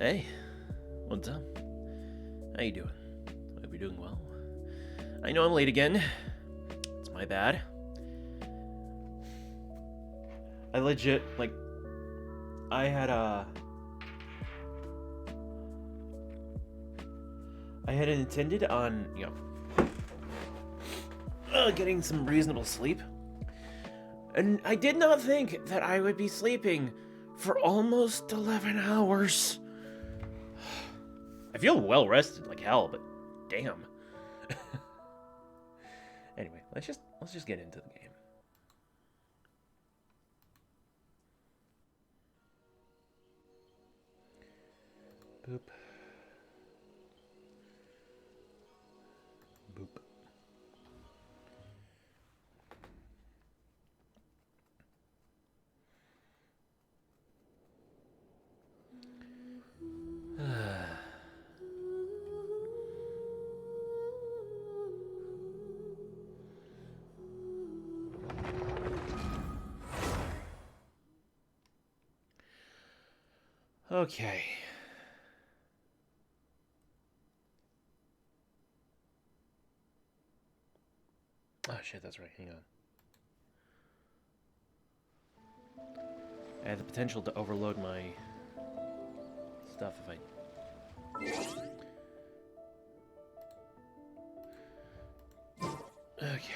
Hey, what's up? How you doing? Hope you're doing well. I know I'm late again. It's my bad. I legit, I had intended on, getting some reasonable sleep. And I did not think that I would be sleeping for almost 11 hours. I feel well rested like hell, but damn. Anyway, let's just get into the game. Boop. Boop. Okay. Oh shit, that's right. Hang on. I have the potential to overload my stuff if I... Okay.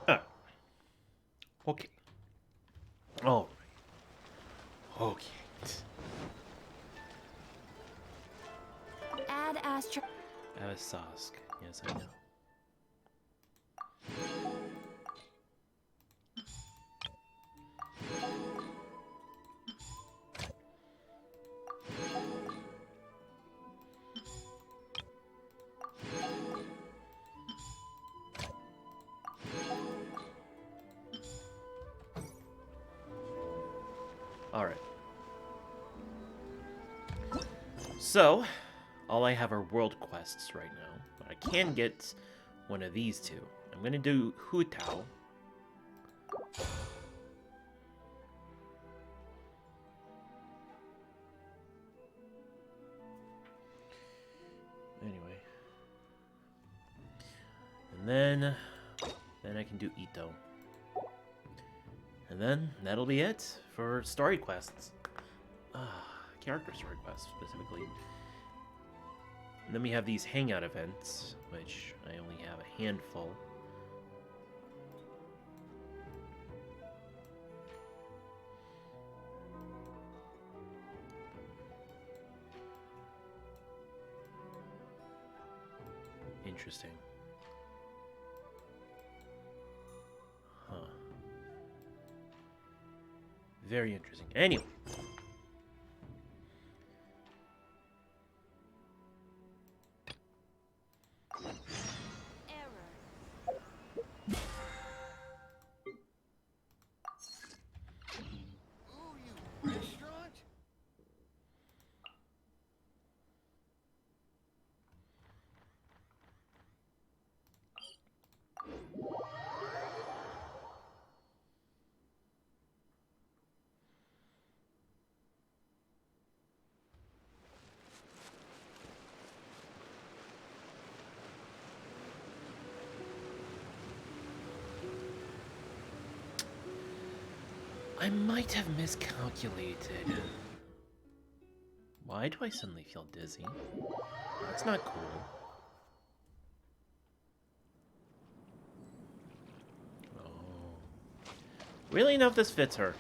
Oh. Okay. All right. Okay. Add Astro. Sask. Yes, I know. All right. So, all I have are world quests right now, but I can get one of these two. I'm gonna do Hutao. Anyway. And then I can do Ito. And then that'll be it for story quests. Character story quests, specifically. And then we have these hangout events, which I only have a handful. Interesting. Huh. Very interesting. Anyway. I might have miscalculated. Why do I suddenly feel dizzy? That's not cool. Oh. Really know if this fits her.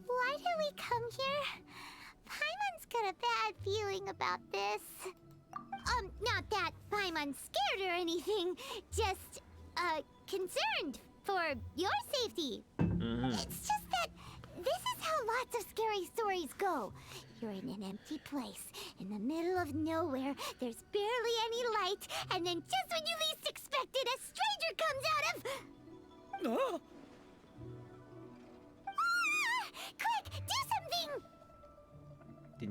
Why did we come here? Paimon's got a bad feeling about this. Not that Paimon's scared or anything, just, concerned for your safety. It's just that this is how lots of scary stories go. You're in an empty place, in the middle of nowhere, there's barely any light, and then just when you least expect it, a stranger comes out of...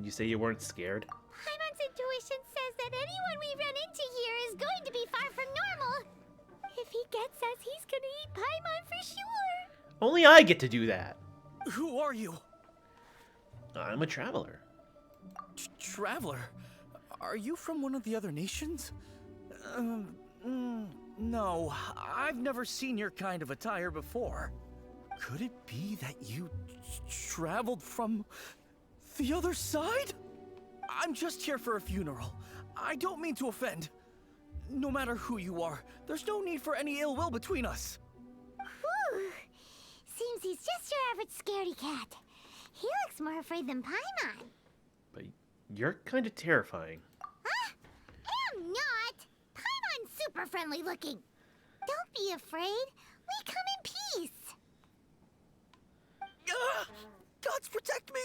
You say you weren't scared? Paimon's intuition says that anyone we run into here is going to be far from normal. If he gets us, he's gonna eat Paimon for sure. Only I get to do that. Who are you? I'm a traveler. Traveler? Are you from one of the other nations? No, I've never seen your kind of attire before. Could it be that you traveled from the other side? I'm just here for a funeral. I don't mean to offend. No matter who you are, there's no need for any ill will between us. Whew. Seems he's just your average scaredy cat. He looks more afraid than Paimon. But you're kind of terrifying. Huh? I'm not. Paimon's super friendly looking. Don't be afraid. We come in peace. Gods protect me!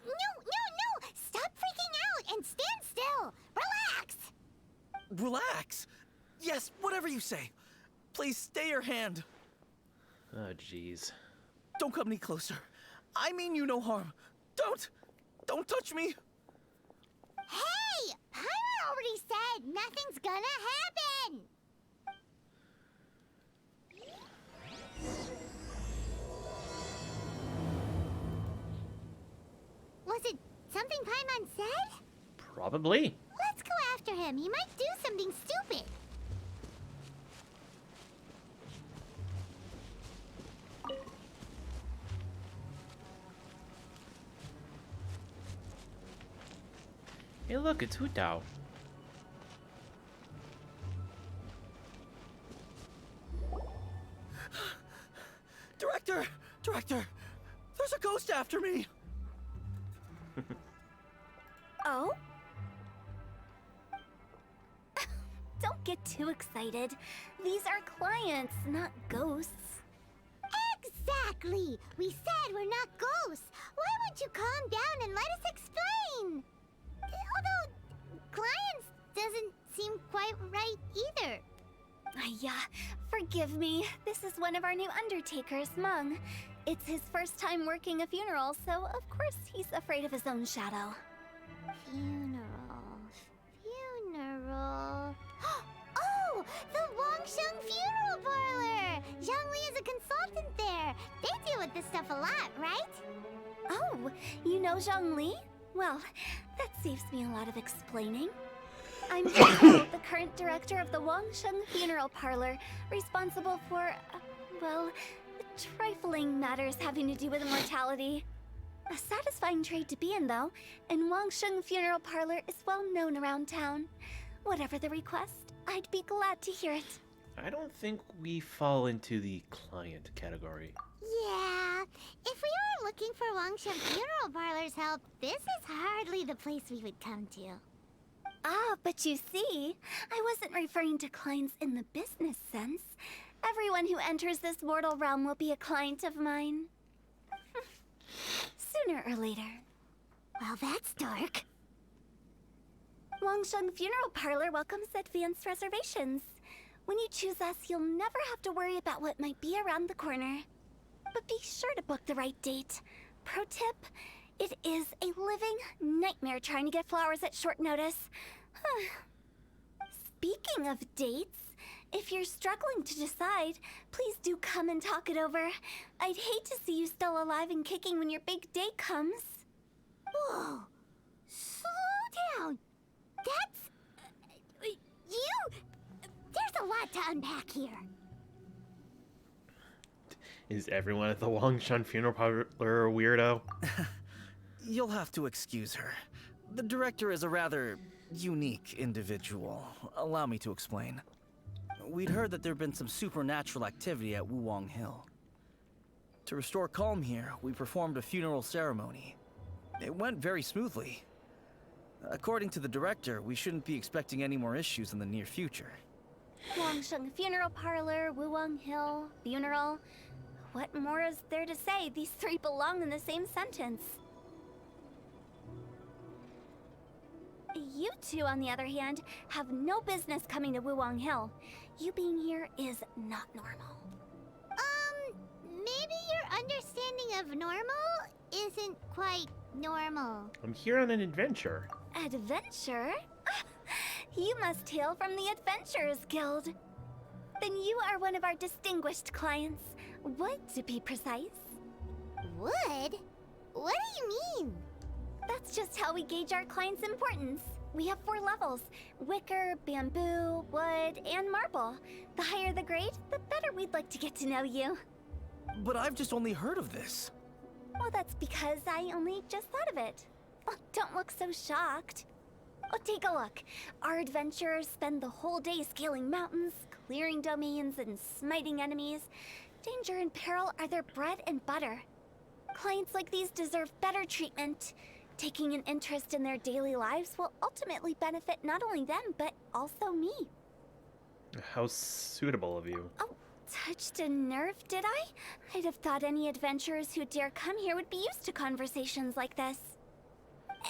No. Stop freaking out and stand still. Relax. Relax. Yes, whatever you say. Please stay your hand. Oh, jeez. Don't come any closer. I mean you no harm. Don't touch me. Hey! Paimon already said nothing's gonna happen. Was it something Paimon said? Probably. Let's go after him. He might do something stupid. Hey, look, it's Hutao. Director, there's a ghost after me. Oh? Don't get too excited. These are clients, not ghosts. Exactly! We said we're not ghosts. Why won't you calm down and let us explain? Although, clients doesn't seem quite right either. Yeah, forgive me. This is one of our new undertakers, Mung. It's his first time working a funeral, so of course he's afraid of his own shadow. Funeral. Oh! The Wangsheng Funeral Parlor! Zhongli is a consultant there. They deal with this stuff a lot, right? Oh, you know Zhongli? Well, that saves me a lot of explaining. I'm Hutao, the current director of the Wangsheng Funeral Parlor, responsible for, well, trifling matters having to do with immortality. A satisfying trade to be in, though, and Wangsheng Funeral Parlor is well known around town. Whatever the request, I'd be glad to hear it. I don't think we fall into the client category. Yeah, if we were looking for Wangsheng Funeral Parlor's help, this is hardly the place we would come to. Ah, but you see, I wasn't referring to clients in the business sense. Everyone who enters this mortal realm will be a client of mine. Sooner or later. Well, that's dark. Wangsheng Funeral Parlor welcomes advanced reservations. When you choose us, you'll never have to worry about what might be around the corner. But be sure to book the right date. Pro tip, it is a living nightmare trying to get flowers at short notice. Speaking of dates, if you're struggling to decide, please do come and talk it over. I'd hate to see you still alive and kicking when your big day comes. Whoa! Slow down! That's... you... There's a lot to unpack here. Is everyone at the Wangsheng Funeral Parlor a weirdo? You'll have to excuse her. The director is a rather unique individual. Allow me to explain. We'd heard that there'd been some supernatural activity at Wuwang Hill. To restore calm here, we performed a funeral ceremony. It went very smoothly. According to the director, we shouldn't be expecting any more issues in the near future. Wangsheng Funeral Parlor, Wuwang Hill, funeral. What more is there to say? These three belong in the same sentence. You two, on the other hand, have no business coming to Wuwang Hill. You being here is not normal. Maybe your understanding of normal isn't quite Normal. I'm here on an adventure. Adventure? You must hail from the Adventurers Guild. Then you are one of our distinguished clients. Wood, to be precise. Wood? What do you mean? That's just how we gauge our clients' importance. We have 4 levels: wicker, bamboo, wood, and marble. The higher the grade, the better we'd like to get to know you. But I've just only heard of this. Well, that's because I only just thought of it. Oh, don't look so shocked. Oh, take a look. Our adventurers spend the whole day scaling mountains, clearing domains, and smiting enemies. Danger and peril are their bread and butter. Clients like these deserve better treatment. Taking an interest in their daily lives will ultimately benefit not only them, but also me. How suitable of you. Oh, touched a nerve, did I? I'd have thought any adventurers who dare come here would be used to conversations like this.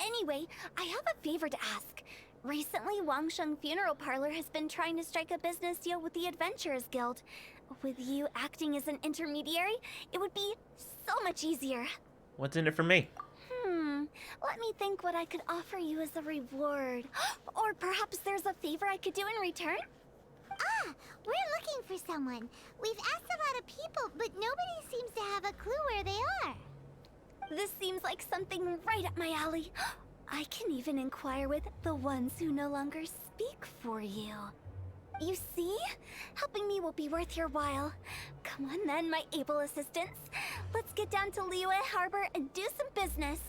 Anyway, I have a favor to ask. Recently, Wangsheng Funeral Parlor has been trying to strike a business deal with the Adventurers Guild. With you acting as an intermediary, it would be so much easier. What's in it for me? Let me think what I could offer you as a reward. Or perhaps there's a favor I could do in return? Ah, we're looking for someone. We've asked a lot of people, but nobody seems to have a clue where they are. This seems like something right up my alley. I can even inquire with the ones who no longer speak for you. You see? Helping me will be worth your while. Come on then, my able assistants. Let's get down to Liyue Harbor and do some business.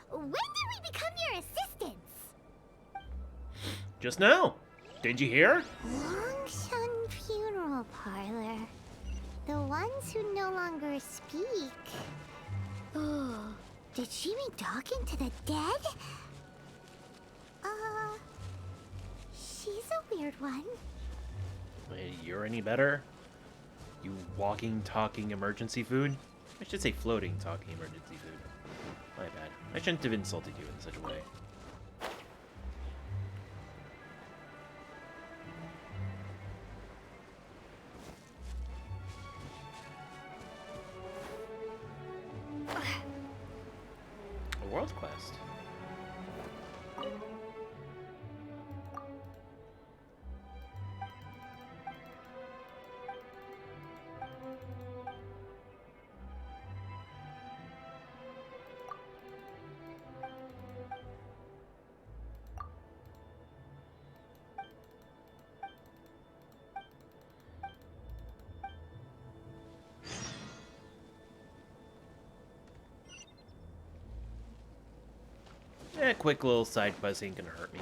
When did we become your assistants? Just now. Did you hear? Wangsheng Funeral Parlor. The ones who no longer speak. Oh, did she mean talking to the dead? She's a weird one. You're any better? You walking, talking emergency food? I should say floating, talking emergency food. My bad. I shouldn't have insulted you in such a way. A world quest. A quick little side quest ain't gonna hurt me.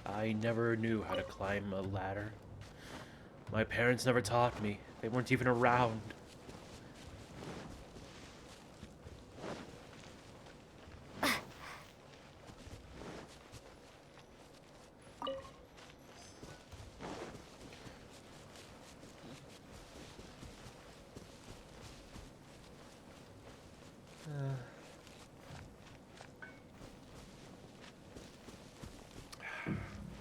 I never knew how to climb a ladder. My parents never taught me. They weren't even around.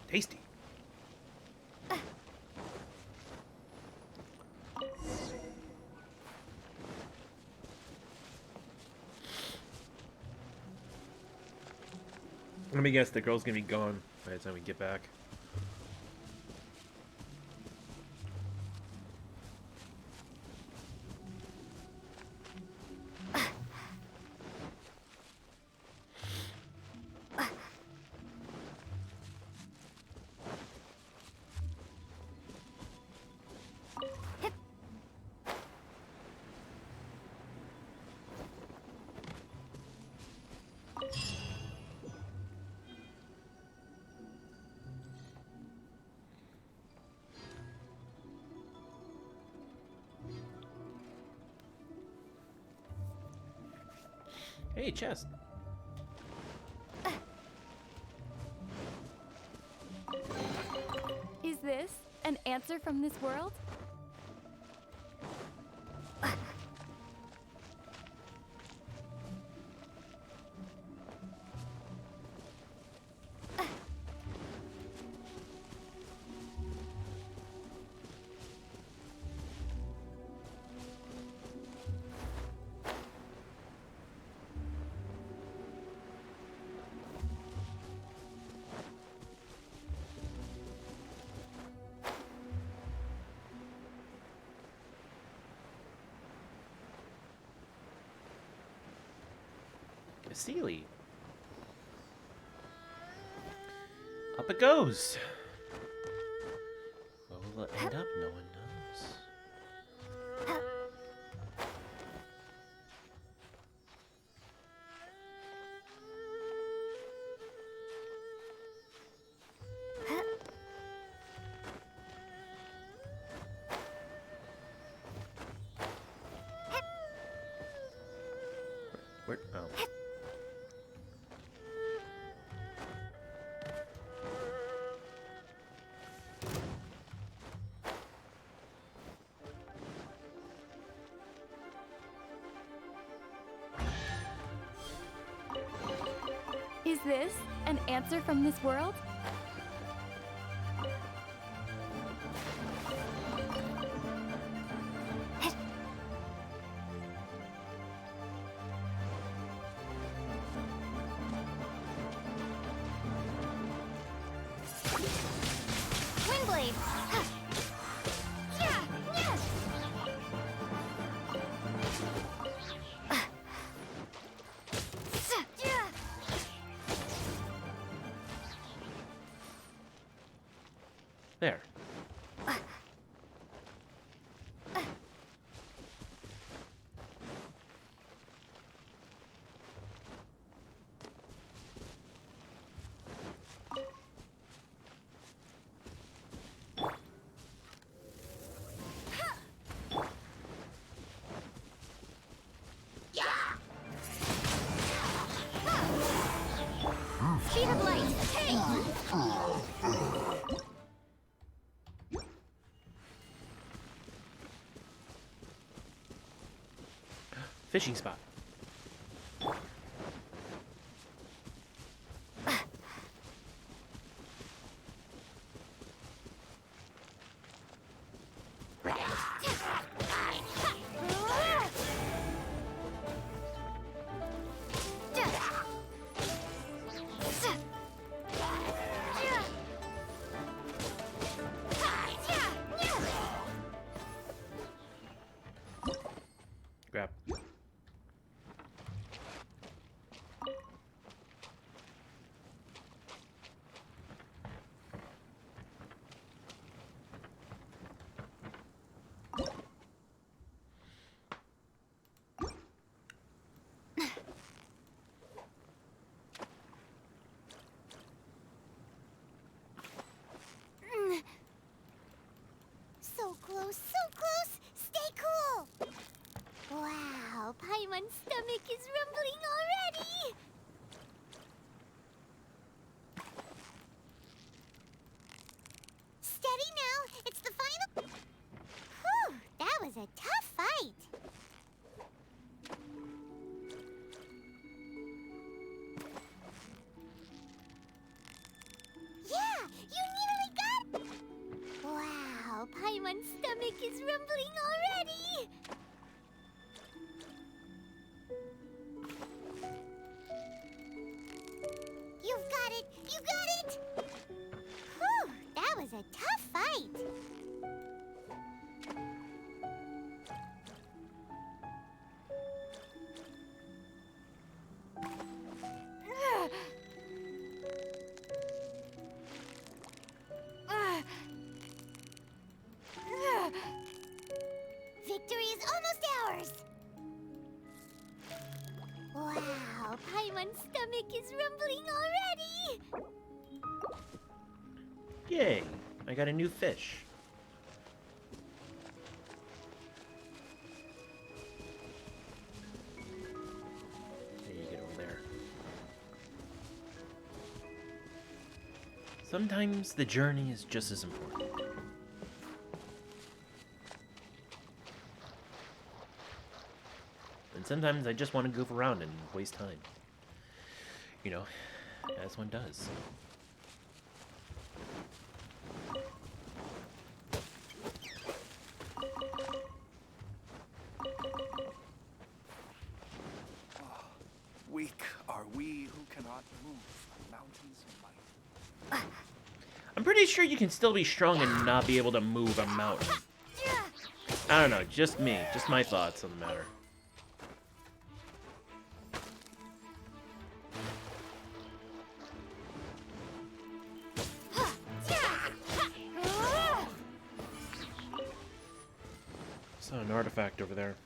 Tasty. Let me guess, the girl's gonna be gone by the time we get back. Hey, chest. Is this an answer from this world? Vasily. Up it goes. Where will it end up? No one knows. Where? Oh. Is this an answer from this world? Windblade! Yeah! Yeah! There. Speed of light! Hey! Fishing spot. Grab. So close, so close! Stay cool! Wow, Paimon's stomach is rumbling already! Steady now, it's the final... Whew, that was a tough fight! Yeah, you nearly got... Wow, Paimon's stomach is rumbling already! You've got it! You got it! Whew, that was a tough fight! Victory is almost ours! Wow, Paimon's stomach is rumbling already! Yay! I got a new fish. There you get over there. Sometimes the journey is just as important. And sometimes I just want to goof around and waste time. You know, as one does. Weak are we who cannot move on mountains of might. I'm pretty sure you can still be strong and not be able to move a mountain. I don't know, just me. Just my thoughts on the matter. Saw an artifact over there.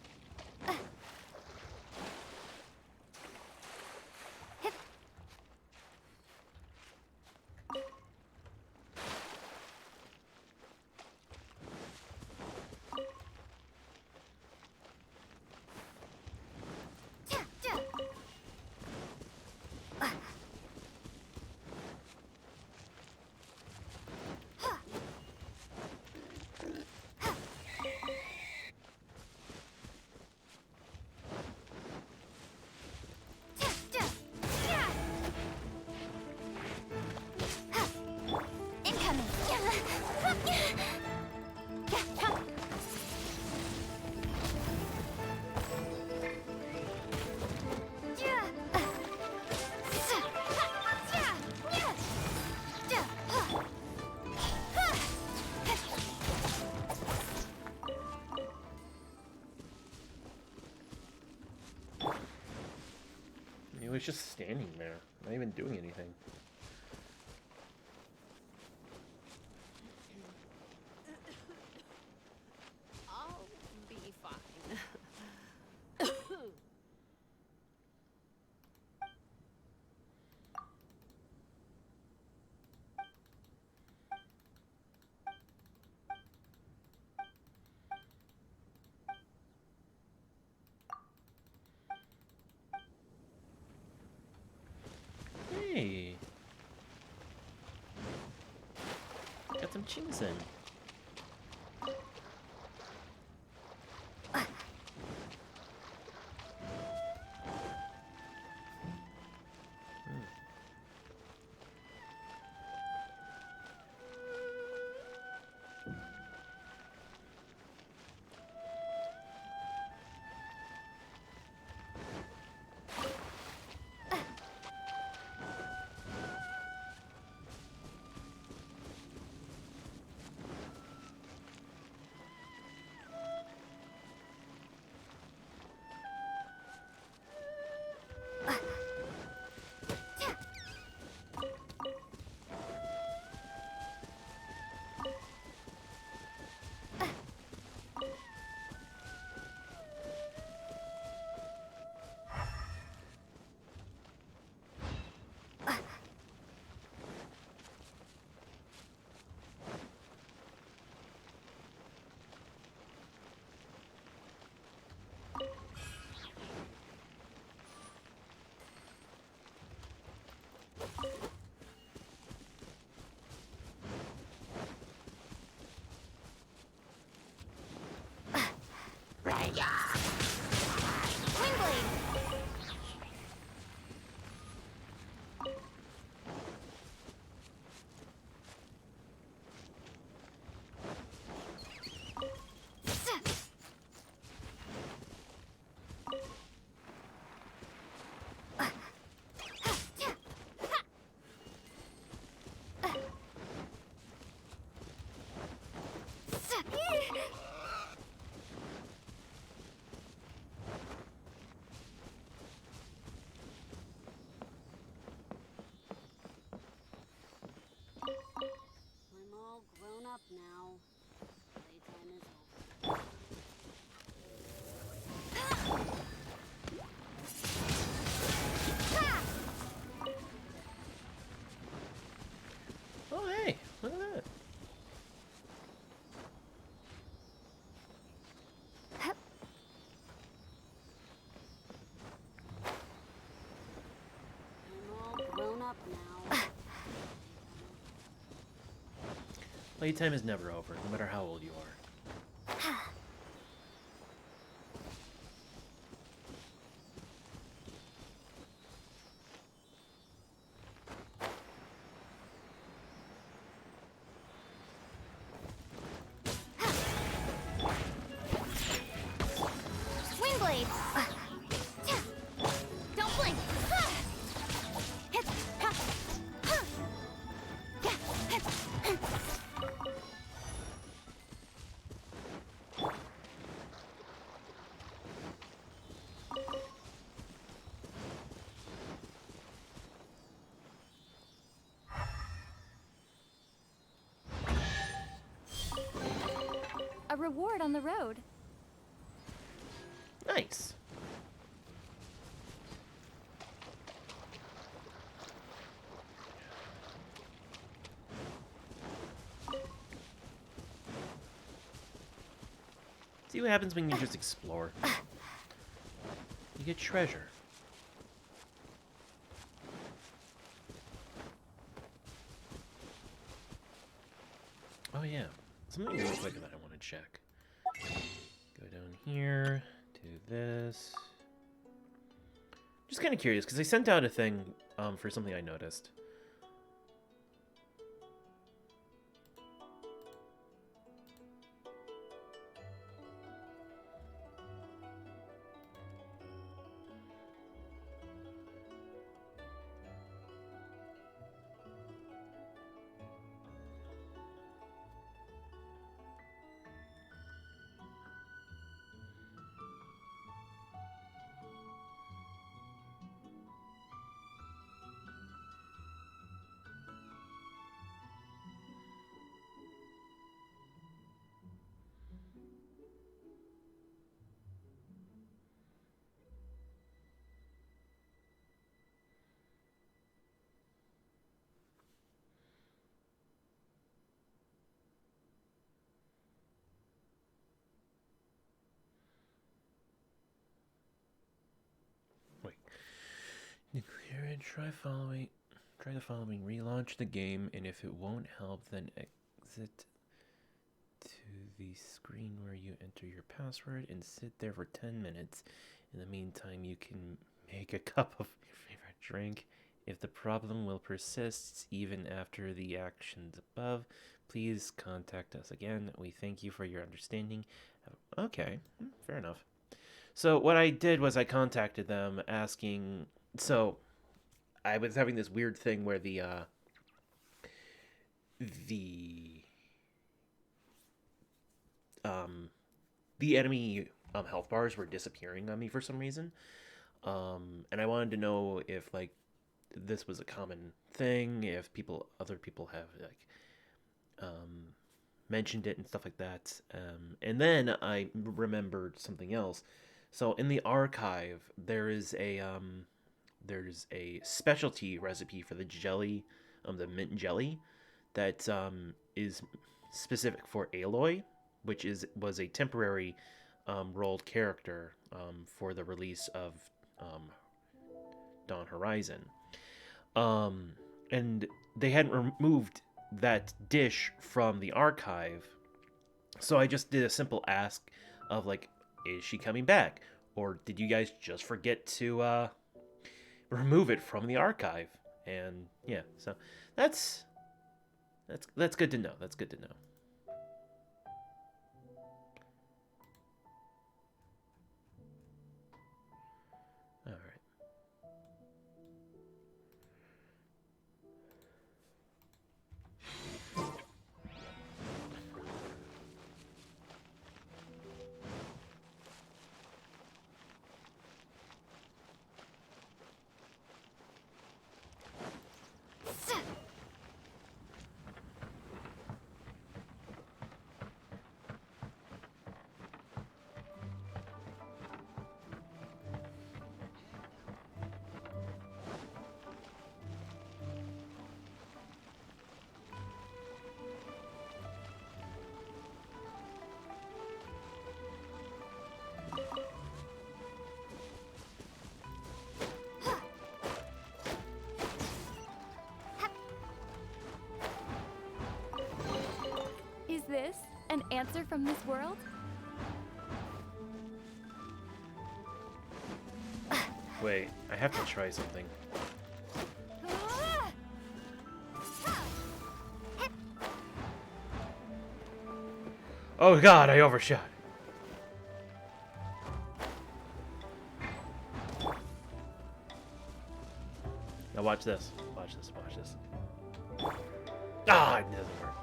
He was just standing there, not even doing anything. I'll be fine. Hey, got some chinks in. I'm all grown up now. Playtime is over. Oh, hey, look at that. I'm all grown up now. Playtime is never over, no matter how old you are. Windblade! Don't blink! A reward on the road. Nice. See what happens when you just explore. You get treasure. Oh yeah, something real quick that I want to check. Go down here, do this. Just kind of curious, because I sent out a thing for something I noticed. Wait. Declare it, try the following. Relaunch the game, and if it won't help, then exit to the screen where you enter your password and sit there for 10 minutes. In the meantime, you can make a cup of your favorite drink. If the problem will persist even after the actions above, please contact us again. We thank you for your understanding. Okay, fair enough. So what I did was I contacted them asking... So I was having this weird thing where the enemy health bars were disappearing on me for some reason. And I wanted to know if, like, this was a common thing, if other people have, like, mentioned it and stuff like that. And then I remembered something else. So in the archive, there's a specialty recipe for the jelly, the mint jelly, that is specific for Aloy, which was a temporary rolled character for the release of Dawn Horizon. And they hadn't removed that dish from the archive, so I just did a simple ask of, like, is she coming back? Or did you guys just forget to remove it from the archive? And yeah, so that's good to know. That's good to know. All right. Is this an answer from this world? Wait, I have to try something. Oh god, I overshot. Now watch this. Watch this. Watch this. Ah, it doesn't work.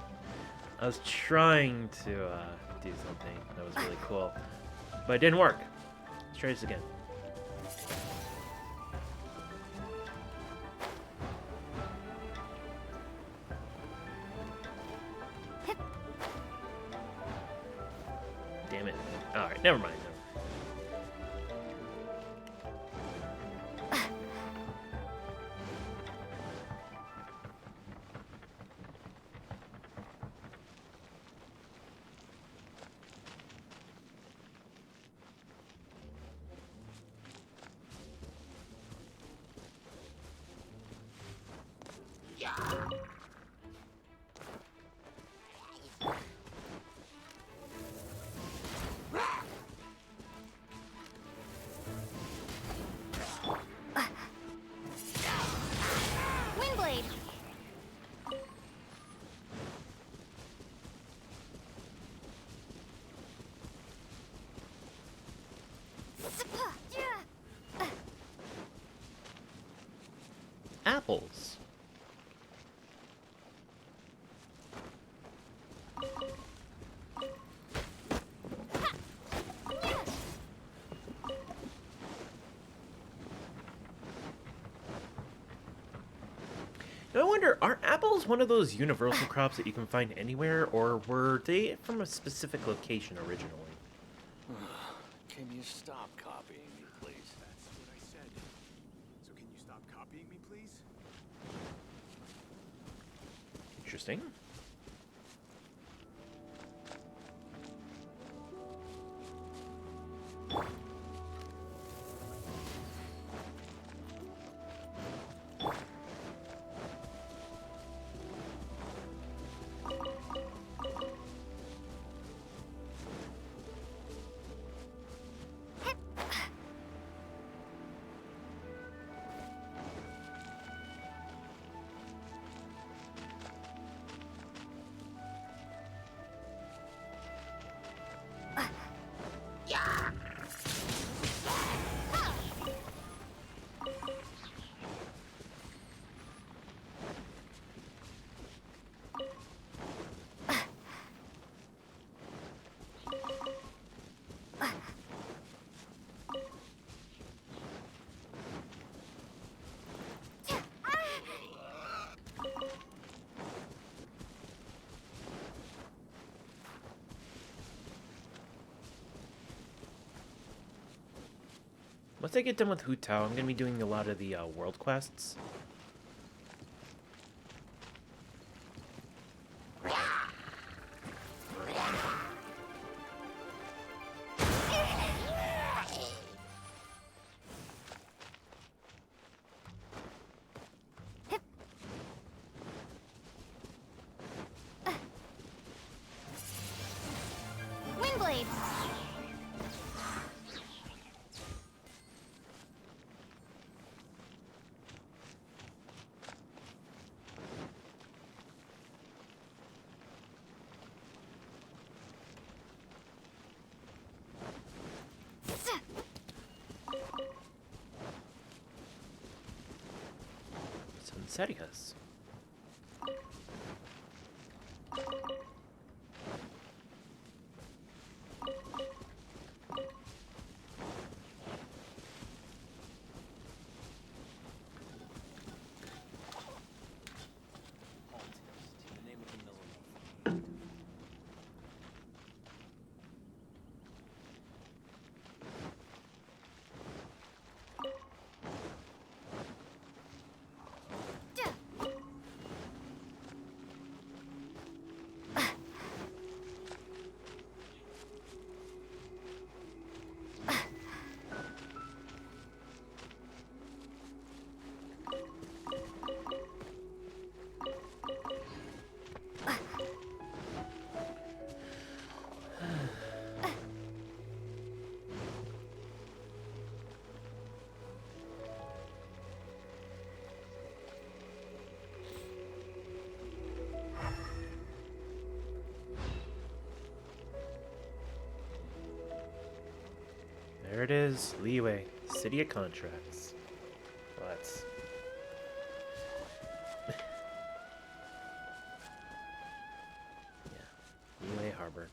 I was trying to do something that was really cool, but it didn't work. Let's try this again. Damn it. Alright, never mind. apples. Now I wonder, are apples one of those universal crops that you can find anywhere, or were they from a specific location originally? Can you stop copying me, please? That's what I said. So can you stop copying me, please? Interesting. Once I get done with Hu Tao, I'm going to be doing a lot of the world quests. Windblade! Serious. There it is, Leeway, City of Contracts. Well, that's... yeah, Leeway Harbor.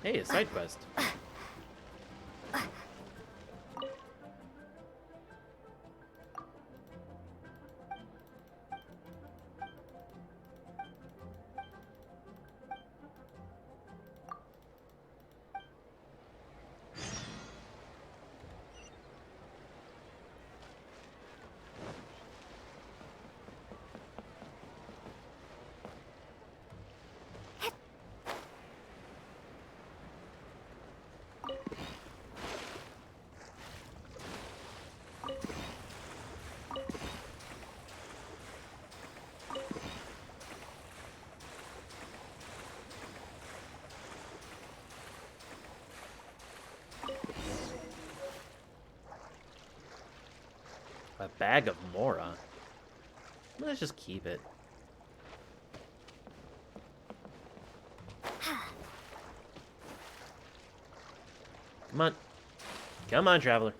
Hey, a side quest. A bag of Mora. Let's just keep it. Come on. Come on, traveler.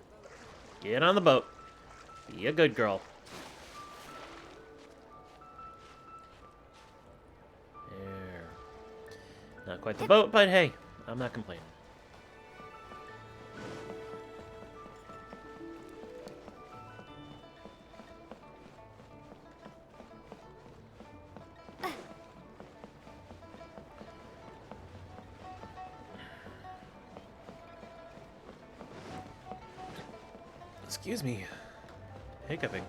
Get on the boat. Be a good girl. There. Not quite the boat, but hey, I'm not complaining. Excuse me. Hiccuping.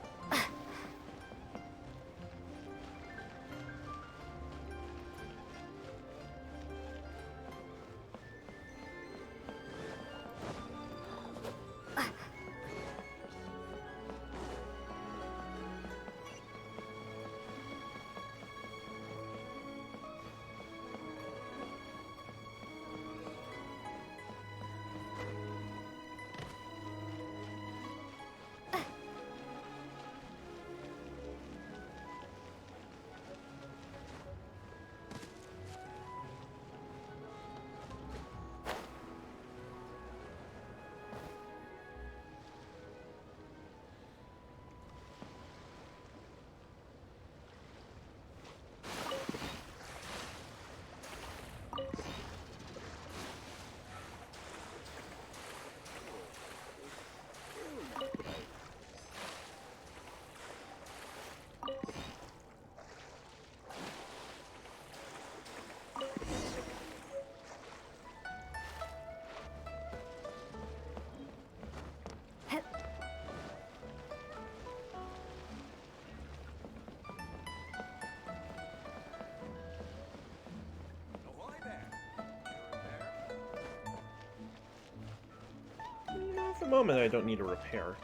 For the moment, I don't need a repair.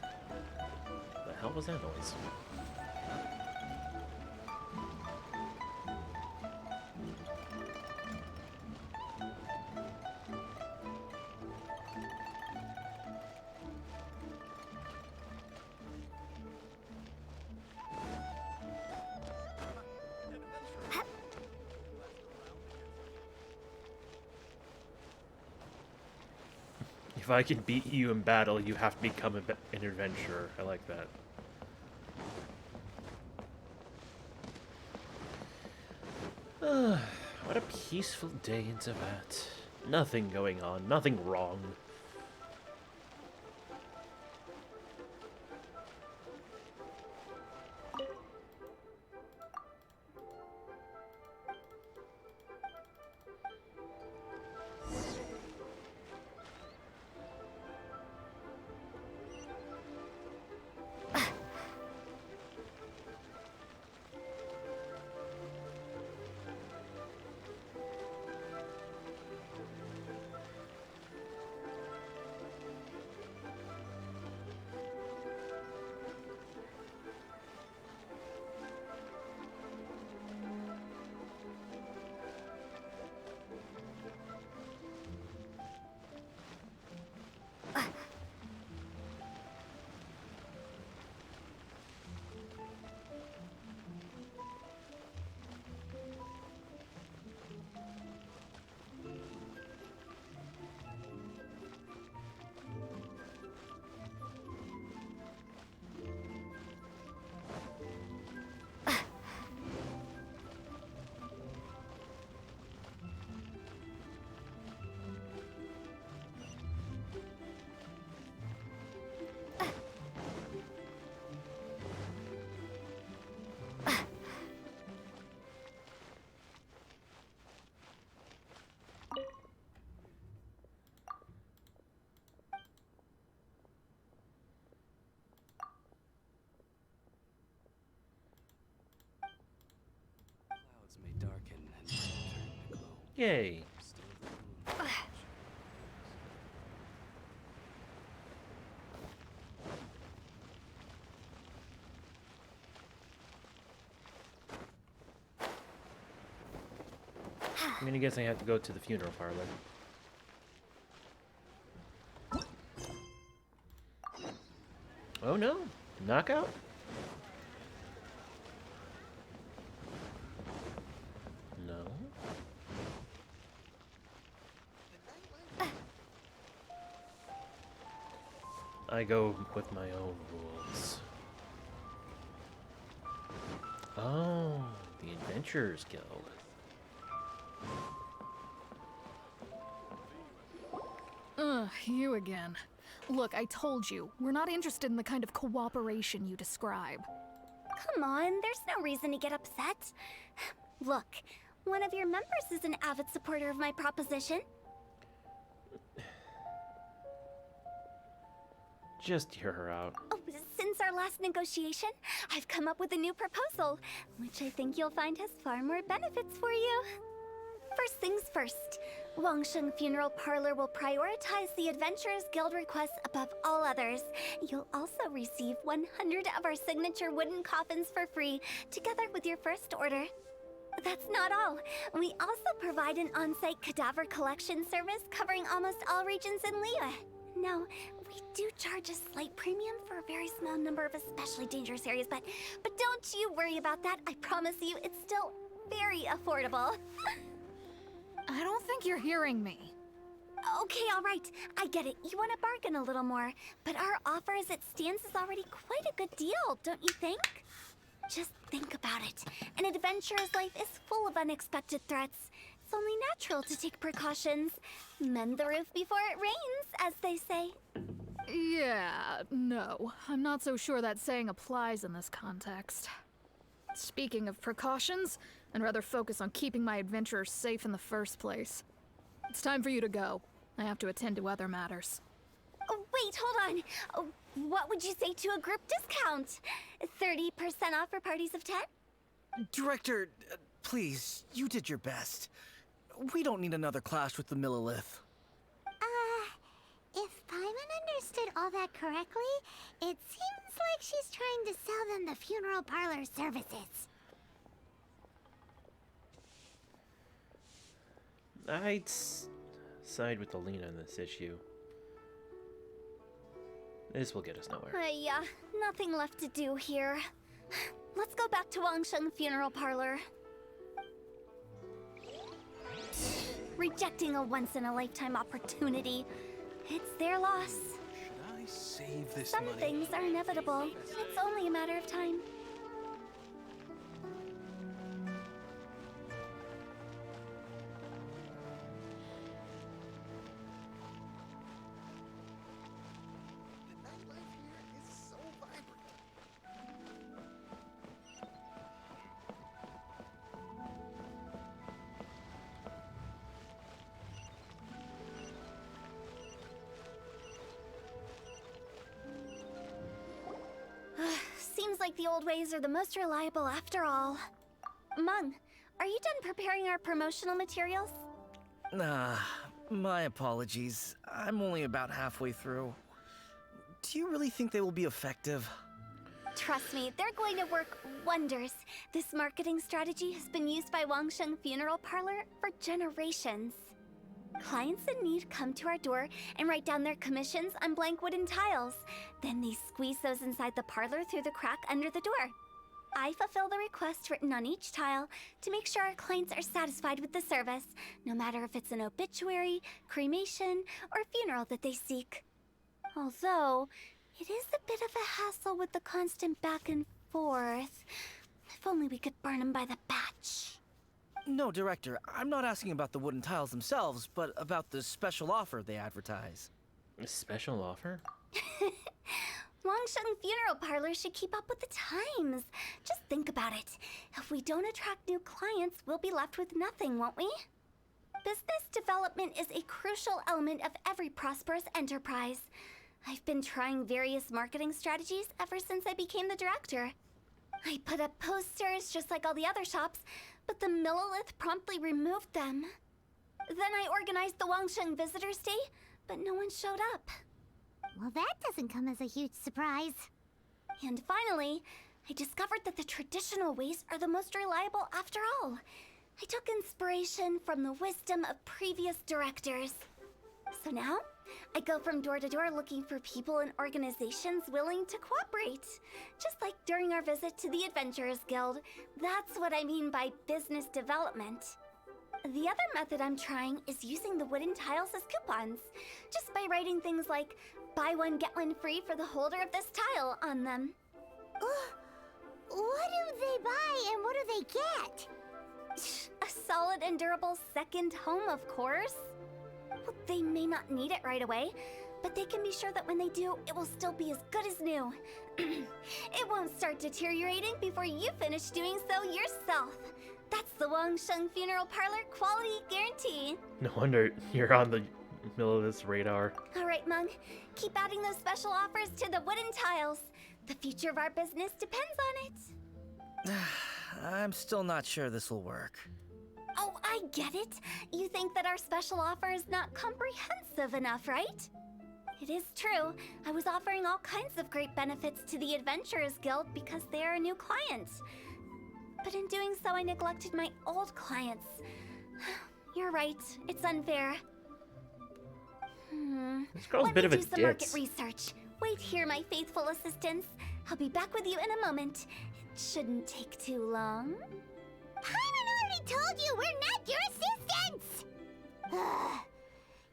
The hell was that noise? If I can beat you in battle, you have to become an adventurer. I like that. What a peaceful day in Tibet. Nothing going on, nothing wrong. Yay. I'm gonna guess I have to go to the funeral parlor. Oh no! Knockout? No. I go with my own rules. Oh, the Adventurers Guild. You again. Look, I told you, we're not interested in the kind of cooperation you describe. Come on, there's no reason to get upset. Look, one of your members is an avid supporter of my proposition. Just hear her out. Oh, since our last negotiation, I've come up with a new proposal, which I think you'll find has far more benefits for you. First things first, Wangsheng Funeral Parlor will prioritize the Adventurers Guild requests above all others. You'll also receive 100 of our signature wooden coffins for free, together with your first order. That's not all. We also provide an on-site cadaver collection service covering almost all regions in Liyue. Now, we do charge a slight premium for a very small number of especially dangerous areas, but don't you worry about that. I promise you, it's still very affordable. I don't think you're hearing me. Okay, all right. I get it. You want to bargain a little more, but our offer as it stands is already quite a good deal, don't you think? Just think about it. An adventurer's life is full of unexpected threats. It's only natural to take precautions. Mend the roof before it rains, as they say. Yeah, no. I'm not so sure that saying applies in this context. Speaking of precautions, I'd rather focus on keeping my adventurers safe in the first place. It's time for you to go. I have to attend to other matters. Oh, wait, hold on. Oh, what would you say to a group discount? 30% off for parties of 10? Director, please, you did your best. We don't need another clash with the Millilith. If Paimon understood all that correctly, it seems like she's trying to sell them the funeral parlor services. I'd side with Alina on this issue. This will get us nowhere. Yeah, nothing left to do here. Let's go back to Wangsheng Funeral Parlor. Rejecting a once-in-a-lifetime opportunity. It's their loss. Should I save this Some money? things are inevitable. It's only a matter of time. The nightlife here is so vibrant. Seems like the old ways are the most reliable after all. Mung, are you done preparing our promotional materials? My apologies. I'm only about halfway through. Do you really think they will be effective? Trust me, they're going to work wonders. This marketing strategy has been used by Wangsheng Funeral Parlor for generations. Clients in need come to our door and write down their commissions on blank wooden tiles. Then they squeeze those inside the parlor through the crack under the door. I fulfill the request written on each tile to make sure our clients are satisfied with the service, no matter if it's an obituary, cremation, or funeral that they seek. Although, it is a bit of a hassle with the constant back and forth. If only we could burn them by the batch. No, Director, I'm not asking about the wooden tiles themselves, but about the special offer they advertise. A special offer? Wangsheng Funeral Parlor should keep up with the times. Just think about it. If we don't attract new clients, we'll be left with nothing, won't we? Business development is a crucial element of every prosperous enterprise. I've been trying various marketing strategies ever since I became the director. I put up posters just like all the other shops, but the Millilith promptly removed them. Then I organized the Wangsheng Visitors Day, but no one showed up. Well, that doesn't come as a huge surprise. And finally, I discovered that the traditional ways are the most reliable after all. I took inspiration from the wisdom of previous directors. So now, I go from door to door looking for people and organizations willing to cooperate. Just like during our visit to the Adventurers Guild. That's what I mean by business development. The other method I'm trying is using the wooden tiles as coupons. Just by writing things like, buy one get one free for the holder of this tile on them. What do they buy and what do they get? A solid and durable second home, of course. Well, they may not need it right away, but they can be sure that when they do, it will still be as good as new. It won't start deteriorating before you finish doing so yourself. That's the Wangsheng Funeral Parlor quality guarantee. No wonder you're on the middle of this radar. All right, Mung. Keep adding those special offers to the wooden tiles. The future of our business depends on it. I'm still not sure this will work. Oh, I get it. You think that our special offer is not comprehensive enough, right? It is true. I was offering all kinds of great benefits to the Adventurers Guild because they are a new client. But in doing so, I neglected my old clients. You're right. It's unfair. This girl's a bit of a Let me do some market ditz. research. Wait here, my faithful assistants. I'll be back with you in a moment. It shouldn't take too long. Paimon already told you we're not your assistants!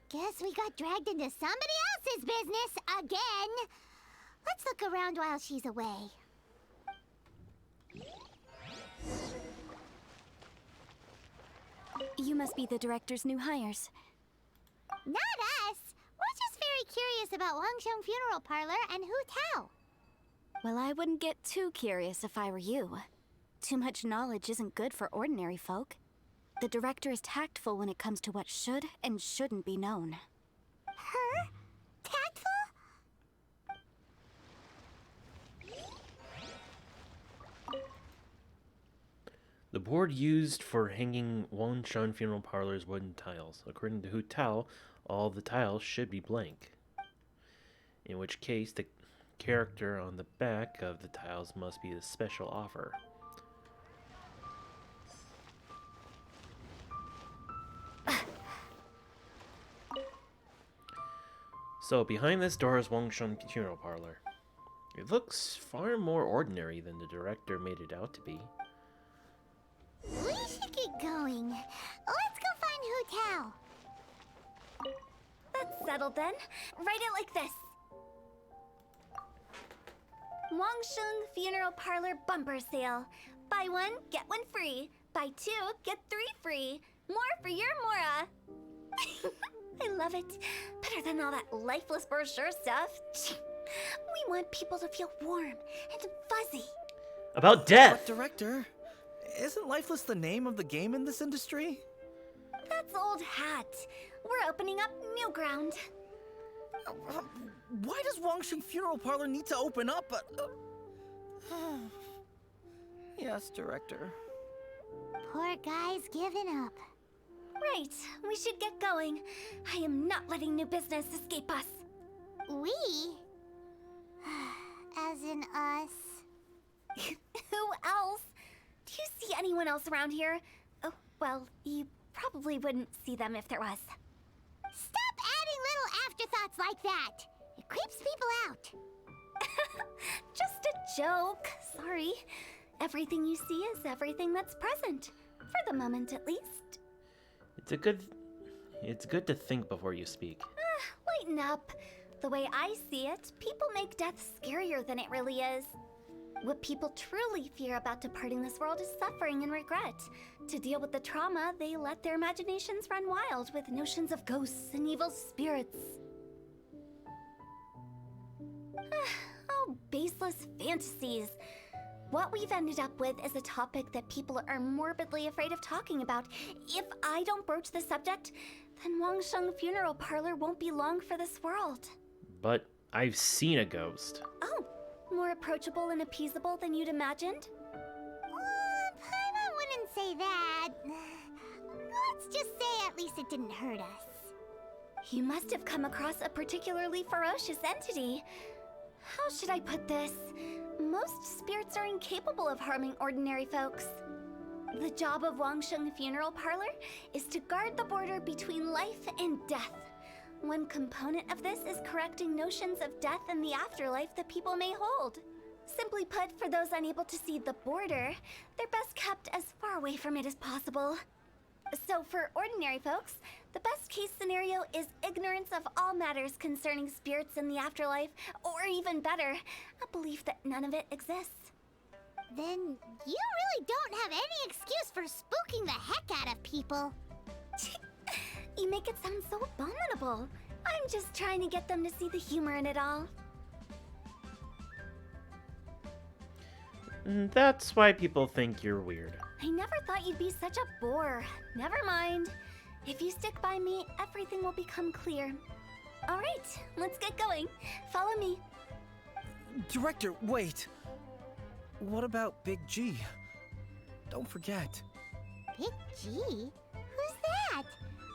Guess we got dragged into somebody else's business again. Let's look around while she's away. You must be the director's new hires. Not us. We're just very curious about Wangsheng Funeral Parlor and Hu Tao. Well, I wouldn't get too curious if I were you. Too much knowledge isn't good for ordinary folk. The director is tactful when it comes to what should and shouldn't be known. Her? Tactful? The board used for hanging Wangshan Funeral Parlor's wooden tiles. According to Hu Tao, all the tiles should be blank. In which case, the character on the back of the tiles must be the special offer. So, behind this door is Wangshan Funeral Parlor. It looks far more ordinary than the director made it out to be. We should get going. Let's go find Hu Tao. That's settled then. Write it like this. Wangsheng Funeral Parlor Bumper Sale. Buy one, get one free. Buy two, get three free. More for your Mora. I love it. Better than all that lifeless brochure stuff. We want people to feel warm and fuzzy. About death! But director, isn't Lifeless the name of the game in this industry? That's old hat. We're opening up new ground. Why does Wangsheng Funeral Parlor need to open up? Yes, director. Poor guy's given up. Right, we should get going. I am not letting new business escape us. We? As in us. Who else? Do you see anyone else around here? Oh, well, you probably wouldn't see them if there was. Stop adding little afterthoughts like that. It creeps people out. Just a joke. Sorry. Everything you see is everything that's present. For the moment, at least. It's good to think before you speak. Lighten up. The way I see it, people make death scarier than it really is. What people truly fear about departing this world is suffering and regret. To deal with the trauma, they let their imaginations run wild with notions of ghosts and evil spirits. Oh, baseless fantasies. What we've ended up with is a topic that people are morbidly afraid of talking about. If I don't broach the subject, then Wangsheng Funeral Parlor won't be long for this world. But I've seen a ghost. Oh, more approachable and appeasable than you'd imagined? Paimon wouldn't say that. Let's just say, at least it didn't hurt us. You must have come across a particularly ferocious entity. How should I put this? Most spirits are incapable of harming ordinary folks. The job of Wangsheng Funeral Parlor is to guard the border between life and death. One component of this is correcting notions of death and the afterlife that people may hold. Simply put, for those unable to see the border, they're best kept as far away from it as possible. So for ordinary folks, the best case scenario is ignorance of all matters concerning spirits in the afterlife, or even better, a belief that none of it exists. Then you really don't have any excuse for spooking the heck out of people. You make it sound so abominable. I'm just trying to get them to see the humor in it all. That's why people think you're weird. I never thought you'd be such a bore. Never mind. If you stick by me, everything will become clear. All right, let's get going. Follow me. Director, wait. What about Big G? Don't forget. Big G? Who's that?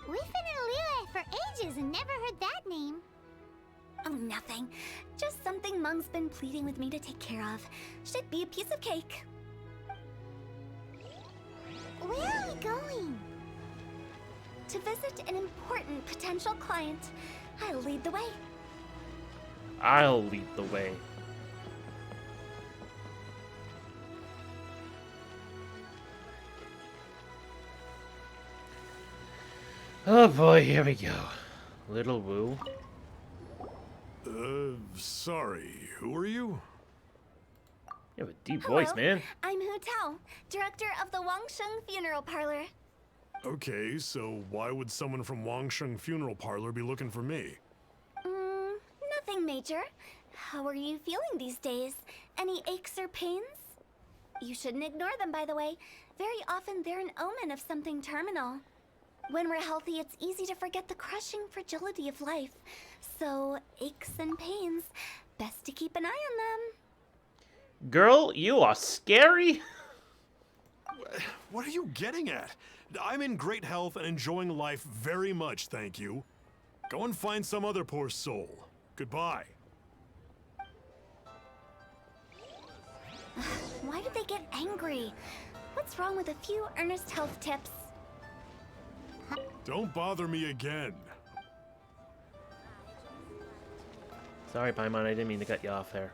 We've been in Liyue for ages and never heard that name. Oh, nothing. Just something Mung's been pleading with me to take care of. Should be a piece of cake. Where are we going? To visit an important potential client. I'll lead the way. I'll lead the way. Oh boy, here we go. Little Wu. Sorry, who are you? You have a deep voice, Hello, man. I'm Hu Tao, director of the Wangsheng Funeral Parlor. Okay, so why would someone from Wangsheng Funeral Parlor be looking for me? Nothing major. How are you feeling these days? Any aches or pains? You shouldn't ignore them, by the way. Very often they're an omen of something terminal. When we're healthy, it's easy to forget the crushing fragility of life. So, aches and pains, best to keep an eye on them. Girl, you are scary. What are you getting at? I'm in great health and enjoying life very much, thank you. Go and find some other poor soul. Goodbye. Why did they get angry? What's wrong with a few earnest health tips? Don't bother me again. Sorry, Paimon, I didn't mean to cut you off there.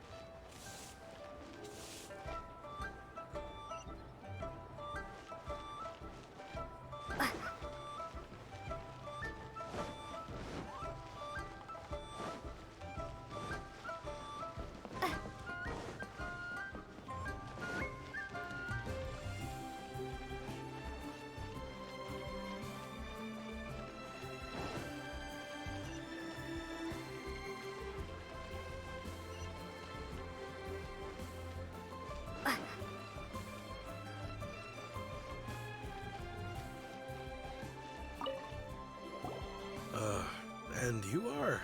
And you are?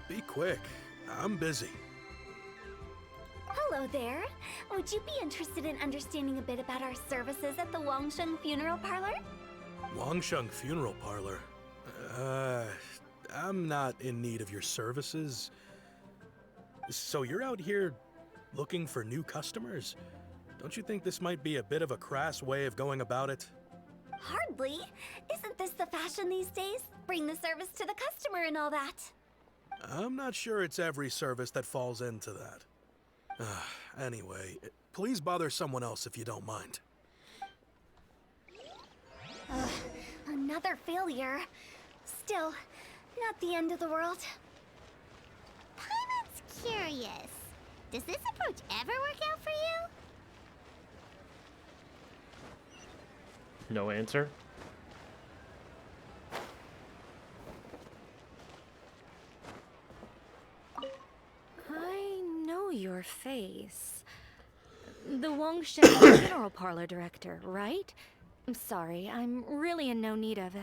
Be quick. I'm busy. Hello there. Would you be interested in understanding a bit about our services at the Wangsheng Funeral Parlor? Wangsheng Funeral Parlor? I'm not in need of your services. So you're out here looking for new customers? Don't you think this might be a bit of a crass way of going about it? Hardly. Isn't this the fashion these days? Bring the service to the customer and all that. I'm not sure it's every service that falls into that. Anyway, please bother someone else if you don't mind. Another failure. Still, not the end of the world. Paimon's curious. Does this approach ever work out for you? No answer. I know your face. The Wangsheng Funeral Parlor director, right? I'm sorry, I'm really in no need of it.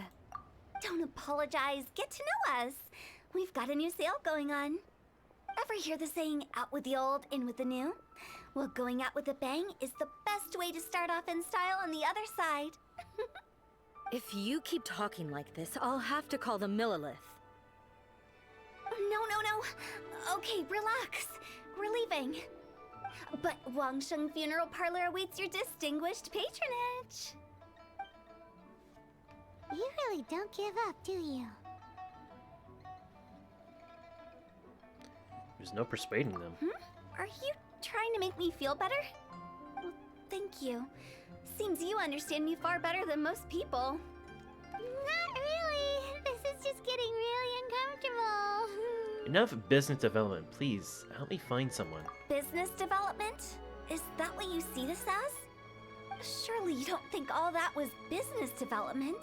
Don't apologize. Get to know us. We've got a new sale going on. Ever hear the saying, out with the old, in with the new? Well, going out with a bang is the best way to start off in style on the other side. If you keep talking like this, I'll have to call the Millilith. No. Okay, relax. We're leaving. But Wangsheng Funeral Parlor awaits your distinguished patronage. You really don't give up, do you? There's no persuading them. Are you trying to make me feel better? Well, thank you. Seems you understand me far better than most people. Not really. This is just getting really uncomfortable. Enough business development, please. Help me find someone. Business development? Is that what you see this as? Surely you don't think all that was business development?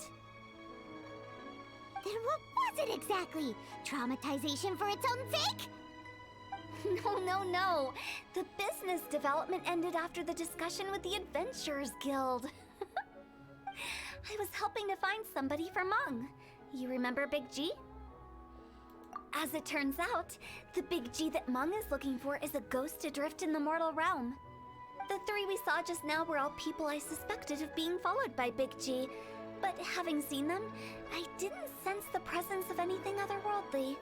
Then what was it exactly? Traumatization for its own sake? No. The business development ended after the discussion with the Adventurers Guild. I was helping to find somebody for Meng. You remember Big G? As it turns out, the Big G that Meng is looking for is a ghost adrift in the mortal realm. The three we saw just now were all people I suspected of being followed by Big G, but having seen them, I didn't sense the presence of anything otherworldly.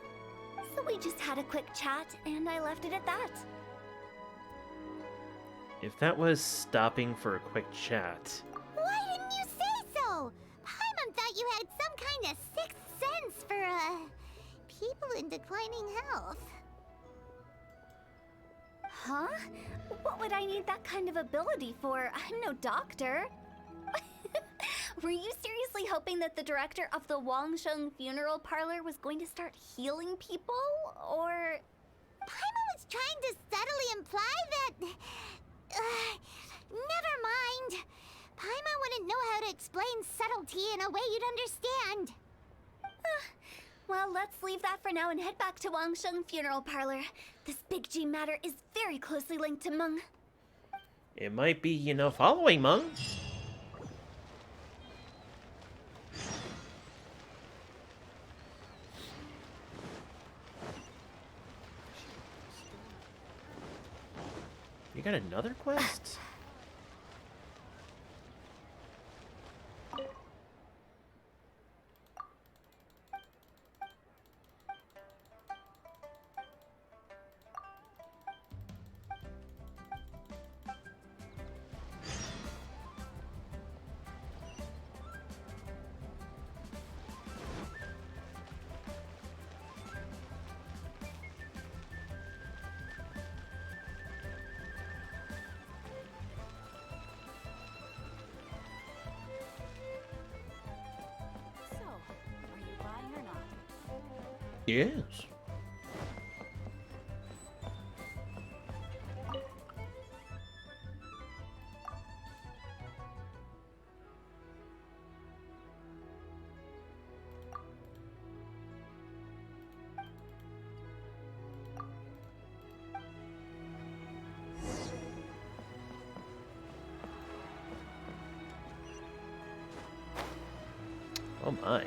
So we just had a quick chat, and I left it at that. If that was stopping for a quick chat... Why didn't you say so? Paimon thought you had some kind of sixth sense for, people in declining health. Huh? What would I need that kind of ability for? I'm no doctor. Were you seriously hoping that the director of the Wangsheng Funeral Parlor was going to start healing people, or...? Paimon was trying to subtly imply that... never mind. Paimon wouldn't know how to explain subtlety in a way you'd understand. Well, let's leave that for now and head back to Wangsheng Funeral Parlor. This Big G matter is very closely linked to Meng. It might be, following Meng. You got another quest? Yes. Oh my.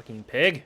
Fucking pig.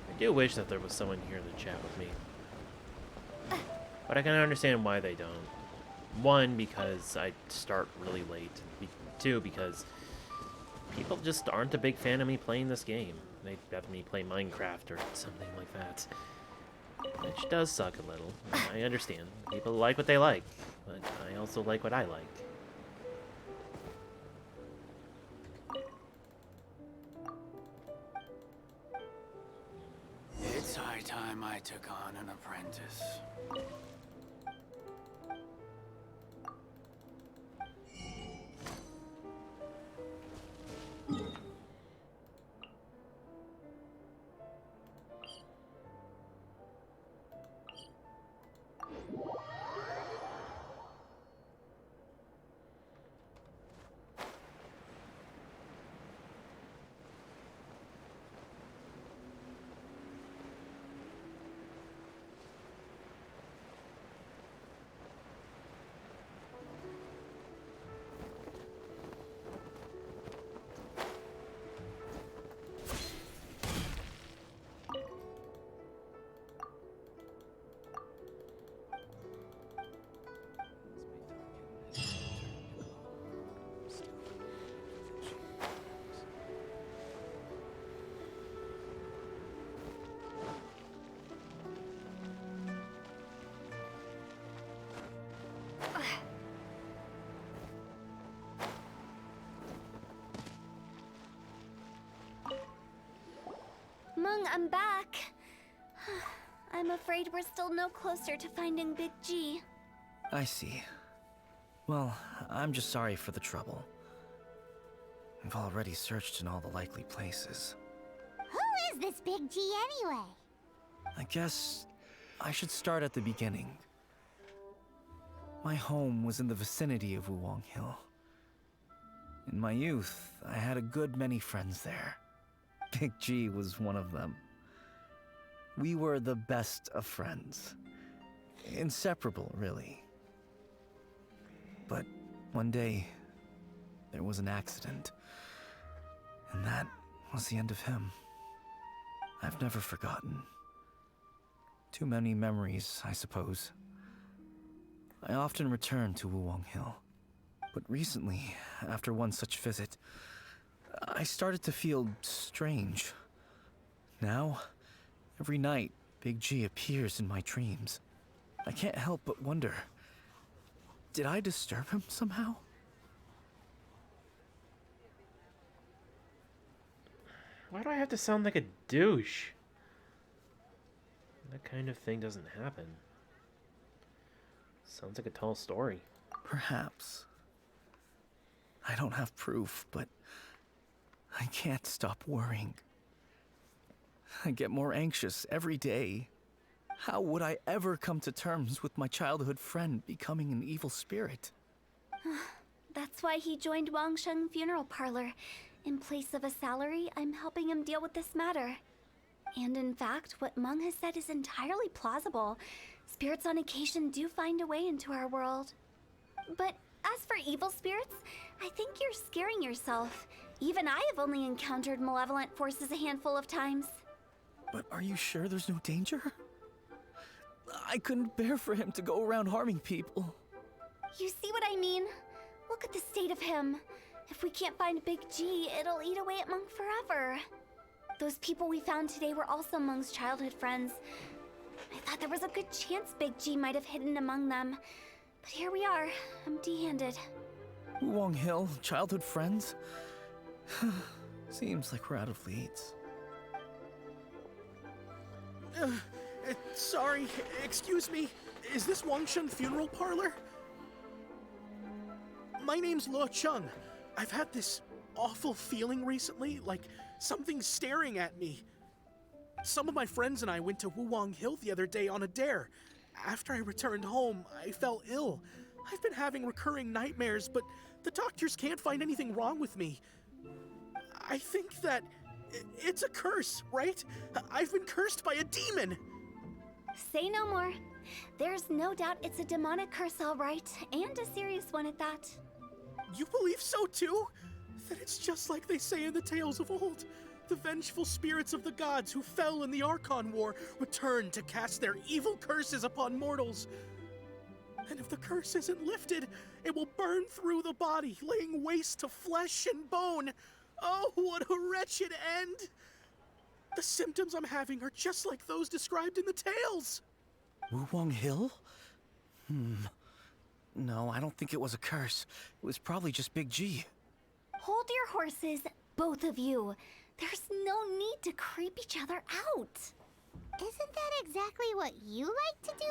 I do wish that there was someone here to chat with me. But I can understand why they don't. One, because I start really late. Two, because people just aren't a big fan of me playing this game. They have me play Minecraft or something like that. Which does suck a little. I understand. People like what they like. But I also like what I like. It's high time I took on an apprentice. Mung, I'm back. I'm afraid we're still no closer to finding Big G. I see. Well, I'm just sorry for the trouble. I've already searched in all the likely places. Who is this Big G anyway? I guess I should start at the beginning. My home was in the vicinity of Wuwang Hill. In my youth, I had a good many friends there. Big G was one of them. We were the best of friends. Inseparable, really. But one day, there was an accident. And that was the end of him. I've never forgotten. Too many memories, I suppose. I often return to Wuwang Hill. But recently, after one such visit, I started to feel strange. Now, every night, Big G appears in my dreams. I can't help but wonder, did I disturb him somehow? Why do I have to sound like a douche? That kind of thing doesn't happen. Sounds like a tall story. Perhaps. I don't have proof, but I can't stop worrying. I get more anxious every day. How would I ever come to terms with my childhood friend becoming an evil spirit? That's why he joined Wangsheng Funeral Parlor. In place of a salary, I'm helping him deal with this matter. And in fact, what Mung has said is entirely plausible. Spirits on occasion do find a way into our world. But As for evil spirits, I think you're scaring yourself. Even I have only encountered malevolent forces a handful of times. But are you sure there's no danger? I couldn't bear for him to go around harming people. You see what I mean? Look at the state of him. If we can't find Big G, it'll eat away at Monk forever. Those people we found today were also Monk's childhood friends. I thought there was a good chance Big G might have hidden among them. But here we are, empty-handed. Wong Hill, childhood friends? Seems like we're out of leads. Sorry, excuse me. Is this Wangsheng Funeral Parlor? My name's Luo Chung. I've had this awful feeling recently, like something's staring at me. Some of my friends and I went to Wuwang Hill the other day on a dare. After I returned home, I fell ill. I've been having recurring nightmares, but the doctors can't find anything wrong with me. I think that it's a curse, right? I've been cursed by a demon. Say no more. There's no doubt it's a demonic curse, all right, and a serious one at that. You believe so too? That it's just like they say in the tales of old. The vengeful spirits of the gods who fell in the Archon War return to cast their evil curses upon mortals. And if the curse isn't lifted, it will burn through the body, laying waste to flesh and bone. Oh, what a wretched end! The symptoms I'm having are just like those described in the tales. Wuwang Hill? No, I don't think it was a curse. It was probably just Big G. Hold your horses, both of you. There's no need to creep each other out. Isn't that exactly what you like to do,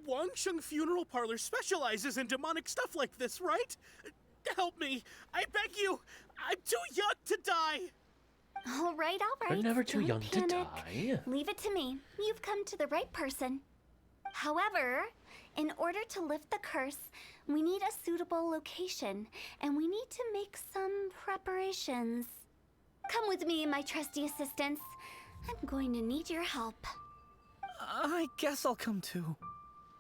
though? Wangsheng Funeral Parlor specializes in demonic stuff like this, right? Help me! I beg you! I'm too young to die! All right. You're never too Don't young panic. to die. Leave it to me. You've come to the right person. However, in order to lift the curse, we need a suitable location, and we need to make some preparations. Come with me, my trusty assistants. I'm going to need your help. I guess I'll come too.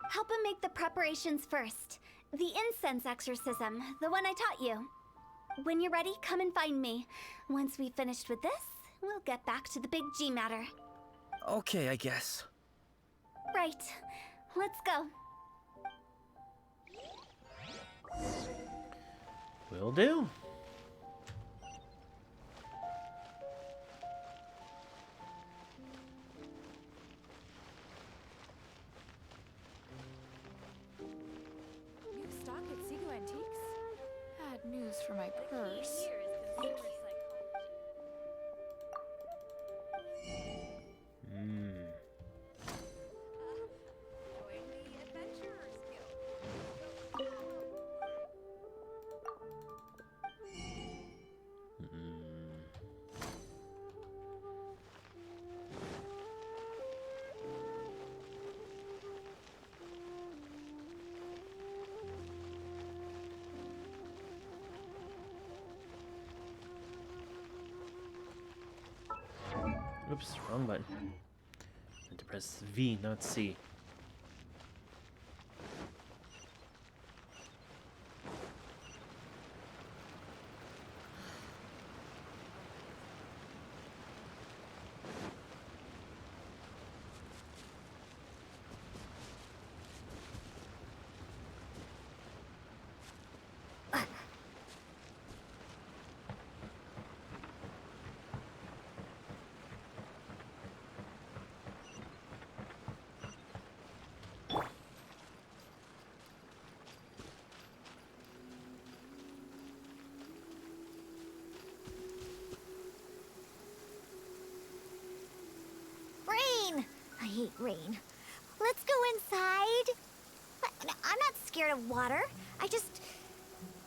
Help him make the preparations first. The incense exorcism, the one I taught you. When you're ready, come and find me. Once we've finished with this, we'll get back to the Big G matter. Okay, I guess. Right. Let's go. Will do. New stock at Sigu Antiques? Bad news for my purse. Oops, wrong button. I had to press V, not C. Rain! I hate rain. Let's go inside. I'm not scared of water. I just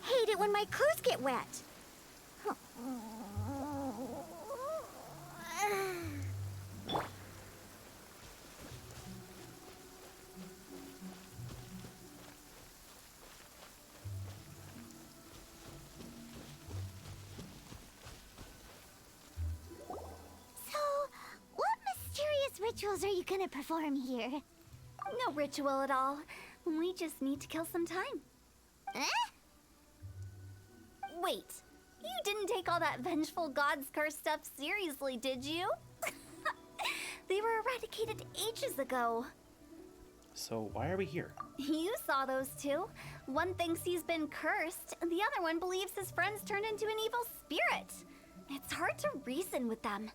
hate it when my clothes get wet. Rituals are you gonna perform here? No ritual at all. We just need to kill some time. Eh? Wait, you didn't take all that vengeful God's curse stuff seriously, did you? They were eradicated ages ago. So why are we here? You saw those two. One thinks he's been cursed, and the other one believes his friends turned into an evil spirit. It's hard to reason with them.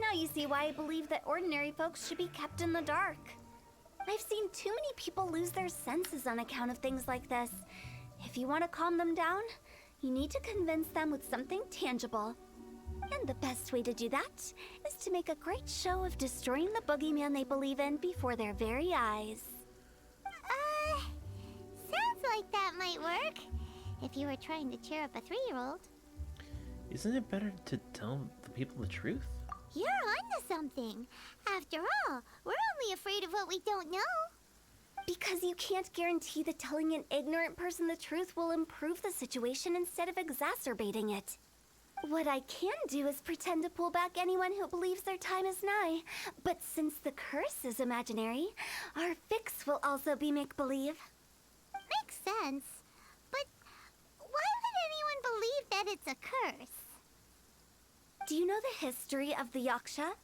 Now you see why I believe that ordinary folks should be kept in the dark. I've seen too many people lose their senses on account of things like this. If you want to calm them down, you need to convince them with something tangible. And the best way to do that is to make a great show of destroying the boogeyman they believe in before their very eyes. Sounds like that might work. If you were trying to cheer up a 3-year-old. Isn't it better to tell the people the truth? You're onto something. After all, we're only afraid of what we don't know. Because you can't guarantee that telling an ignorant person the truth will improve the situation instead of exacerbating it. What I can do is pretend to pull back anyone who believes their time is nigh. But since the curse is imaginary, our fix will also be make-believe. Makes sense. But why would anyone believe that it's a curse? Do you know the history of the Yaksha?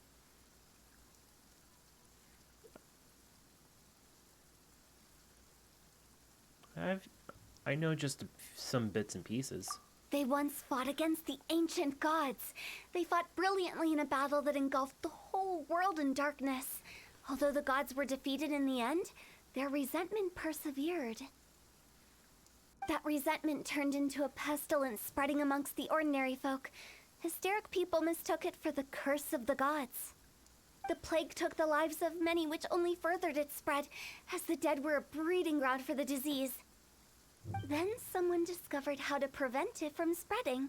I know just some bits and pieces. They once fought against the ancient gods. They fought brilliantly in a battle that engulfed the whole world in darkness. Although the gods were defeated in the end, their resentment persevered. That resentment turned into a pestilence spreading amongst the ordinary folk. Hysteric people mistook it for the curse of the gods. The plague took the lives of many, which only furthered its spread, as the dead were a breeding ground for the disease. Then someone discovered how to prevent it from spreading,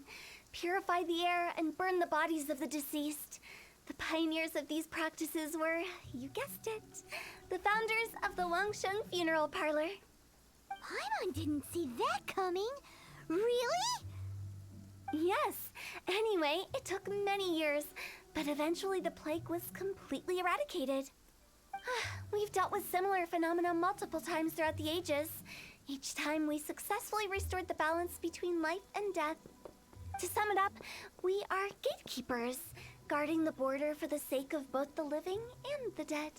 purify the air, and burn the bodies of the deceased. The pioneers of these practices were, you guessed it, the founders of the Wangsheng Funeral Parlor. Paimon didn't see that coming. Really? Yes. Anyway, it took many years, but eventually the plague was completely eradicated. We've dealt with similar phenomena multiple times throughout the ages. Each time we successfully restored the balance between life and death. To sum it up, we are gatekeepers, guarding the border for the sake of both the living and the dead.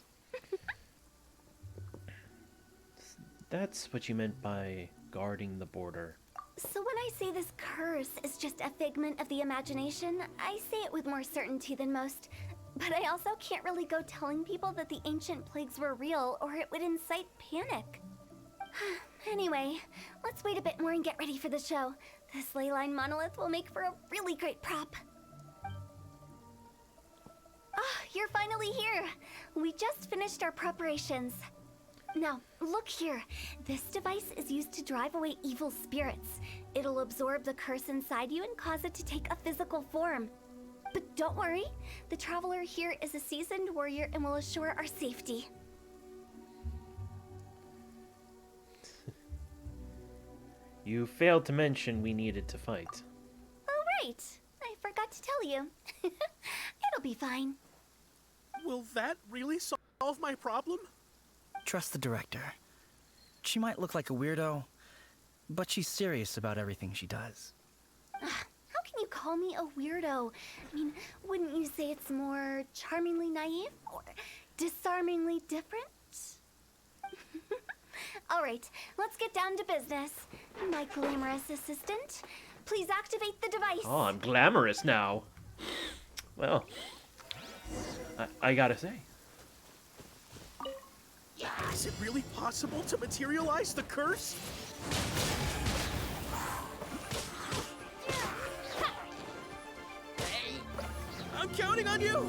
That's what you meant by guarding the border. So when I say this curse is just a figment of the imagination, I say it with more certainty than most. But I also can't really go telling people that the ancient plagues were real, or it would incite panic. Anyway, let's wait a bit more and get ready for the show. This leyline monolith will make for a really great prop. You're finally here! We just finished our preparations. Now, look here. This device is used to drive away evil spirits. It'll absorb the curse inside you and cause it to take a physical form. But don't worry, the traveler here is a seasoned warrior and will assure our safety. You failed to mention we needed to fight. Oh, right. I forgot to tell you. It'll be fine. Will that really solve my problem? Trust the director. She might look like a weirdo, but she's serious about everything she does. How can you call me a weirdo? I mean, wouldn't you say it's more charmingly naive or disarmingly different? All right, let's get down to business. My glamorous assistant, please activate the device. Oh, I'm glamorous now. Well, I gotta say. Is it really possible to materialize the curse? I'm counting on you!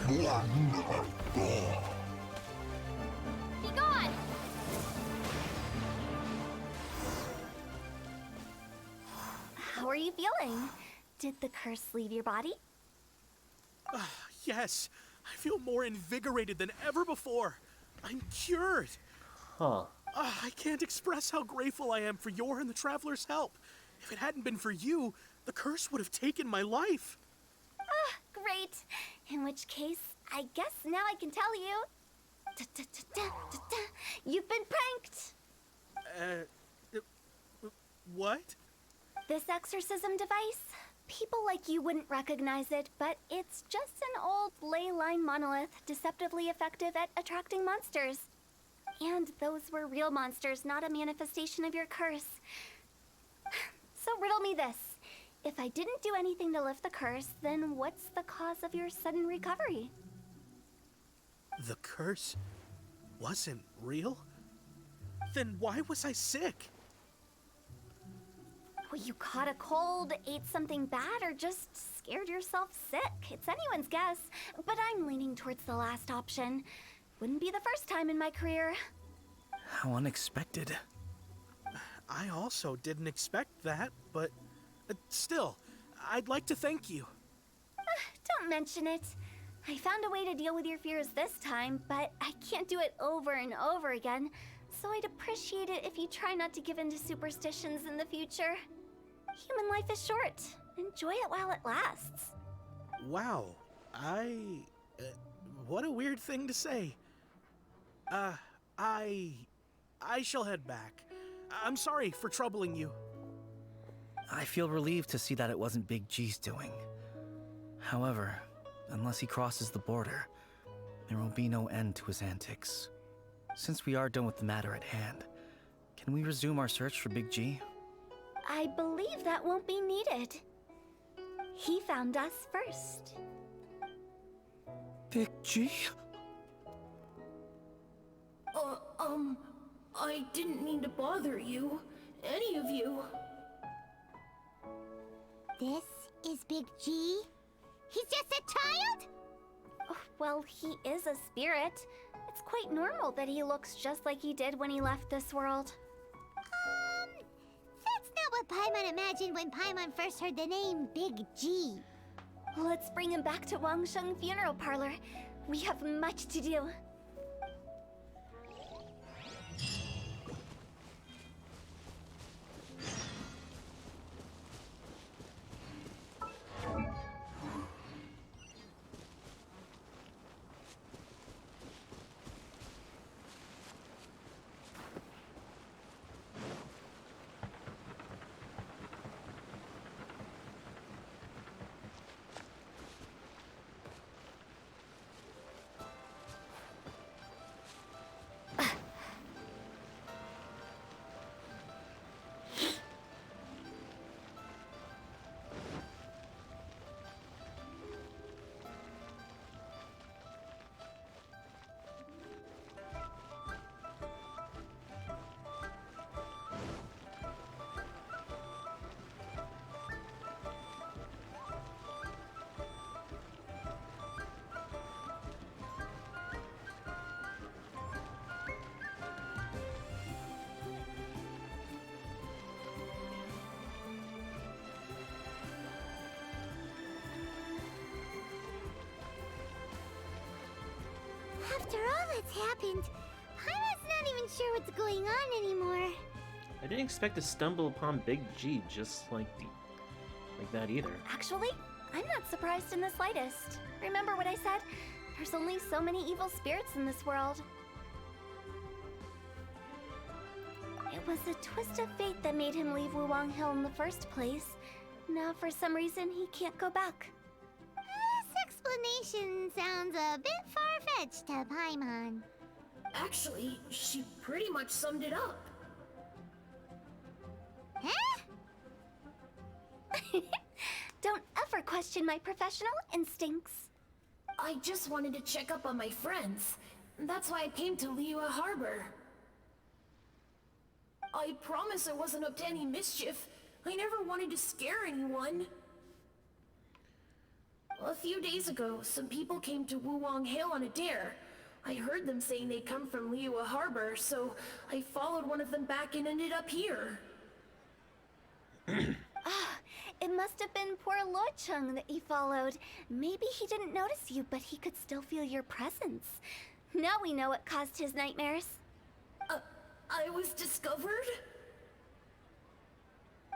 Be gone! How are you feeling? Did the curse leave your body? Yes, I feel more invigorated than ever before. I'm cured. Huh. I can't express how grateful I am for your and the Traveler's help. If it hadn't been for you, the curse would have taken my life. Great. In which case, I guess now I can tell you. You've been pranked! What? This exorcism device? People like you wouldn't recognize it, but it's just an old ley line monolith deceptively effective at attracting monsters. And those were real monsters, not a manifestation of your curse. So riddle me this. If I didn't do anything to lift the curse, then what's the cause of your sudden recovery? The curse wasn't real? Then why was I sick? Well, you caught a cold, ate something bad, or just scared yourself sick. It's anyone's guess, but I'm leaning towards the last option. Wouldn't be the first time in my career. How unexpected. I also didn't expect that, but still, I'd like to thank you. Don't mention it. I found a way to deal with your fears this time, but I can't do it over and over again, so I'd appreciate it if you try not to give in to superstitions in the future. Human life is short. Enjoy it while it lasts. Wow, what a weird thing to say. I shall head back. I'm sorry for troubling you. I feel relieved to see that it wasn't Big G's doing. However, unless he crosses the border, there will be no end to his antics. Since we are done with the matter at hand, can we resume our search for Big G? I believe that won't be needed. He found us first. Big G? I didn't mean to bother you. Any of you. This is Big G? He's just a child? Oh, well, he is a spirit. It's quite normal that he looks just like he did when he left this world. That's not what Paimon imagined when Paimon first heard the name Big G. Let's bring him back to Wangsheng Funeral Parlor. We have much to do. After all that's happened, Paimon's not even sure what's going on anymore. I didn't expect to stumble upon Big G just like that either. Actually, I'm not surprised in the slightest. Remember what I said? There's only so many evil spirits in this world. It was a twist of fate that made him leave Wuwang Hill in the first place. Now, for some reason, he can't go back. This explanation sounds a bit far-fetched to Paimon. Actually, she pretty much summed it up. Huh? Don't ever question my professional instincts. I just wanted to check up on my friends. That's why I came to Khaenri'ah Harbor. I promise I wasn't up to any mischief. I never wanted to scare anyone. A few days ago, some people came to Wuwang Hill on a dare. I heard them saying they'd come from Khaenri'ah Harbor, so I followed one of them back and ended up here. It must have been poor Luocheng that he followed. Maybe he didn't notice you, but he could still feel your presence. Now we know what caused his nightmares. I was discovered?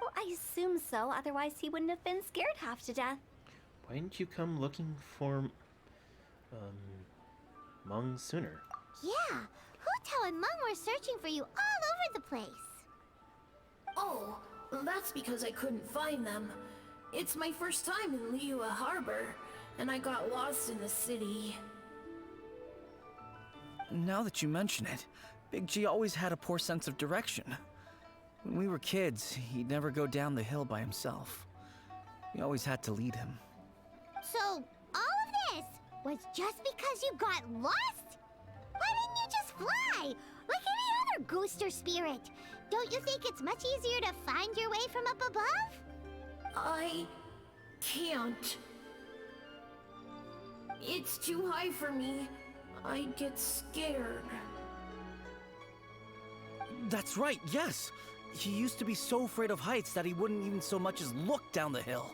Well, I assume so, otherwise he wouldn't have been scared half to death. Why didn't you come looking for, Mung sooner? Yeah, Hu and Mung were searching for you all over the place. Oh, that's because I couldn't find them. It's my first time in Liyue Harbor, and I got lost in the city. Now that you mention it, Big G always had a poor sense of direction. When we were kids, he'd never go down the hill by himself. We always had to lead him. So, all of this was just because you got lost? Why didn't you just fly? Like any other ghost or spirit? Don't you think it's much easier to find your way from up above? I can't. It's too high for me. I'd get scared. That's right, yes! He used to be so afraid of heights that he wouldn't even so much as look down the hill.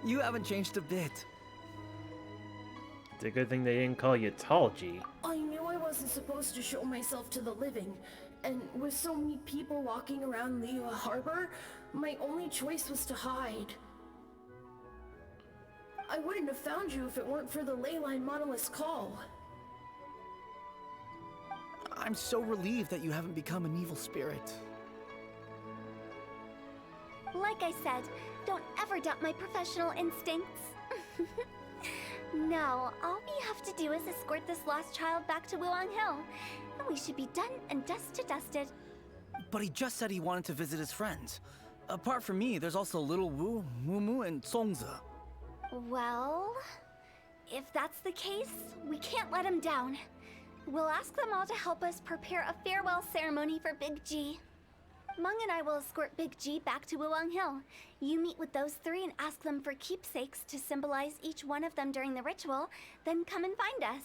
You haven't changed a bit. It's a good thing they didn't call you Tall G. I knew I wasn't supposed to show myself to the living, and with so many people walking around Liyue Harbor, my only choice was to hide. I wouldn't have found you if it weren't for the Leyline Monolith's call. I'm so relieved that you haven't become an evil spirit. Like I said, don't ever doubt my professional instincts. Now, all we have to do is escort this lost child back to Wuang Hill, and we should be done and dust to dusted. But he just said he wanted to visit his friends. Apart from me, there's also Little Wu, Mumu, and Songze. Well, if that's the case, we can't let him down. We'll ask them all to help us prepare a farewell ceremony for Big G. Mung and I will escort Big G back to Wuang Hill. You meet with those three and ask them for keepsakes to symbolize each one of them during the ritual, then come and find us.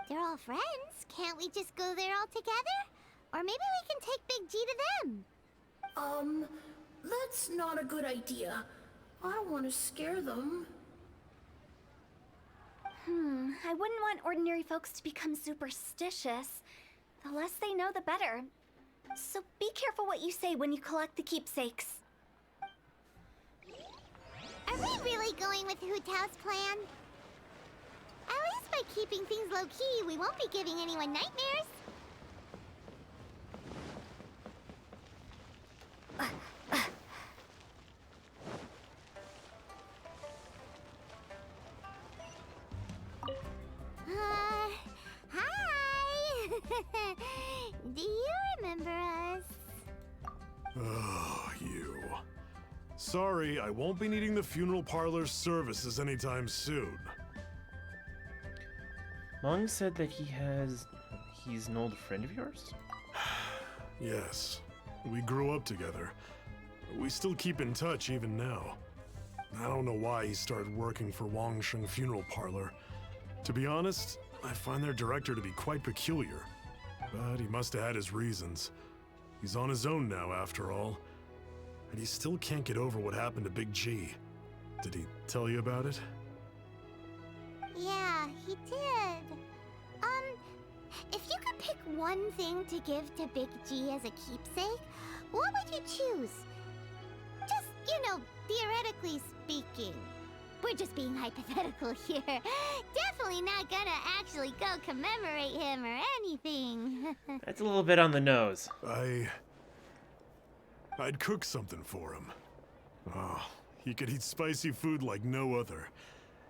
They're all friends. Can't we just go there all together? Or maybe we can take Big G to them. That's not a good idea. I don't want to scare them. I wouldn't want ordinary folks to become superstitious. The less they know, the better. So be careful what you say when you collect the keepsakes. Are we really going with Hu Tao's plan? At least by keeping things low-key, we won't be giving anyone nightmares. Hi! Do you remember us? Oh, you. Sorry, I won't be needing the funeral parlor's services anytime soon. Mung said that he's an old friend of yours? Yes. We grew up together. We still keep in touch even now. I don't know why he started working for Wangsheng Funeral Parlor. To be honest, I find their director to be quite peculiar. But he must have had his reasons. He's on his own now, after all. And he still can't get over what happened to Big G. Did he tell you about it? Yeah, he did. If you could pick one thing to give to Big G as a keepsake, what would you choose? Just, theoretically speaking. We're just being hypothetical here. Definitely not gonna actually go commemorate him or anything. That's a little bit on the nose. I'd cook something for him. Oh, he could eat spicy food like no other.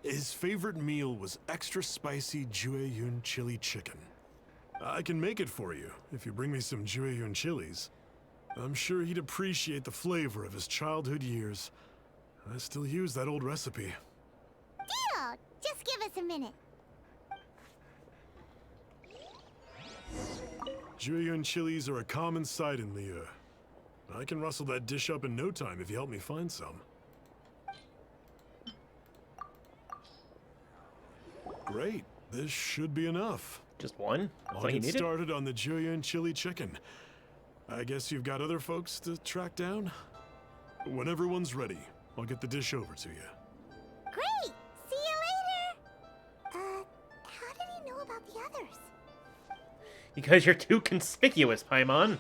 His favorite meal was extra spicy Jueyun chili chicken. I can make it for you if you bring me some Jueyun chilies. I'm sure he'd appreciate the flavor of his childhood years. I still use that old recipe. Deal! Just give us a minute. Jueyun chilies are a common sight in Liyue. I can rustle that dish up in no time if you help me find some. Great. This should be enough. Just one? I'll get started on the Jueyun chili chicken. I guess you've got other folks to track down? When everyone's ready, I'll get the dish over to you. Great! See you later! How did he know about the others? Because you're too conspicuous, Paimon.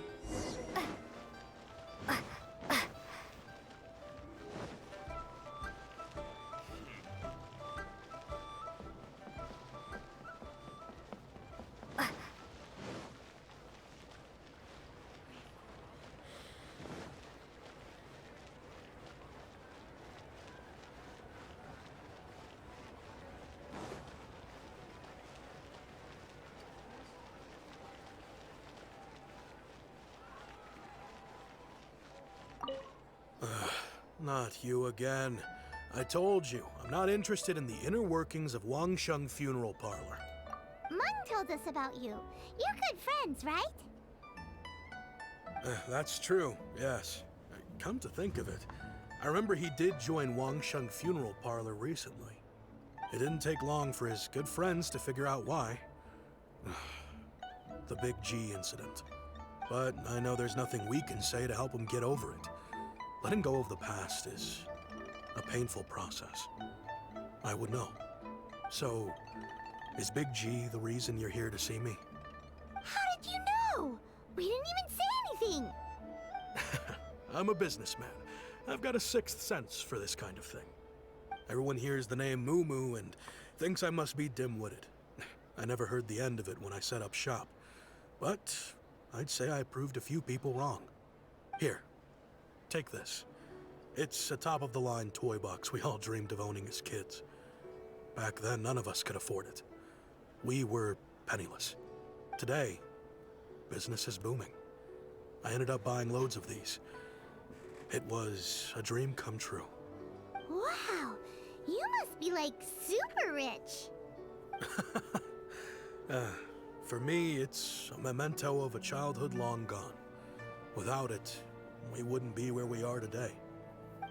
Not you again. I told you, I'm not interested in the inner workings of Wangsheng Funeral Parlor. Mung told us about you. You're good friends, right? That's true, yes. Come to think of it, I remember he did join Wangsheng Funeral Parlor recently. It didn't take long for his good friends to figure out why. The Big G incident. But I know there's nothing we can say to help him get over it. Letting go of the past is a painful process. I would know. So, is Big G the reason you're here to see me? How did you know? We didn't even say anything. I'm a businessman. I've got a sixth sense for this kind of thing. Everyone hears the name Moo Moo and thinks I must be dim-witted. I never heard the end of it when I set up shop. But I'd say I proved a few people wrong. Here, take this. It's a top-of-the-line toy box we all dreamed of owning as kids. Back then, none of us could afford it. We were penniless. Today, business is booming. I ended up buying loads of these. It was a dream come true. Wow, you must be like super rich. For me, it's a memento of a childhood long gone. Without it, we wouldn't be where we are today.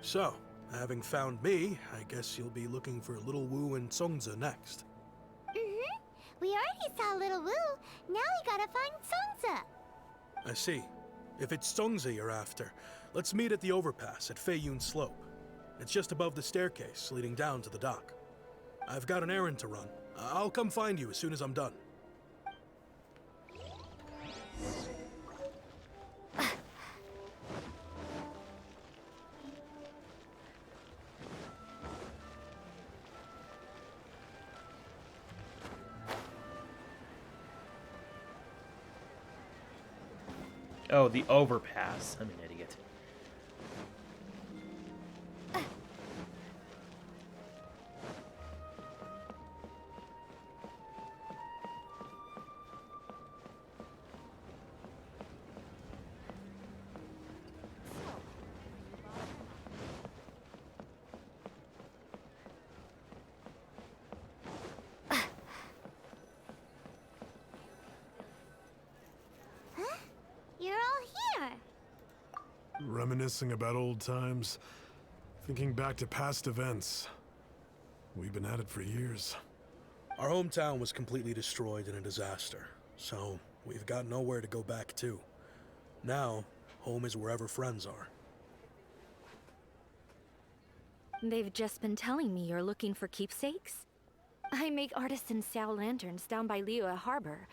So, having found me, I guess you'll be looking for Little Wu and Songza next. Mm-hmm. We already saw Little Wu. Now we gotta find Songza. I see. If it's Songza you're after, let's meet at the overpass at Feiyun Slope. It's just above the staircase leading down to the dock. I've got an errand to run. I'll come find you as soon as I'm done. Oh, the overpass. I'm an idiot. You're all here. Reminiscing about old times, thinking back to past events. We've been at it for years. Our hometown was completely destroyed in a disaster, so we've got nowhere to go back to. Now, home is wherever friends are. They've just been telling me you're looking for keepsakes? I make artisan Sao lanterns down by Khaenri'ah Harbor.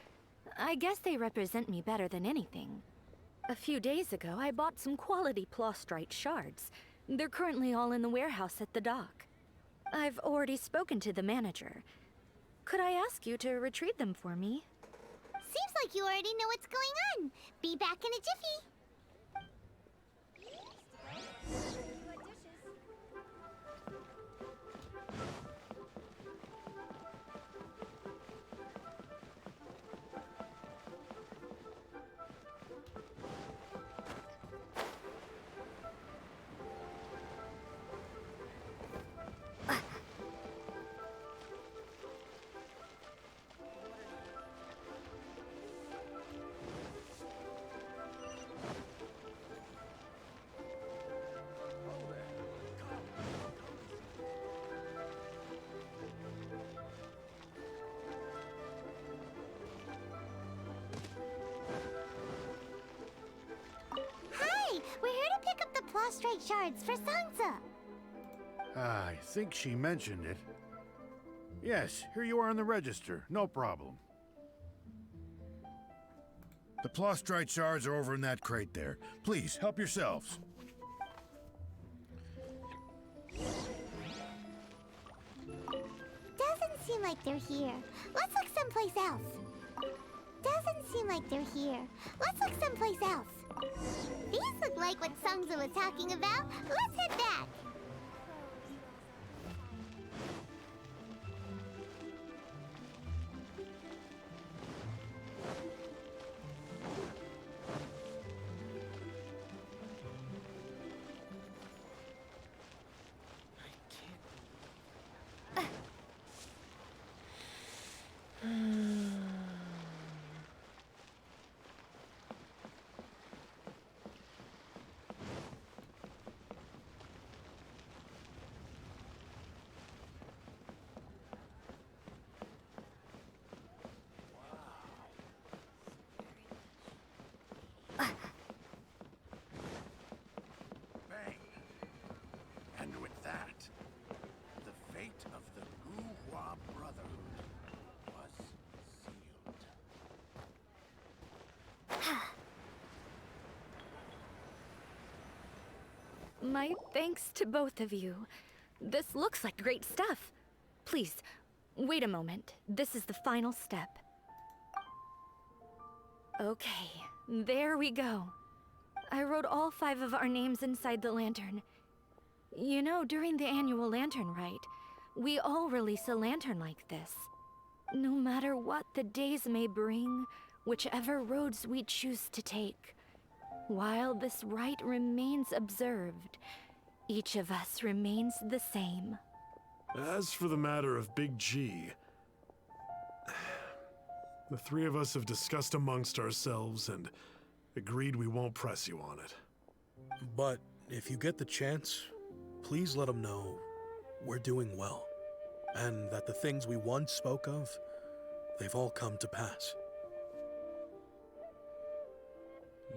I guess they represent me better than anything. A few days ago, I bought some quality plastrite shards. They're currently all in the warehouse at the dock. I've already spoken to the manager. Could I ask you to retrieve them for me? Seems like you already know what's going on. Be back in a jiffy. We're here to pick up the plastrite shards for Songza. I think she mentioned it. Yes, here you are on the register. No problem. The plastrite shards are over in that crate there. Please, help yourselves. Doesn't seem like they're here. Let's look someplace else. Doesn't seem like they're here. Let's look someplace else. These look like what Songza was talking about. Let's head back. My thanks to both of you. This looks like great stuff. Please, wait a moment. This is the final step. Okay, there we go. I wrote all 5 of our names inside the lantern. You know, during the annual lantern rite, we all release a lantern like this. No matter what the days may bring, whichever roads we choose to take, while this rite remains observed, each of us remains the same. As for the matter of Big G, the 3 of us have discussed amongst ourselves and agreed we won't press you on it. But if you get the chance, please let him know we're doing well, and that the things we once spoke of, they've all come to pass.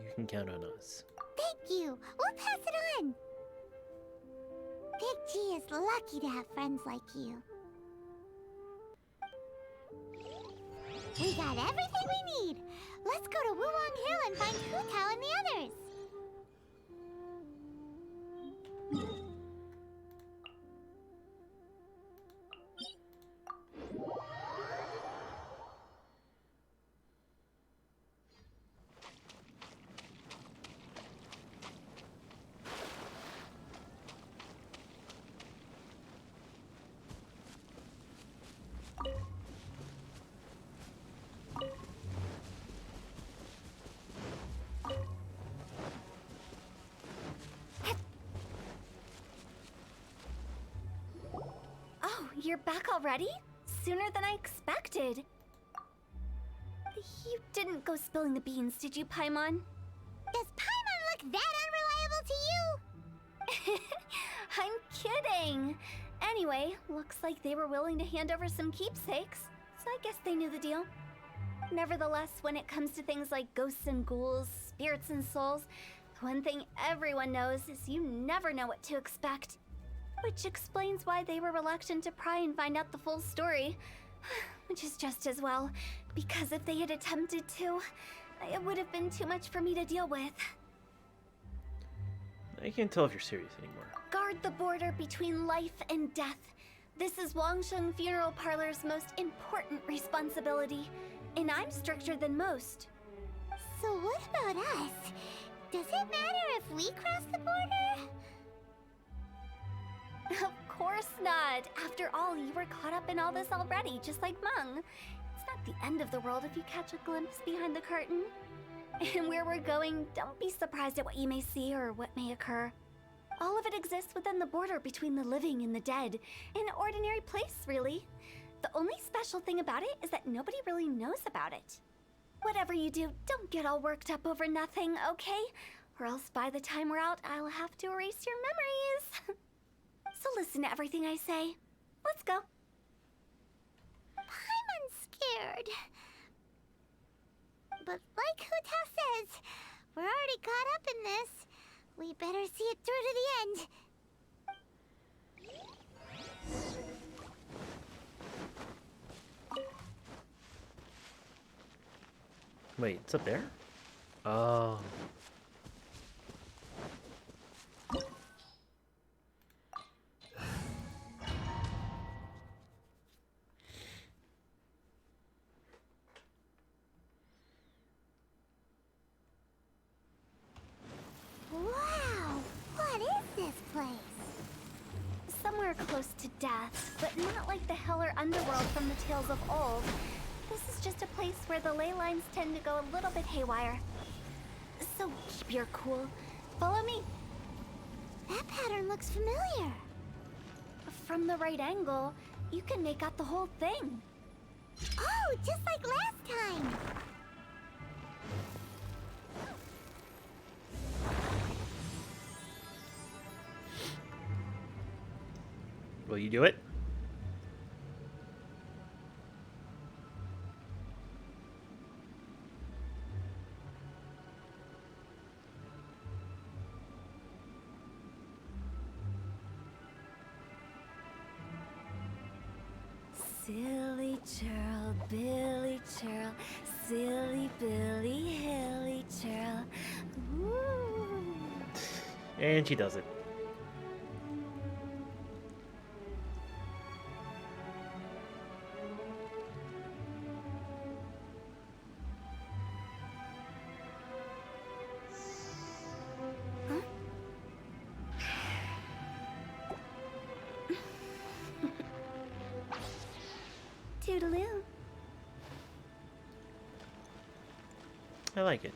You can count on us. Thank you. We'll pass it on. Big G is lucky to have friends like you. We got everything we need. Let's go to Wulong Hill and find Hu Tao and the others. You're back already? Sooner than I expected. You didn't go spilling the beans, did you, Paimon? Does Paimon look that unreliable to you? I'm kidding. Anyway, looks like they were willing to hand over some keepsakes, so I guess they knew the deal. Nevertheless, when it comes to things like ghosts and ghouls, spirits and souls, one thing everyone knows is you never know what to expect. Which explains why they were reluctant to pry and find out the full story. Which is just as well, because if they had attempted to, it would have been too much for me to deal with. I can't tell if you're serious anymore. Guard the border between life and death. This is Wangsheng Funeral Parlor's most important responsibility, and I'm stricter than most. So what about us? Does it matter if we cross the border? Of course not. After all, you were caught up in all this already, just like Meng. It's not the end of the world if you catch a glimpse behind the curtain. And where we're going, don't be surprised at what you may see or what may occur. All of it exists within the border between the living and the dead. An ordinary place, really. The only special thing about it is that nobody really knows about it. Whatever you do, don't get all worked up over nothing, okay? Or else by the time we're out, I'll have to erase your memories. So listen to everything I say. Let's go. I'm scared. But like Hu Tao says, we're already caught up in this. We better see it through to the end. Wait, it's up there? Oh. Wow, what is this place? Somewhere close to death, but not like the hell or underworld from the tales of old. This is just a place where the ley lines tend to go a little bit haywire. So keep your cool. Follow me. That pattern looks familiar. From the right angle, you can make out the whole thing. Oh, just like last time. Will you do it? Silly churl, Billy churl, silly Billy, hilly churl. Ooh. And she does it. Toodaloo. I like it.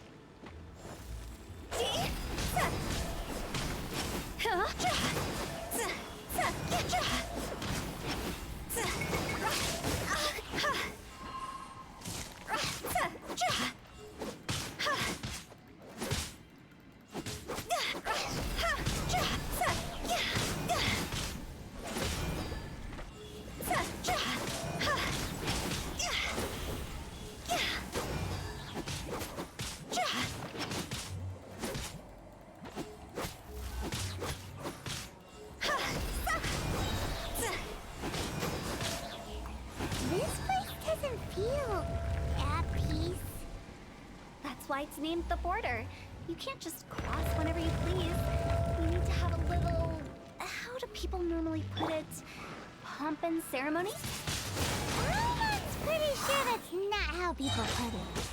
This place doesn't feel at peace. That's why it's named the border. You can't just cross whenever you please. You need to have a little... How do people normally put it? Pomp and ceremony? I'm pretty sure that's not how people put it.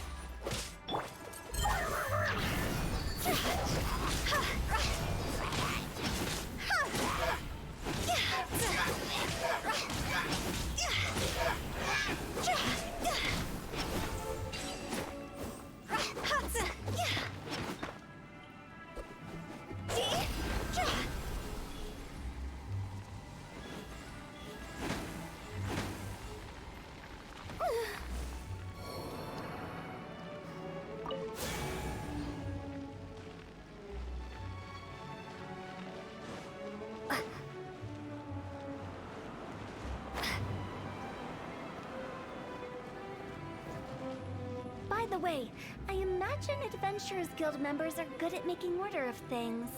By the way, I imagine Adventurers Guild members are good at making order of things.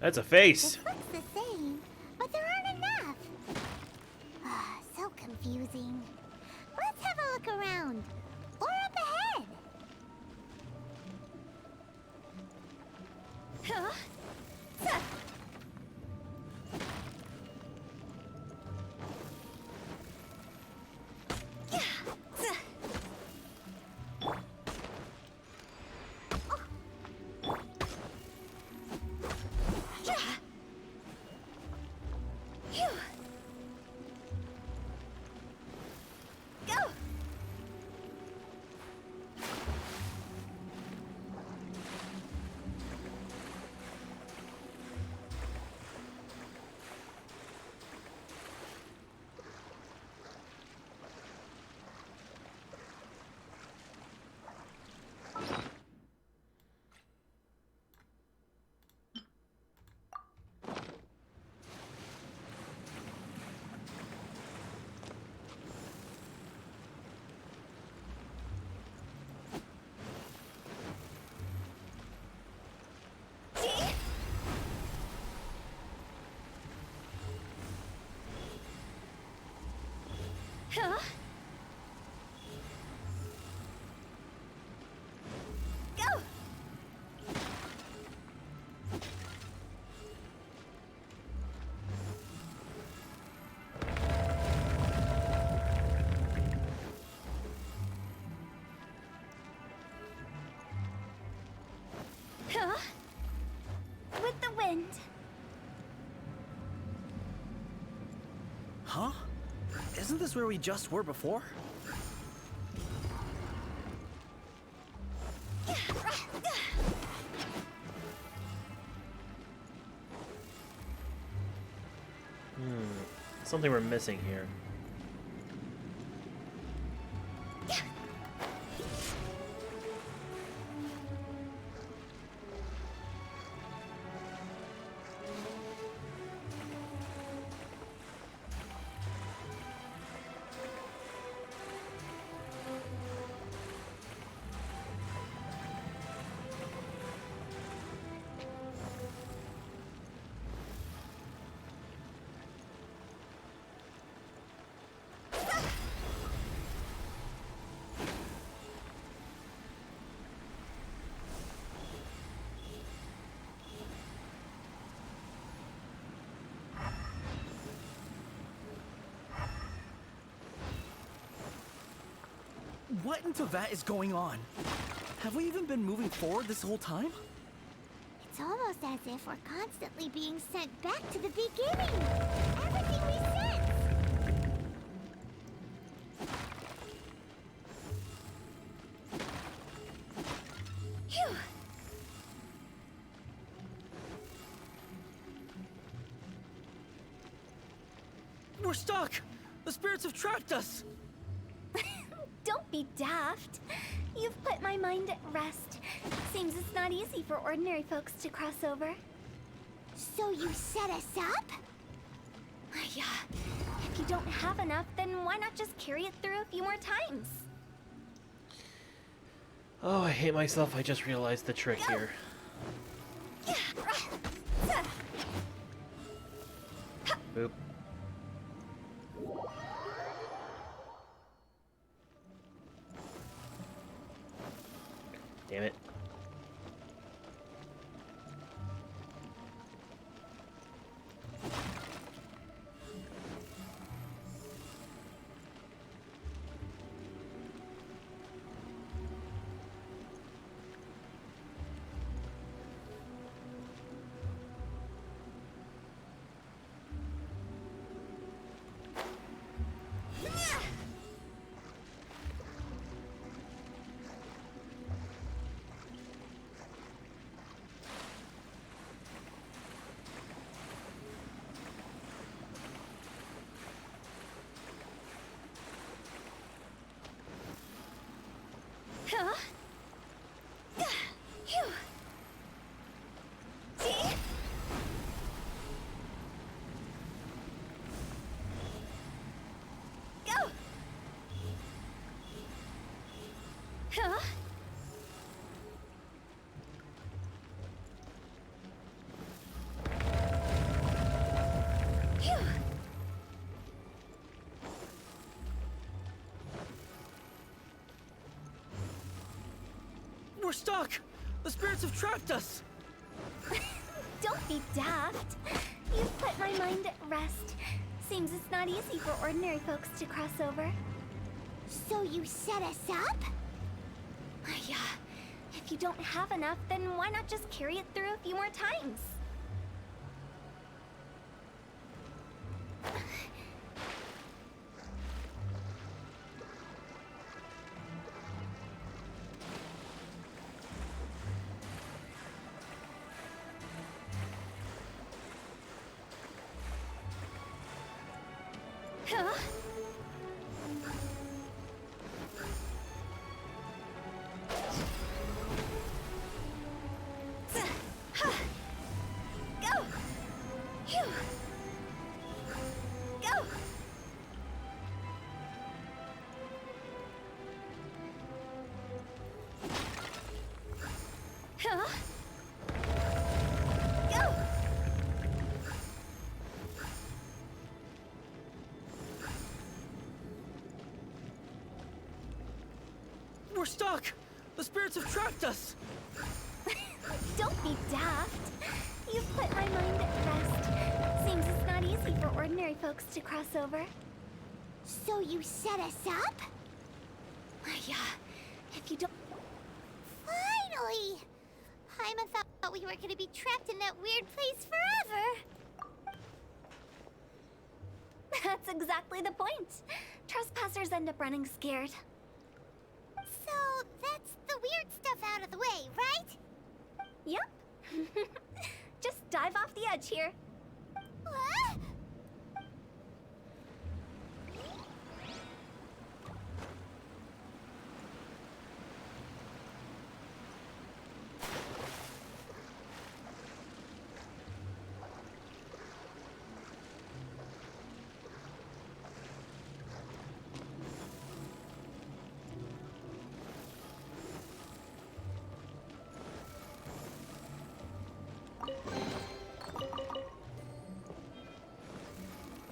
That's a face. This looks the same, but there aren't enough. So confusing. Let's have a look around. Or up ahead. Huh? Huh? Go! Huh? With the wind. Huh? Isn't this where we just were before? Something we're missing here. What in Tevat is going on? Have we even been moving forward this whole time? It's almost as if we're constantly being sent back to the beginning. Everything we sense. Phew! We're stuck! The spirits have trapped us! Don't be daft. You've put my mind at rest. Seems it's not easy for ordinary folks to cross over. So you set us up? Yeah. If you don't have enough, then why not just carry it through a few more times? Oh, I hate myself. I just realized the trick here. Boop. Damn it. Huh? Phew! See? Go! Huh? We're stuck! The spirits have trapped us! Don't be daft. You've put my mind at rest. Seems it's not easy for ordinary folks to cross over. So you set us up? Yeah. If you don't have enough, then why not just carry it through a few more times? Huh? Go! Phew! Go! Huh? Go! We're stuck! The spirits have trapped us! Don't be daft. You've put my mind at rest. Seems it's not easy for ordinary folks to cross over. So you set us up? Yeah. If you don't... Finally! Paimon thought we were gonna be trapped in that weird place forever. That's exactly the point. Trespassers end up running scared. So that's the weird stuff out of the way, right? Yep. Just dive off the edge here. What?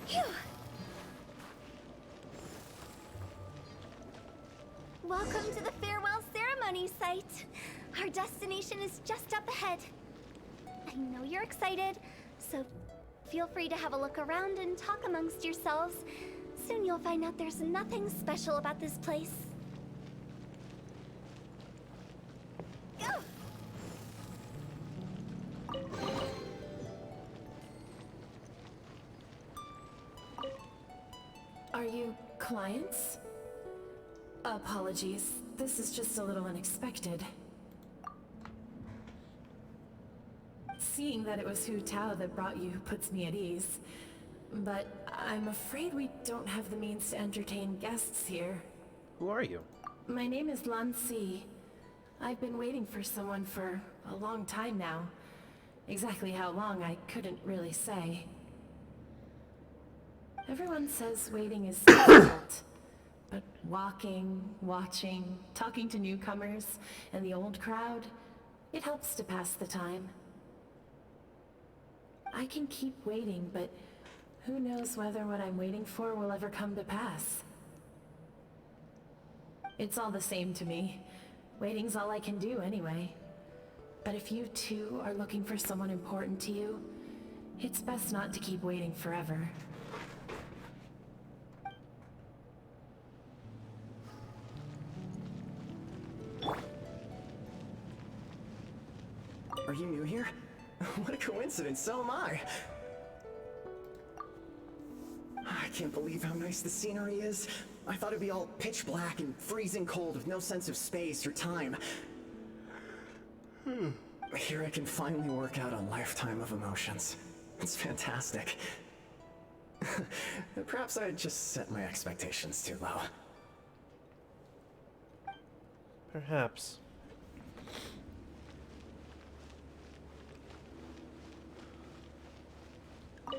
Phew. Welcome to the farewell ceremony site. Our destination is just up ahead. I know you're excited, so feel free to have a look around and talk amongst yourselves. Soon you'll find out there's nothing special about this place. Go! Are you clients? Apologies. This is just a little unexpected. Seeing that it was Hu Tao that brought you puts me at ease. But I'm afraid we don't have the means to entertain guests here. Who are you? My name is Lan Si. I've been waiting for someone for a long time now. Exactly how long, I couldn't really say. Everyone says waiting is difficult. But walking, watching, talking to newcomers, and the old crowd, it helps to pass the time. I can keep waiting, but who knows whether what I'm waiting for will ever come to pass. It's all the same to me. Waiting's all I can do anyway. But if you too are looking for someone important to you, it's best not to keep waiting forever. Are you new here? What a coincidence, so am I! I can't believe how nice the scenery is. I thought it'd be all pitch black and freezing cold with no sense of space or time. Here I can finally work out a lifetime of emotions. It's fantastic. Perhaps I just set my expectations too low. Perhaps.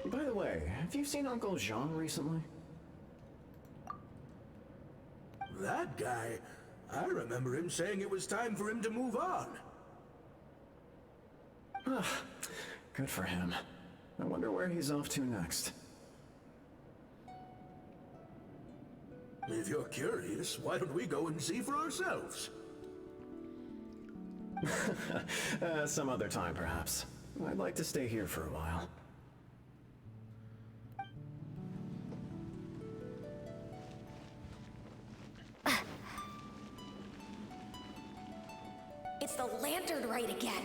By the way, have you seen Uncle Jean recently? That guy? I remember him saying it was time for him to move on. Good for him. I wonder where he's off to next. If you're curious, why don't we go and see for ourselves? Some other time, perhaps. I'd like to stay here for a while. It's the lantern rite again.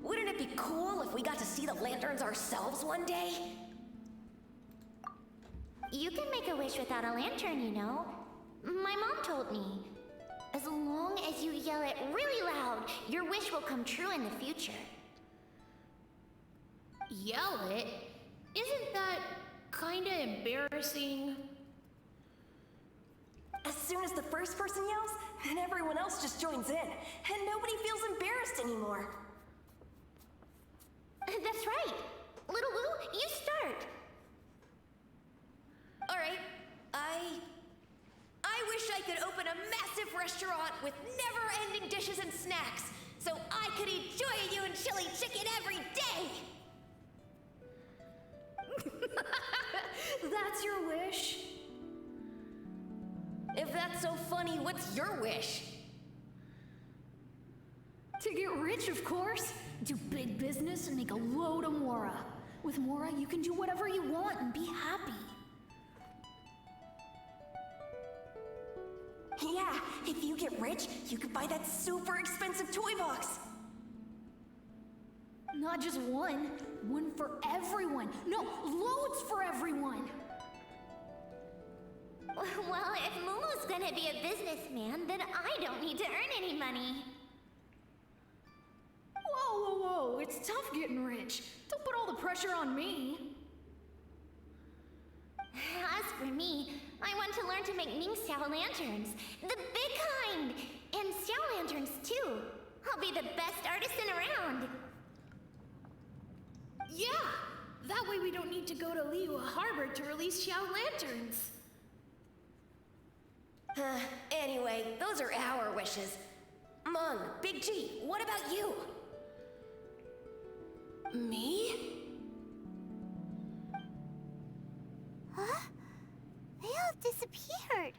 Wouldn't it be cool if we got to see the lanterns ourselves one day? You can make a wish without a lantern, you know. My mom told me. As long as you yell it really loud, your wish will come true in the future. Yell it? Isn't that kinda embarrassing? As soon as the first person yells, then everyone else just joins in, and nobody feels embarrassed anymore. That's right. Little Wu, you start. Alright, I wish I could open a massive restaurant with never-ending dishes and snacks, so I could eat Joy and chili chicken every day! That's your wish? If that's so funny, what's your wish? To get rich, of course. Do big business and make a load of Mora. With Mora, you can do whatever you want and be happy. Yeah, if you get rich, you could buy that super expensive toy box. Not just one. One for everyone. No, loads for everyone. Well, if Momo's gonna be a businessman, then I don't need to earn any money. Whoa, whoa, whoa. It's tough getting rich. Don't put all the pressure on me. As for me, I want to learn to make Ming Xiao lanterns. The big kind! And Xiao lanterns, too. I'll be the best artisan around. Yeah! That way we don't need to go to Liyue Harbor to release Xiao lanterns. Anyway, those are our wishes. Mung, Big G, what about you? Me? Huh? They all disappeared.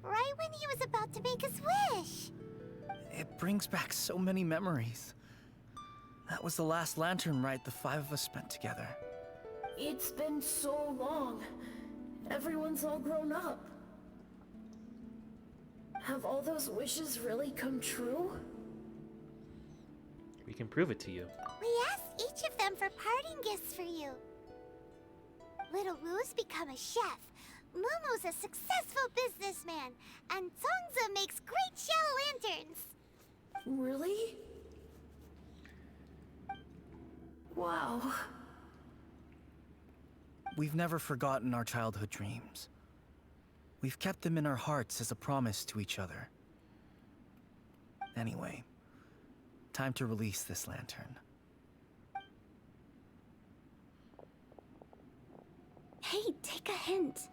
Right when he was about to make his wish. It brings back so many memories. That was the last lantern ride the 5 of us spent together. It's been so long. Everyone's all grown up. Have all those wishes really come true? We can prove it to you. We asked each of them for parting gifts for you. Little Wu's become a chef. Momo's a successful businessman. And Zongza makes great Xiao lanterns. Really? Wow. We've never forgotten our childhood dreams. We've kept them in our hearts as a promise to each other. Anyway, time to release this lantern. Hey, take a hint.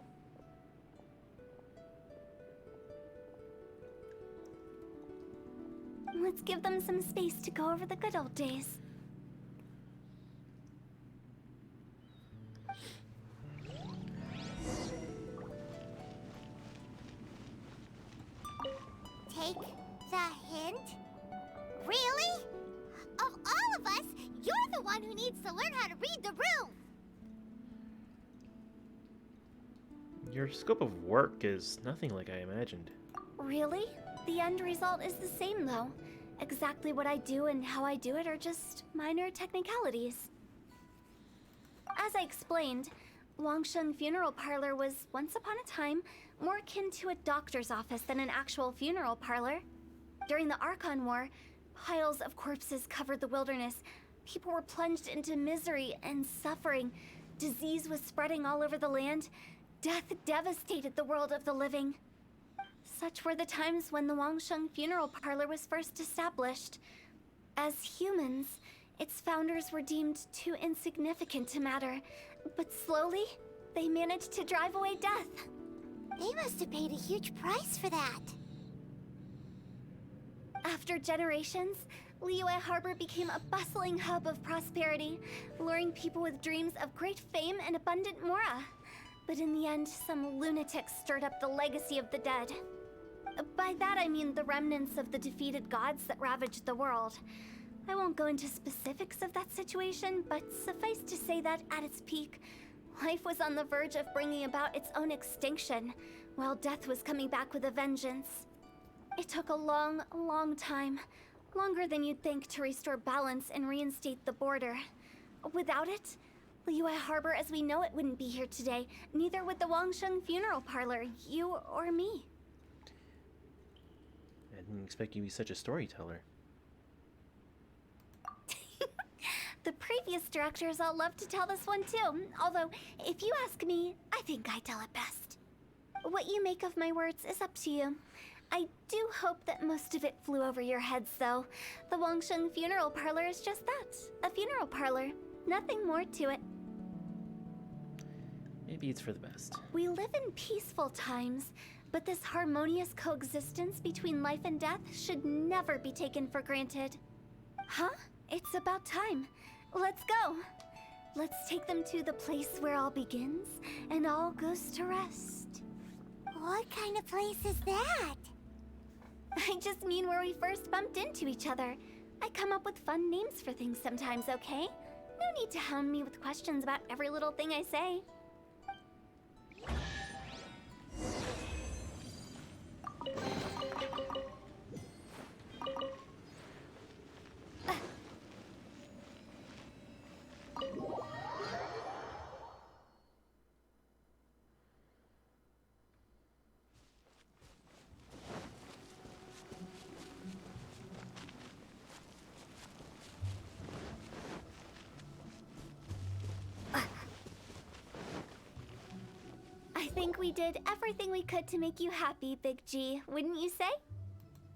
Let's give them some space to go over the good old days. Take the hint? Really? Of all of us, you're the one who needs to learn how to read the room. Your scope of work is nothing like I imagined. Really? The end result is the same, though. Exactly what I do and how I do it are just minor technicalities. As I explained, Wangsheng Funeral Parlor was, once upon a time, more akin to a doctor's office than an actual funeral parlor. During the Archon War, piles of corpses covered the wilderness. People were plunged into misery and suffering. Disease was spreading all over the land. Death devastated the world of the living. Such were the times when the Wangsheng Funeral Parlor was first established. As humans, its founders were deemed too insignificant to matter, but slowly, they managed to drive away death. They must have paid a huge price for that. After generations, Liyue Harbor became a bustling hub of prosperity, luring people with dreams of great fame and abundant mora. But in the end, some lunatics stirred up the legacy of the dead. By that I mean the remnants of the defeated gods that ravaged the world. I won't go into specifics of that situation, but suffice to say that at its peak, life was on the verge of bringing about its own extinction, while death was coming back with a vengeance. It took a long, long time, longer than you'd think, to restore balance and reinstate the border. Without it, Liyue Harbor as we know it wouldn't be here today, neither would the Wangsheng Funeral Parlor, you or me. I didn't expect you to be such a storyteller. The previous directors all loved to tell this one too, although, if you ask me, I think I tell it best. What you make of my words is up to you. I do hope that most of it flew over your heads, though. The Wangsheng Funeral Parlor is just that, a funeral parlor. Nothing more to it. Maybe it's for the best. We live in peaceful times, but this harmonious coexistence between life and death should never be taken for granted. Huh? It's about time. Let's go. Let's take them to the place where all begins and all goes to rest. What kind of place is that? I just mean where we first bumped into each other. I come up with fun names for things sometimes, okay? No need to hound me with questions about every little thing I say. I think we did everything we could to make you happy, Big G, wouldn't you say?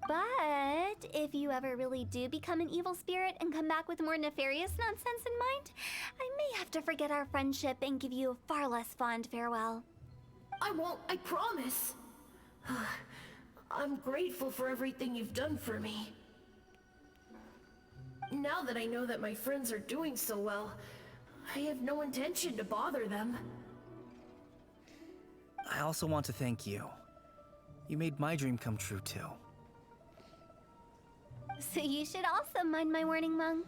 But if you ever really do become an evil spirit and come back with more nefarious nonsense in mind, I may have to forget our friendship and give you a far less fond farewell. I won't, I promise. I'm grateful for everything you've done for me. Now that I know that my friends are doing so well, I have no intention to bother them. I also want to thank you. You made my dream come true, too. So you should also mind my warning, Mung.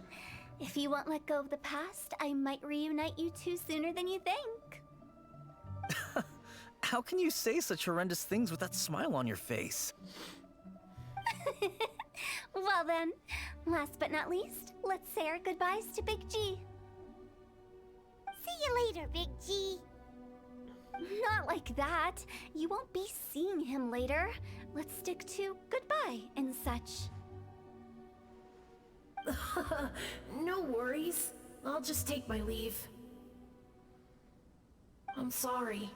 If you won't let go of the past, I might reunite you two sooner than you think. How can you say such horrendous things with that smile on your face? Well then, last but not least, let's say our goodbyes to Big G. See you later, Big G. Not like that. You won't be seeing him later. Let's stick to goodbye and such. No worries. I'll just take my leave. I'm sorry.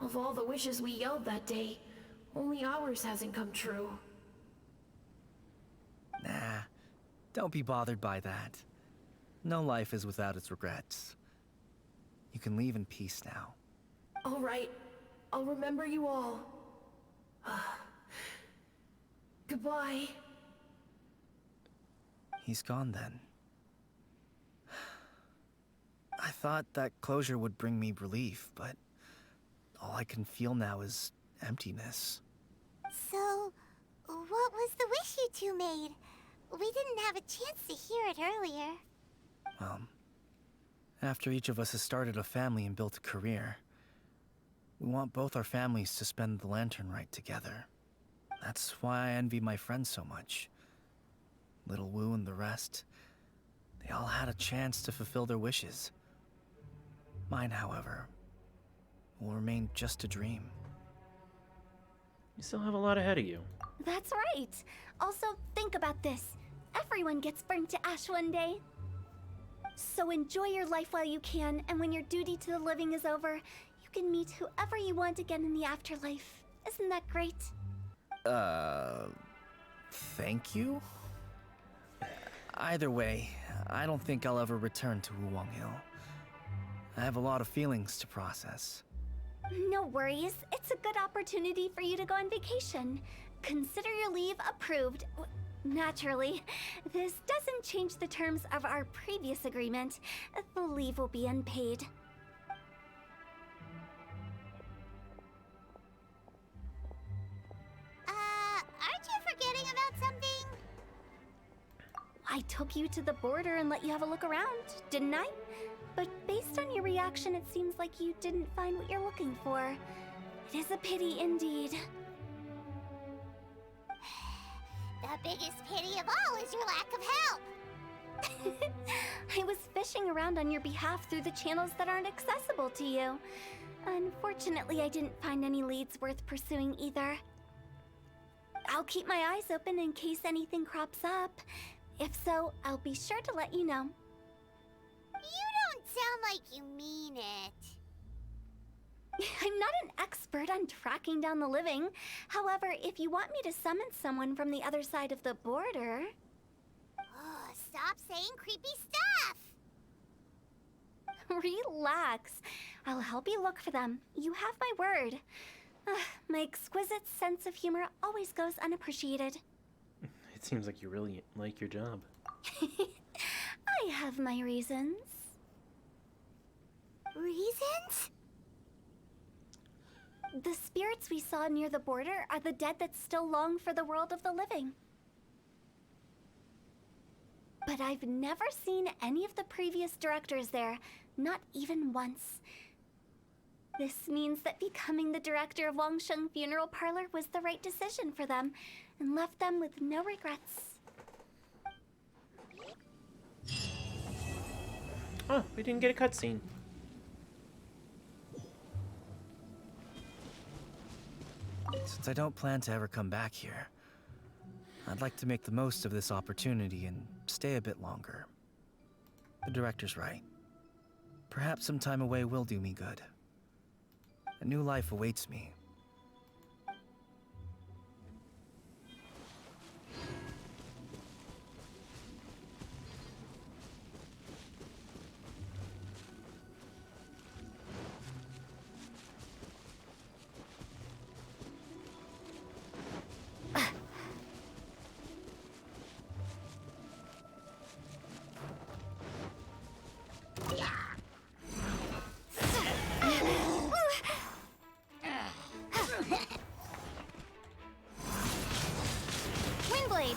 Of all the wishes we yelled that day, only ours hasn't come true. Nah, don't be bothered by that. No life is without its regrets. You can leave in peace now. All right. I'll remember you all. Goodbye. He's gone then. I thought that closure would bring me relief, but all I can feel now is emptiness. So, what was the wish you two made? We didn't have a chance to hear it earlier. After each of us has started a family and built a career, we want both our families to spend the lantern rite together. That's why I envy my friends so much. Little Wu and the rest, they all had a chance to fulfill their wishes. Mine, however, will remain just a dream. You still have a lot ahead of you. That's right. Also, think about this. Everyone gets burned to ash one day. So enjoy your life while you can, and when your duty to the living is over, you can meet whoever you want again in the afterlife. Isn't that great? Thank you? Either way, I don't think I'll ever return to Wuwang Hill. I have a lot of feelings to process. No worries. It's a good opportunity for you to go on vacation. Consider your leave approved. Naturally, this doesn't change the terms of our previous agreement. The leave will be unpaid. I took you to the border and let you have a look around, didn't I? But based on your reaction, it seems like you didn't find what you're looking for. It is a pity indeed. The biggest pity of all is your lack of help. I was fishing around on your behalf through the channels that aren't accessible to you. Unfortunately, I didn't find any leads worth pursuing either. I'll keep my eyes open in case anything crops up. If so, I'll be sure to let you know. You don't sound like you mean it. I'm not an expert on tracking down the living. However, if you want me to summon someone from the other side of the border... Oh, stop saying creepy stuff! Relax. I'll help you look for them. You have my word. My exquisite sense of humor always goes unappreciated. It seems like you really like your job. I have my reasons. Reasons? The spirits we saw near the border are the dead that still long for the world of the living. But I've never seen any of the previous directors there, not even once. This means that becoming the director of Wangsheng Funeral Parlor was the right decision for them, and left them with no regrets. Oh, we didn't get a cutscene. Since I don't plan to ever come back here, I'd like to make the most of this opportunity and stay a bit longer. The director's right. Perhaps some time away will do me good. A new life awaits me. Windblade!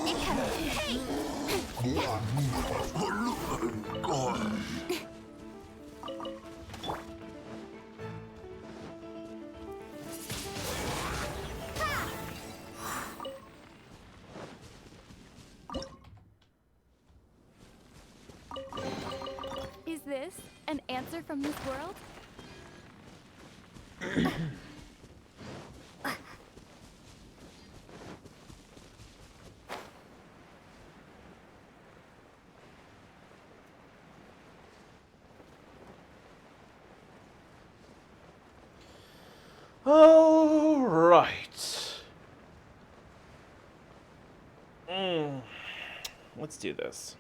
Incoming! Hey! Is this an answer from this world? All right. Let's do this.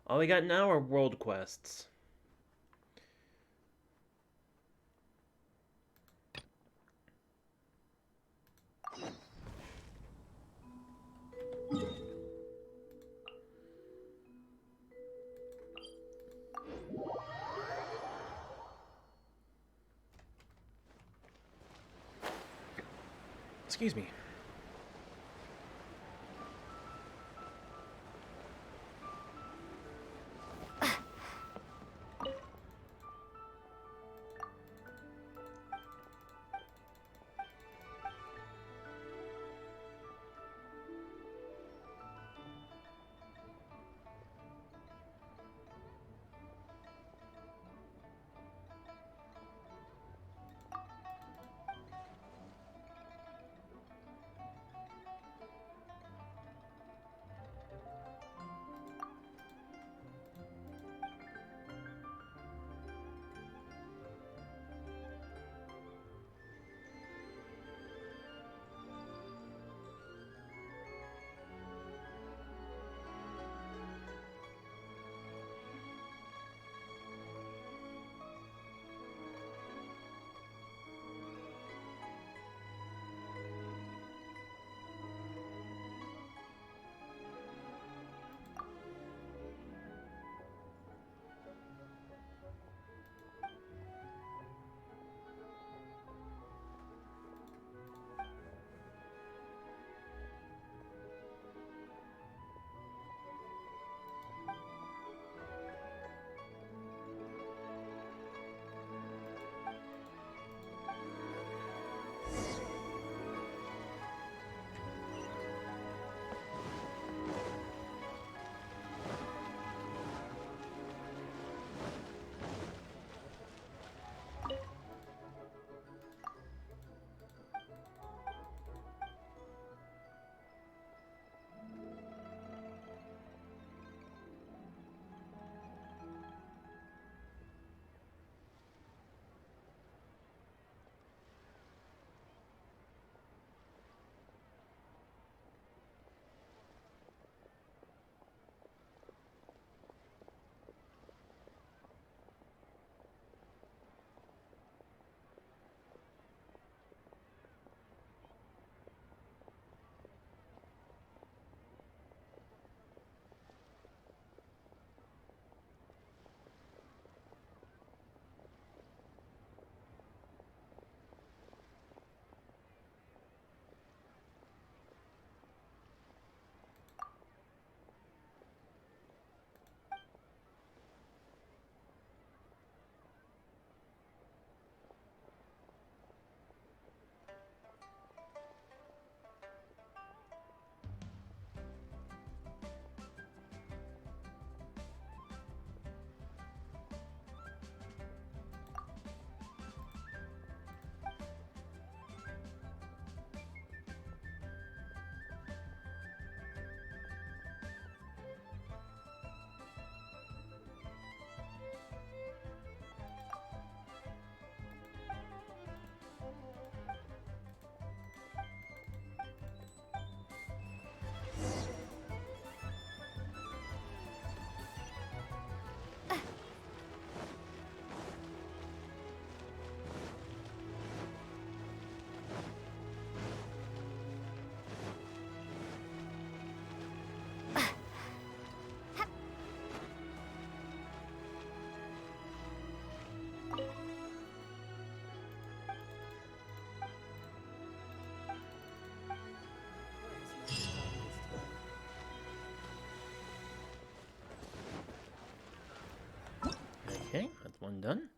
All we got now are world quests. Excuse me. Okay, that's one done.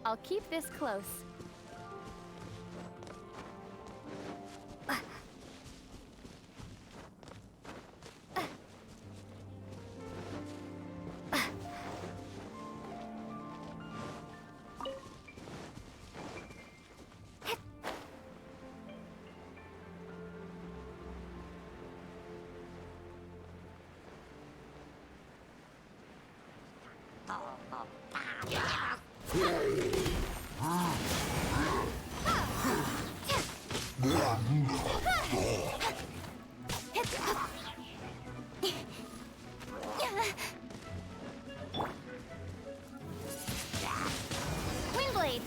I'll keep this close. Windblade!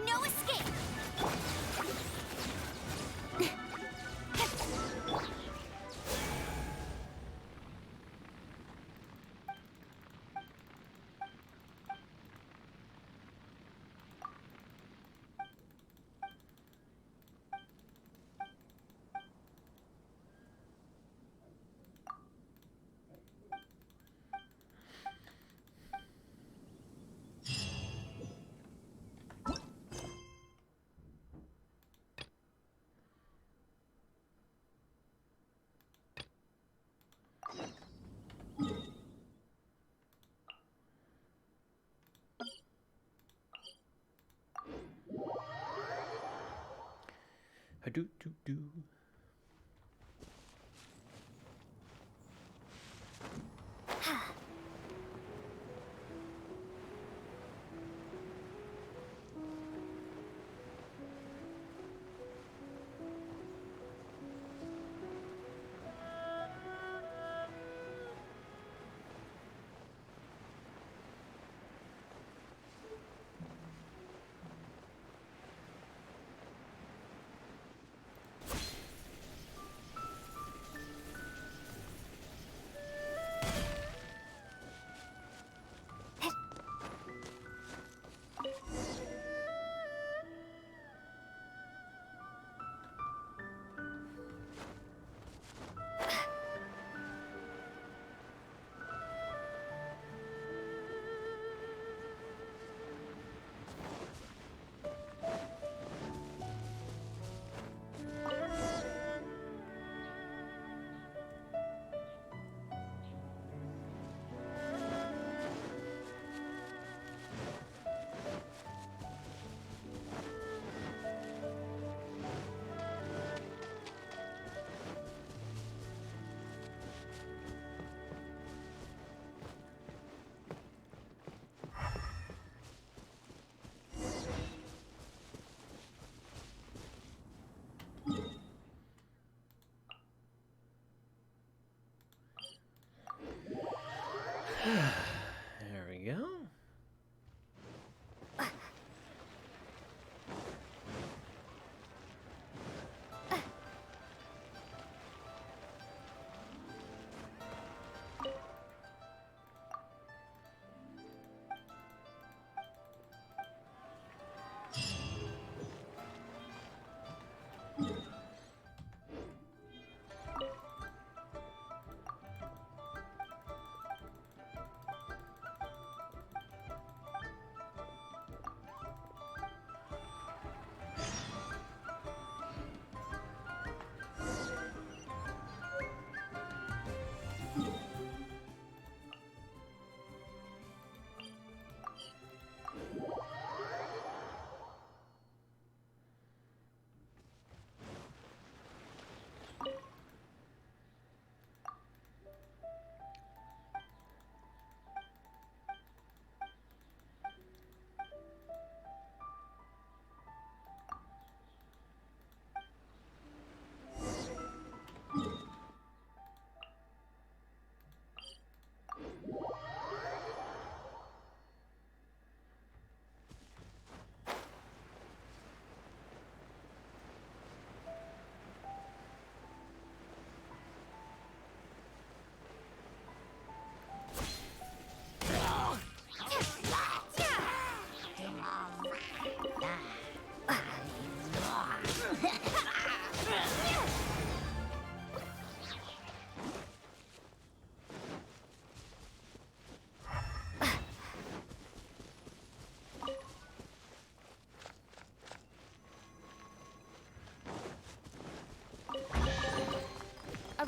No escape! Ha-do-do-do.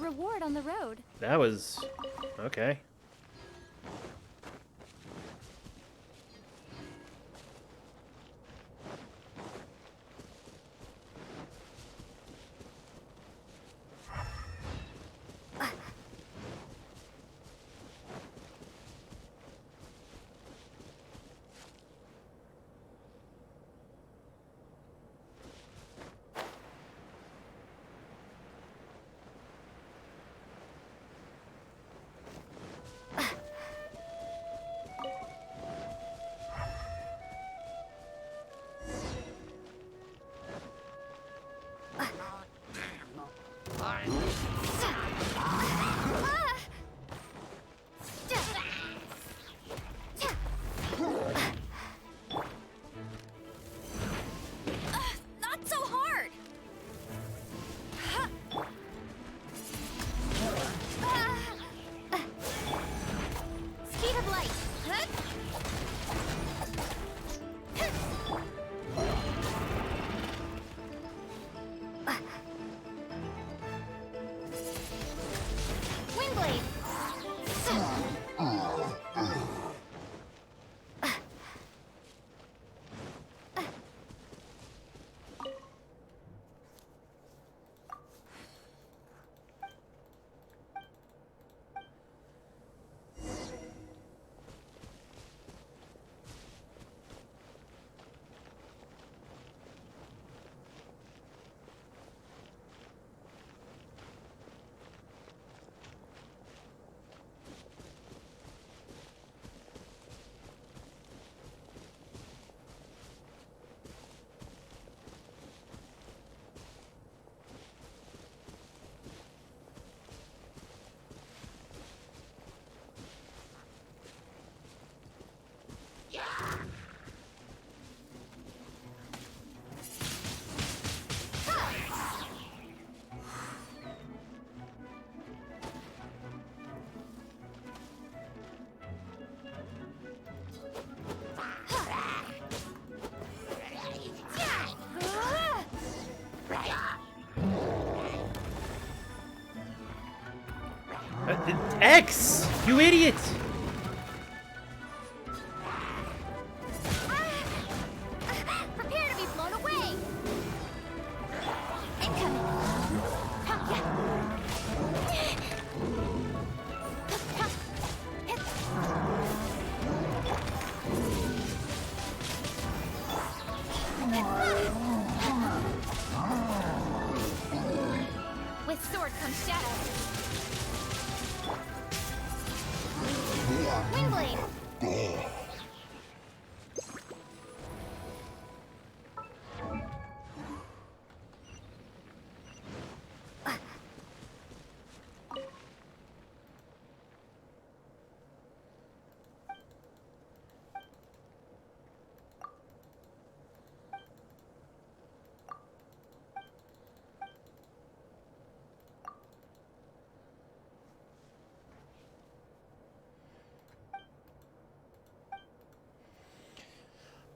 reward on the road. That was... okay. Not so hard! Speed of light! Windblade! X! You idiot! Prepare to be blown away! Incoming! With sword comes shadow. Windblade!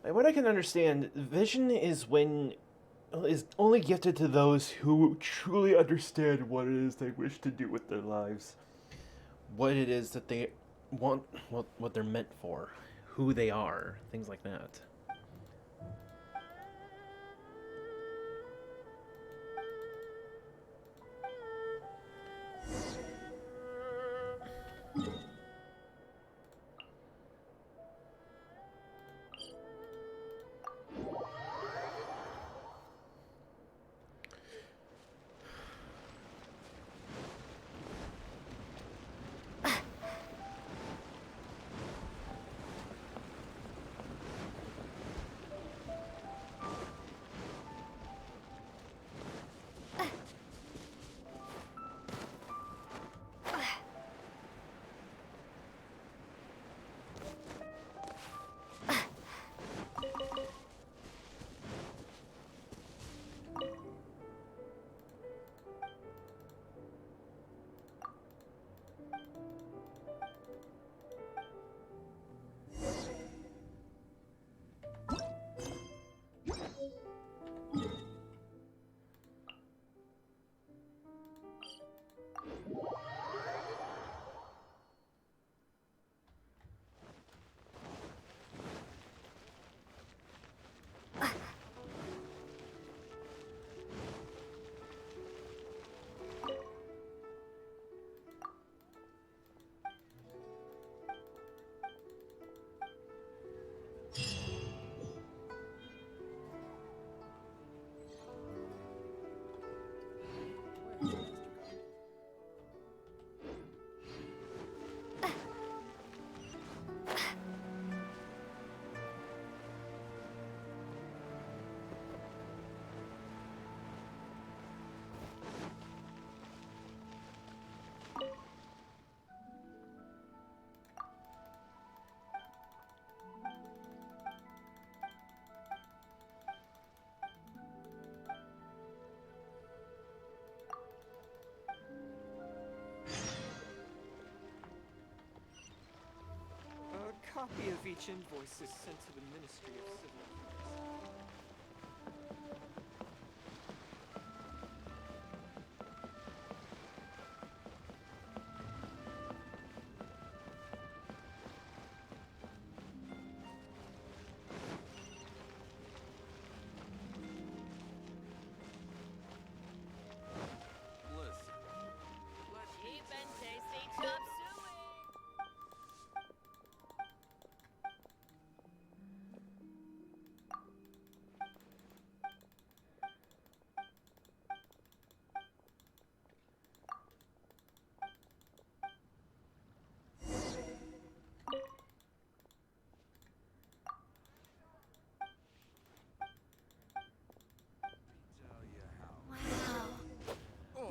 And what I can understand, vision is only gifted to those who truly understand what it is they wish to do with their lives, what it is that they want, what they're meant for, who they are, things like that. copy of each invoice is sent to the Ministry of Civil Affairs. Cheap and tasty chop suey.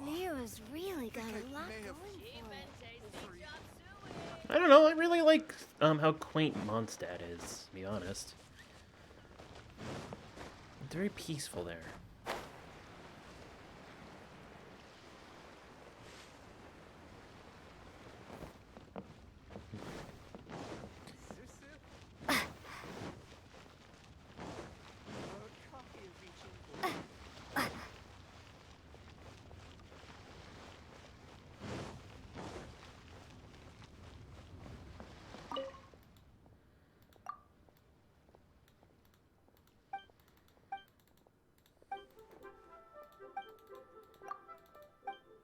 Leo's really got a lot going Cheap and tasty chop suey. I don't know. I really like how quaint Mondstadt is, to be honest. It's very peaceful there.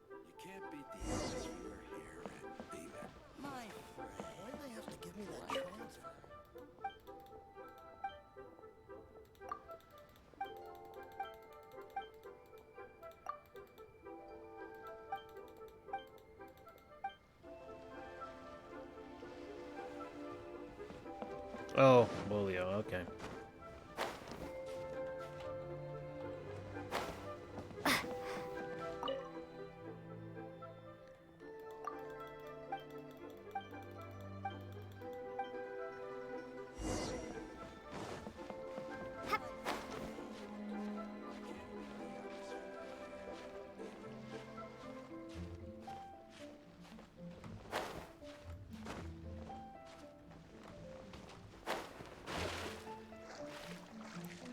You can't beat the atmosphere here at Beaver. My friend. Why'd they have to give me that transfer? Oh, Bolio, okay.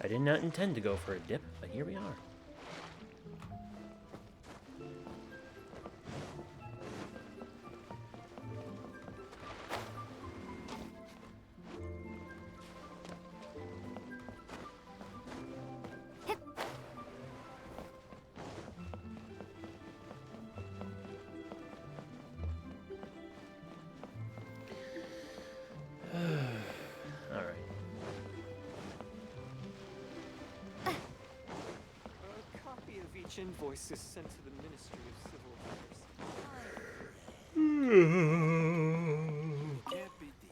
I did not intend to go for a dip, but here we are. Invoice is sent to the Ministry of Civil Affairs. You can't beat the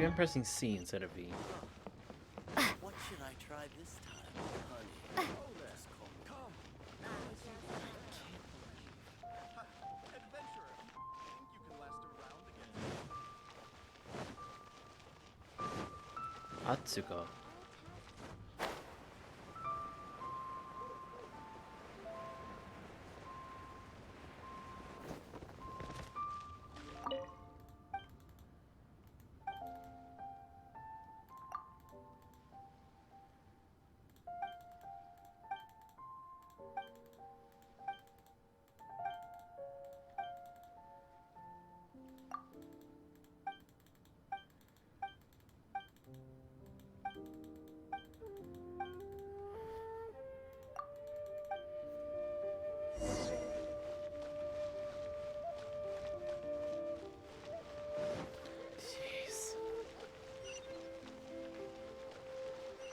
I'm pressing C instead of V. What should I try this time, honey? Just come. Adventurer, think you can last around again? Atsuko.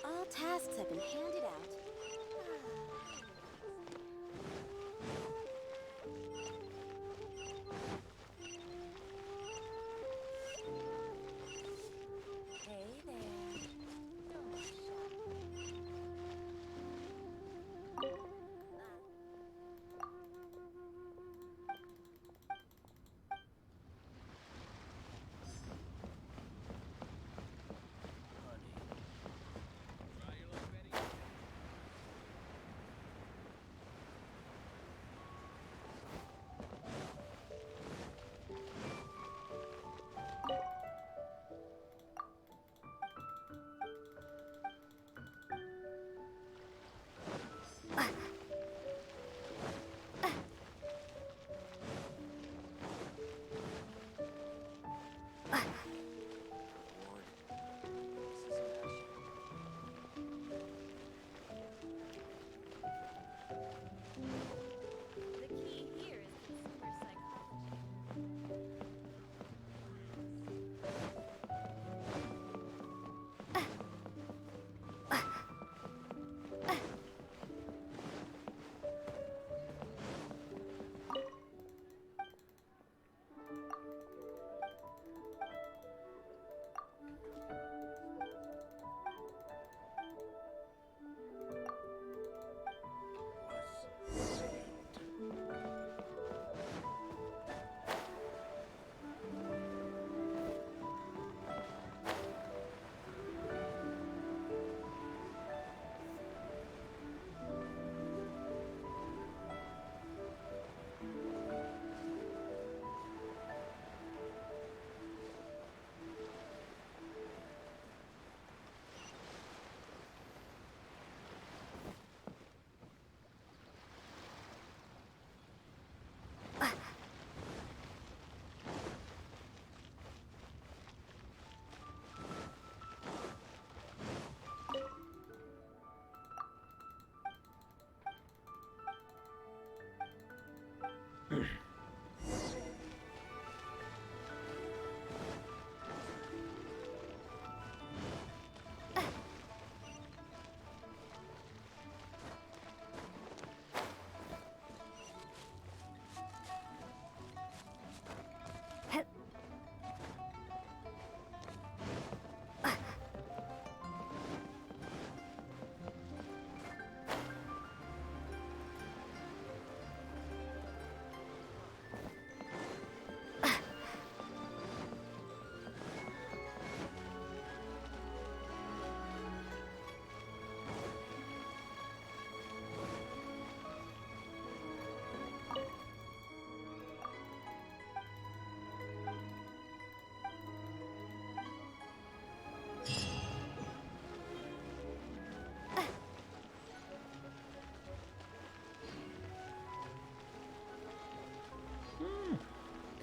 All tasks have been handed out.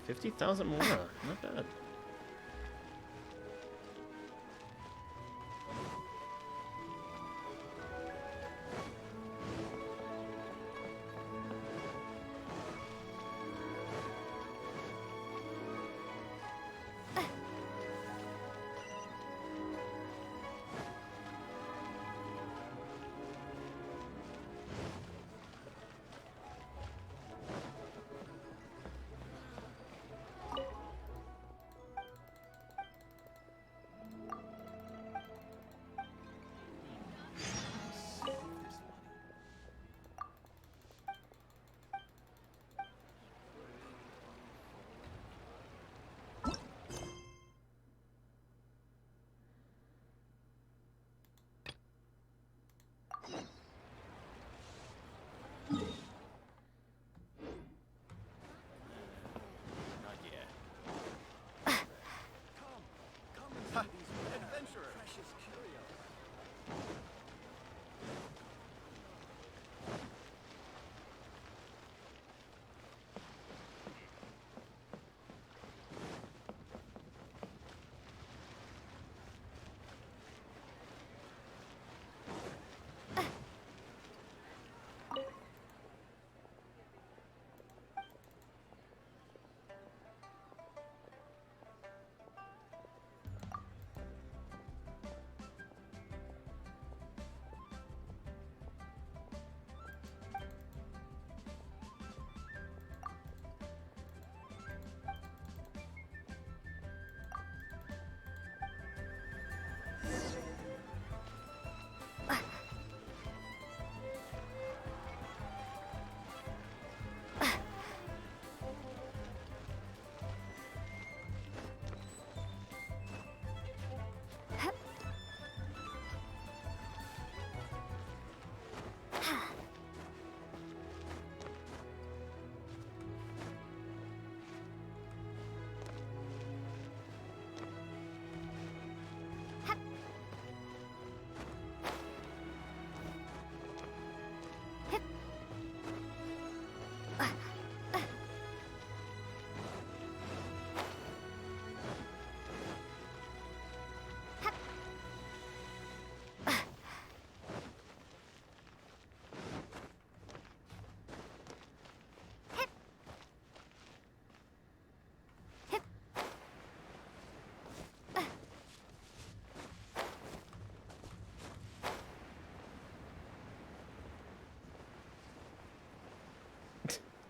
50,000 more. Not bad.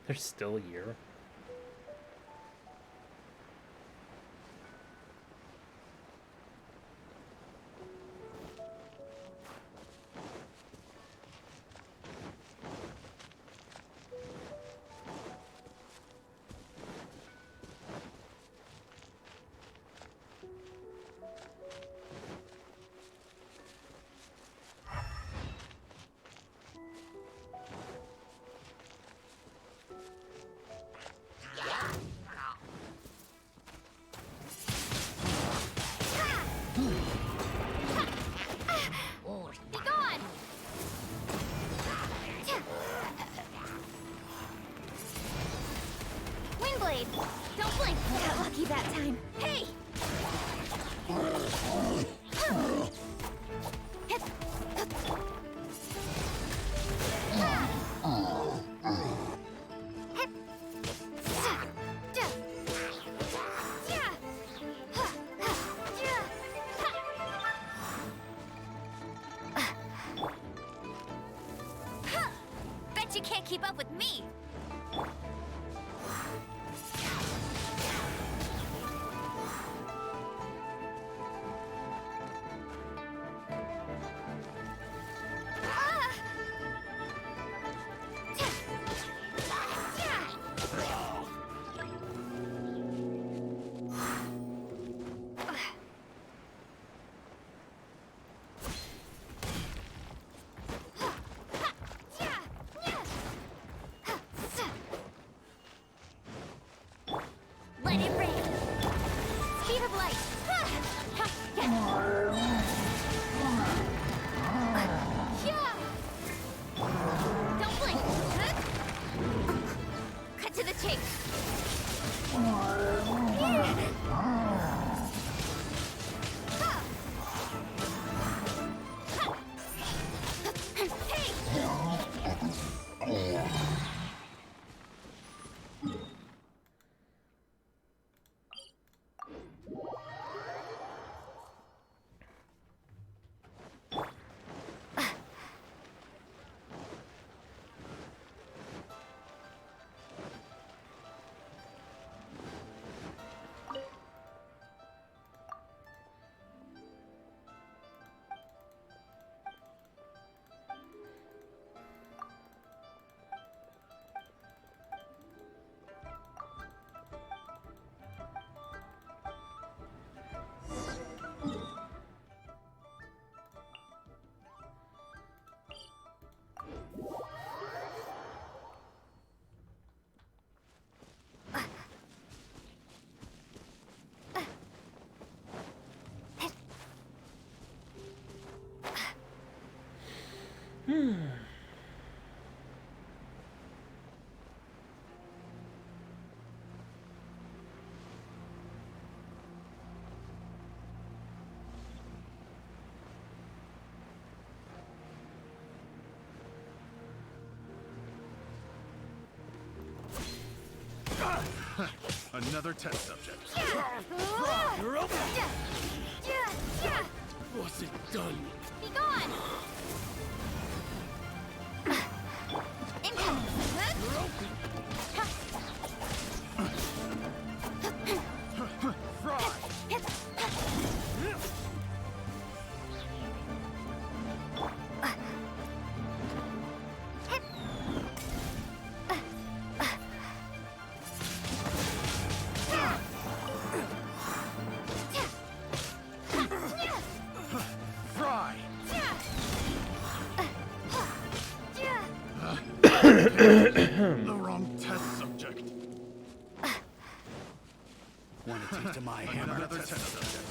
There's still a year. Don't blink! Got lucky that time. Hey! Bet you can't keep up with me! Another test subject. You're up. Wasn't done. Be gone! Incoming! The wrong test subject. Want to take to my hammer? Another test subject.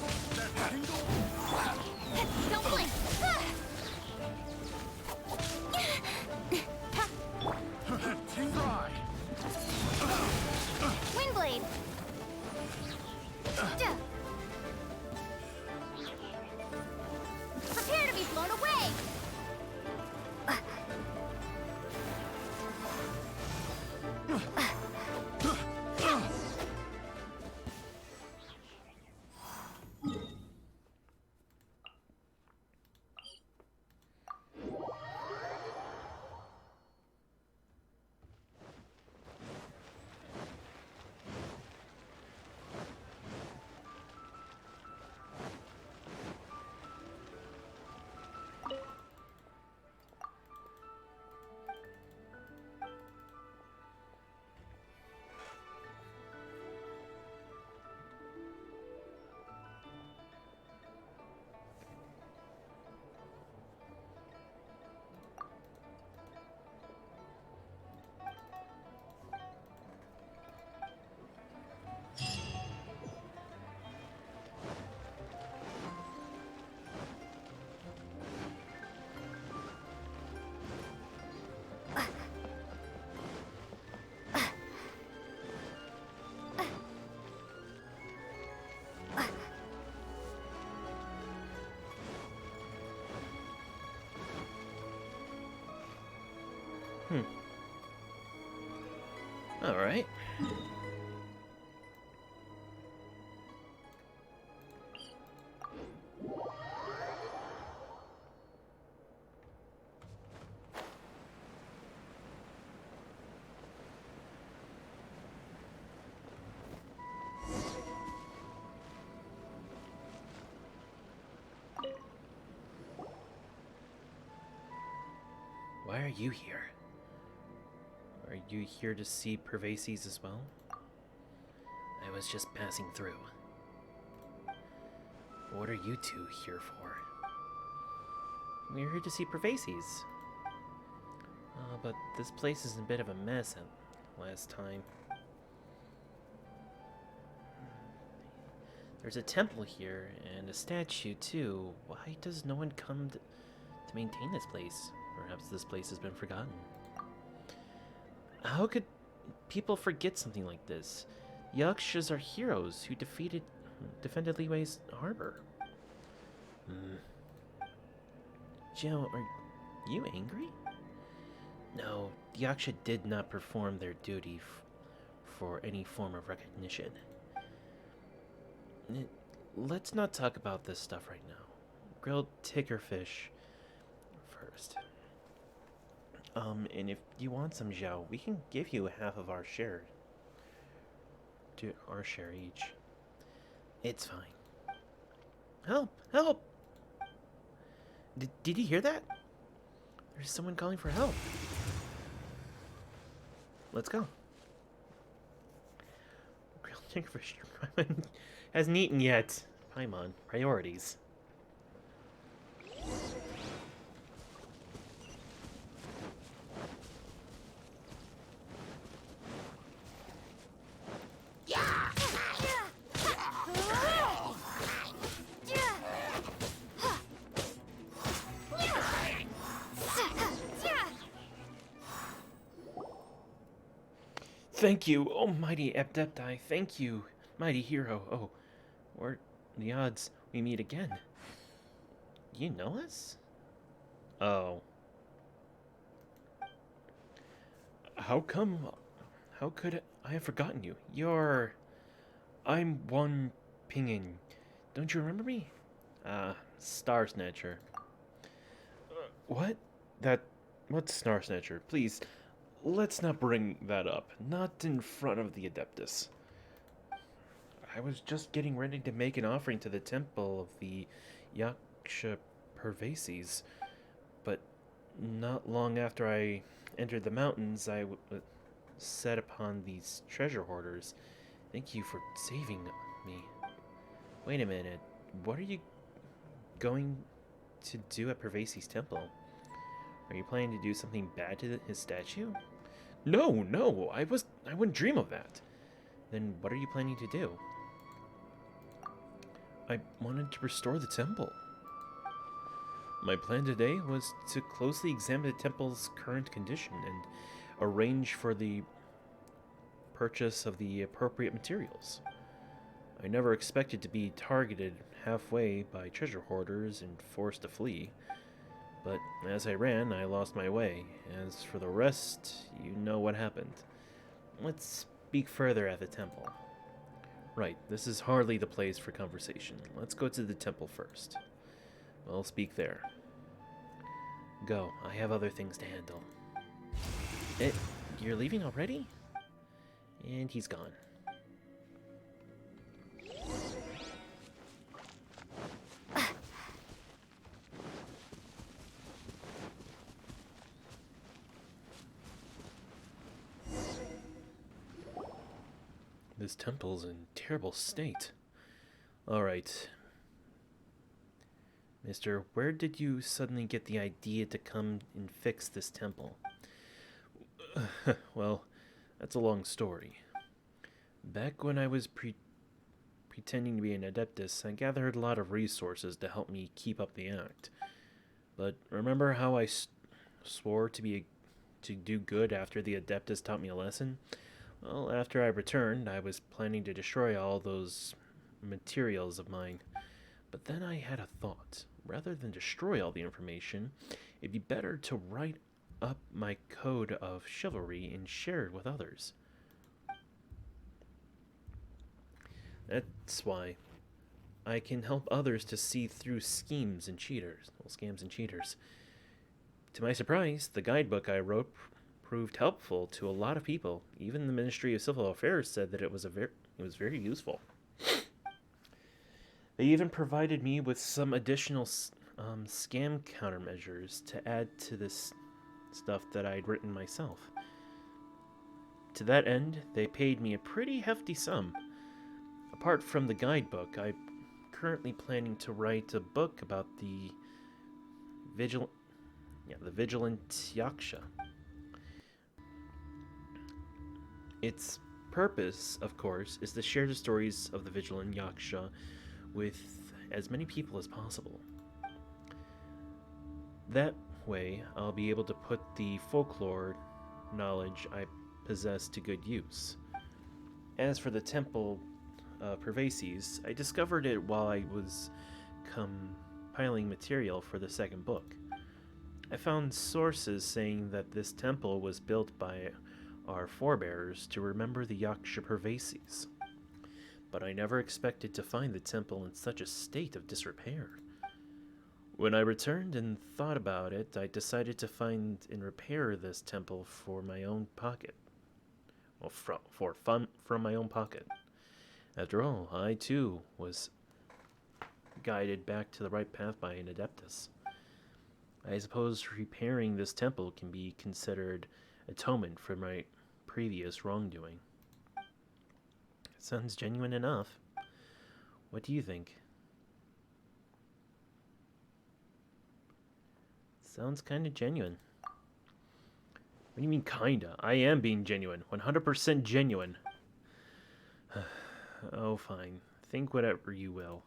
Don't blink! Try. Windblade! Prepare to be blown away! All right. Why are you here? Are you here to see Pervases as well? I was just passing through. What are you two here for? We're here to see Pervases. But this place is a bit of a mess at last time. There's a temple here, and a statue too. Why does no one come to maintain this place? Perhaps this place has been forgotten. How could people forget something like this? Yakshas are heroes who defended Liyue's harbor. Joe, are you angry? No, the Yaksha did not perform their duty for any form of recognition. Let's not talk about this stuff right now. Grilled tickerfish first. And if you want some, Zhao, we can give you half of our share. Our share each. It's fine. Help! Help! Did you hear that? There's someone calling for help. Let's go. Grilled tickerfish hasn't eaten yet. Paimon, priorities. thank you, oh mighty Adepti, thank you, mighty hero. Oh, what are the odds we meet again? You know us? Oh. How could I have forgotten you? I'm one Pingin. Don't you remember me? Star Snatcher. What? What's Star Snatcher? Please, let's not bring that up. Not in front of the Adeptus. I was just getting ready to make an offering to the temple of the Yaksha Pervases, but not long after I entered the mountains, I set upon these treasure hoarders. Thank you for saving me. Wait a minute. What are you going to do at Pervases' temple? Are you planning to do something bad to his statue? No, I wouldn't dream of that. Then what are you planning to do? I wanted to restore the temple. My plan today was to closely examine the temple's current condition and arrange for the purchase of the appropriate materials. I never expected to be targeted halfway by treasure hoarders and forced to flee, but as I ran, I lost my way. As for the rest, you know what happened. Let's speak further at the temple. Right, this is hardly the place for conversation. Let's go to the temple first. We'll speak there. Go, I have other things to handle. You're leaving already? And he's gone. This temple's in terrible state. Alright. Mister, where did you suddenly get the idea to come and fix this temple? Well, that's a long story. Back when I was pretending to be an Adeptus, I gathered a lot of resources to help me keep up the act. But remember how I swore to do good after the Adeptus taught me a lesson? Well, after I returned, I was planning to destroy all those materials of mine. But then I had a thought. Rather than destroy all the information, it'd be better to write up my code of chivalry and share it with others. That's why I can help others to see through scams and cheaters. To my surprise, the guidebook I wrote proved helpful to a lot of people. Even the Ministry of Civil Affairs said that it was very useful. They even provided me with some additional scam countermeasures to add to this stuff that I'd written myself. To that end, they paid me a pretty hefty sum. Apart from the guidebook, I'm currently planning to write a book about the Vigilant Yaksha. Its purpose, of course, is to share the stories of the Vigilant Yaksha with as many people as possible. That way, I'll be able to put the folklore knowledge I possess to good use. As for the temple Pervases, I discovered it while I was compiling material for the second book. I found sources saying that this temple was built by our forebears to remember the Yaksha Pervases. But I never expected to find the temple in such a state of disrepair. When I returned and thought about it, I decided to find and repair this temple for my own pocket. Well, for fun from my own pocket. After all, I too was guided back to the right path by an Adeptus. I suppose repairing this temple can be considered atonement for my previous wrongdoing. Sounds genuine enough. What do you think? Sounds kind of genuine. What do you mean kinda? I am being genuine. 100% genuine. Oh, fine. Think whatever you will.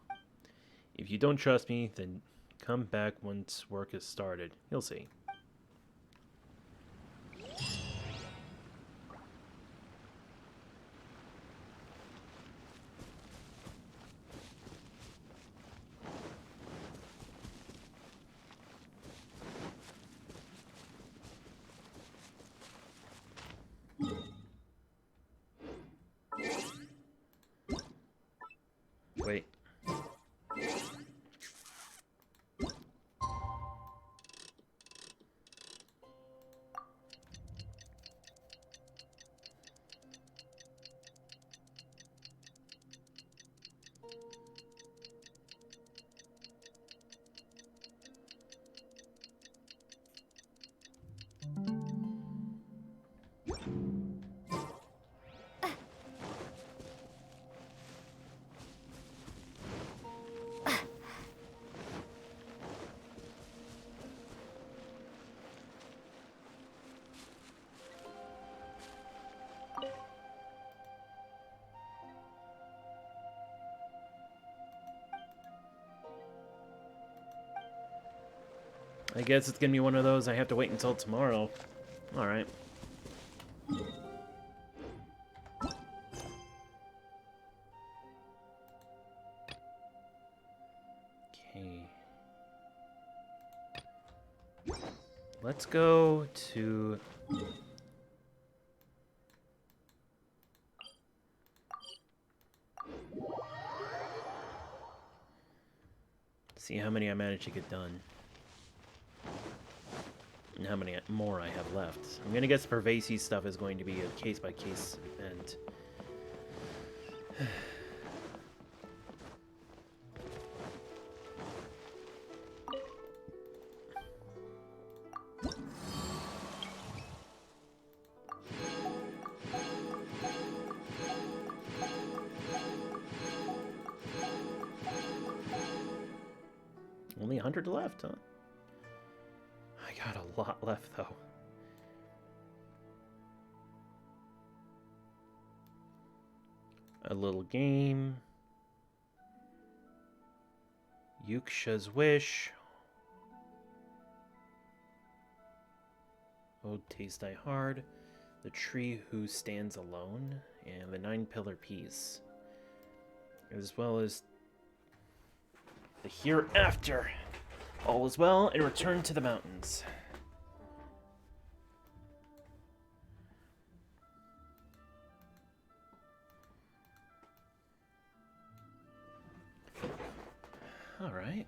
If you don't trust me, then come back once work is started. You'll see. I guess it's gonna be one of those I have to wait until tomorrow. Alright. Okay. Let's go to... see how many I managed to get done. And how many more I have left. I'm gonna guess pervasive stuff is going to be a case-by-case event. Only 100 left, huh? I got a lot left, though. A little game. Yuksha's Wish. Old Taste Die Hard. The Tree Who Stands Alone. And the 9-Pillar Piece. As well as the Hereafter. All is well, and return to the mountains. All right.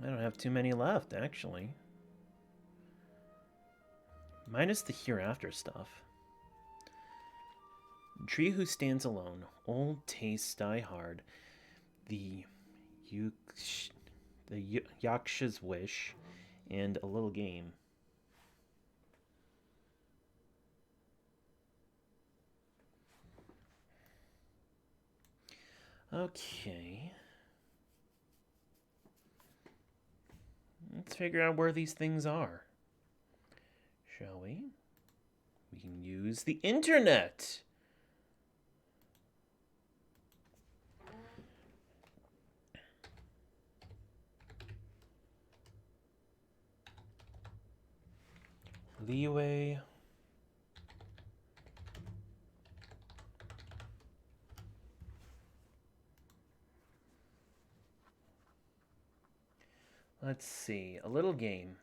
I don't have too many left, actually. Minus the Hereafter stuff. Tree Who Stands Alone, Old Taste Die Hard, the Yaksha's Wish, and a little game. Okay. Let's figure out where these things are. Shall we? We can use the internet. Leeway. Let's see, a little game.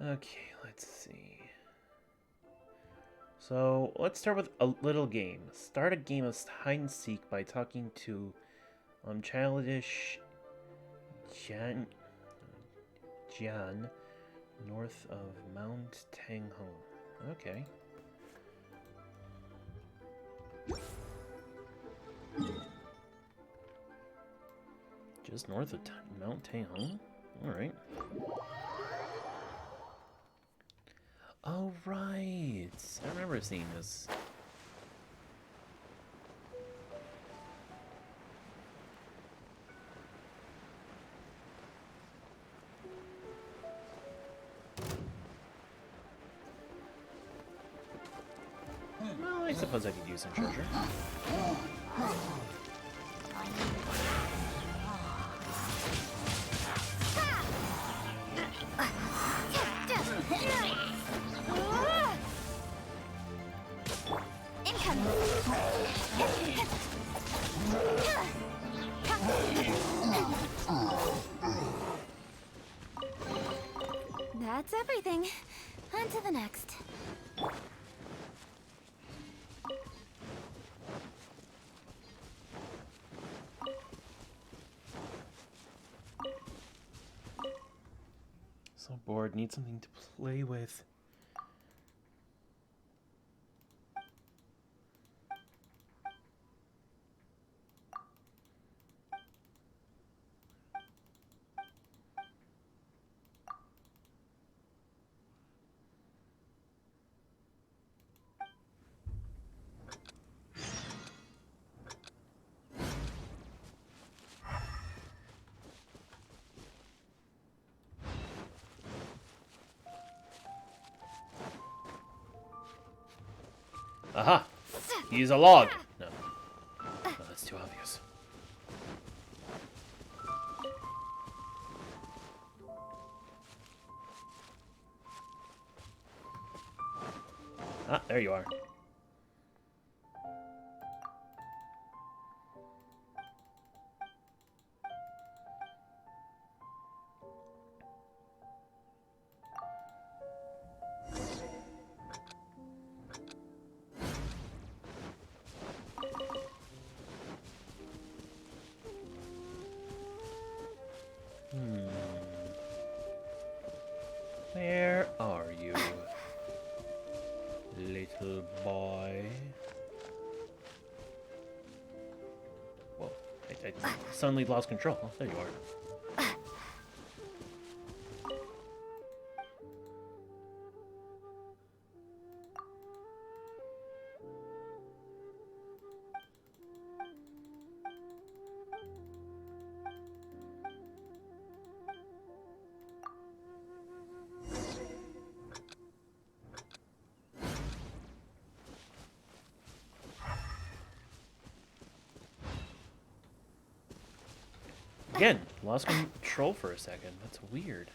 Okay, let's see. So, let's start with a little game. Start a game of hide and seek by talking to childish Jian north of Mount Tanghong. Okay. Just north of Mount Tanghong? Alright. Oh, right. I remember seeing this. Well, I suppose I could use some treasure. That's everything. On to the next. So bored, need something to play with. Aha! He's a log. No. No, that's too obvious. Ah, there you are. Where are you, little boy? Whoa, I suddenly lost control. Oh, there you are. Again, lost control for a second. That's weird.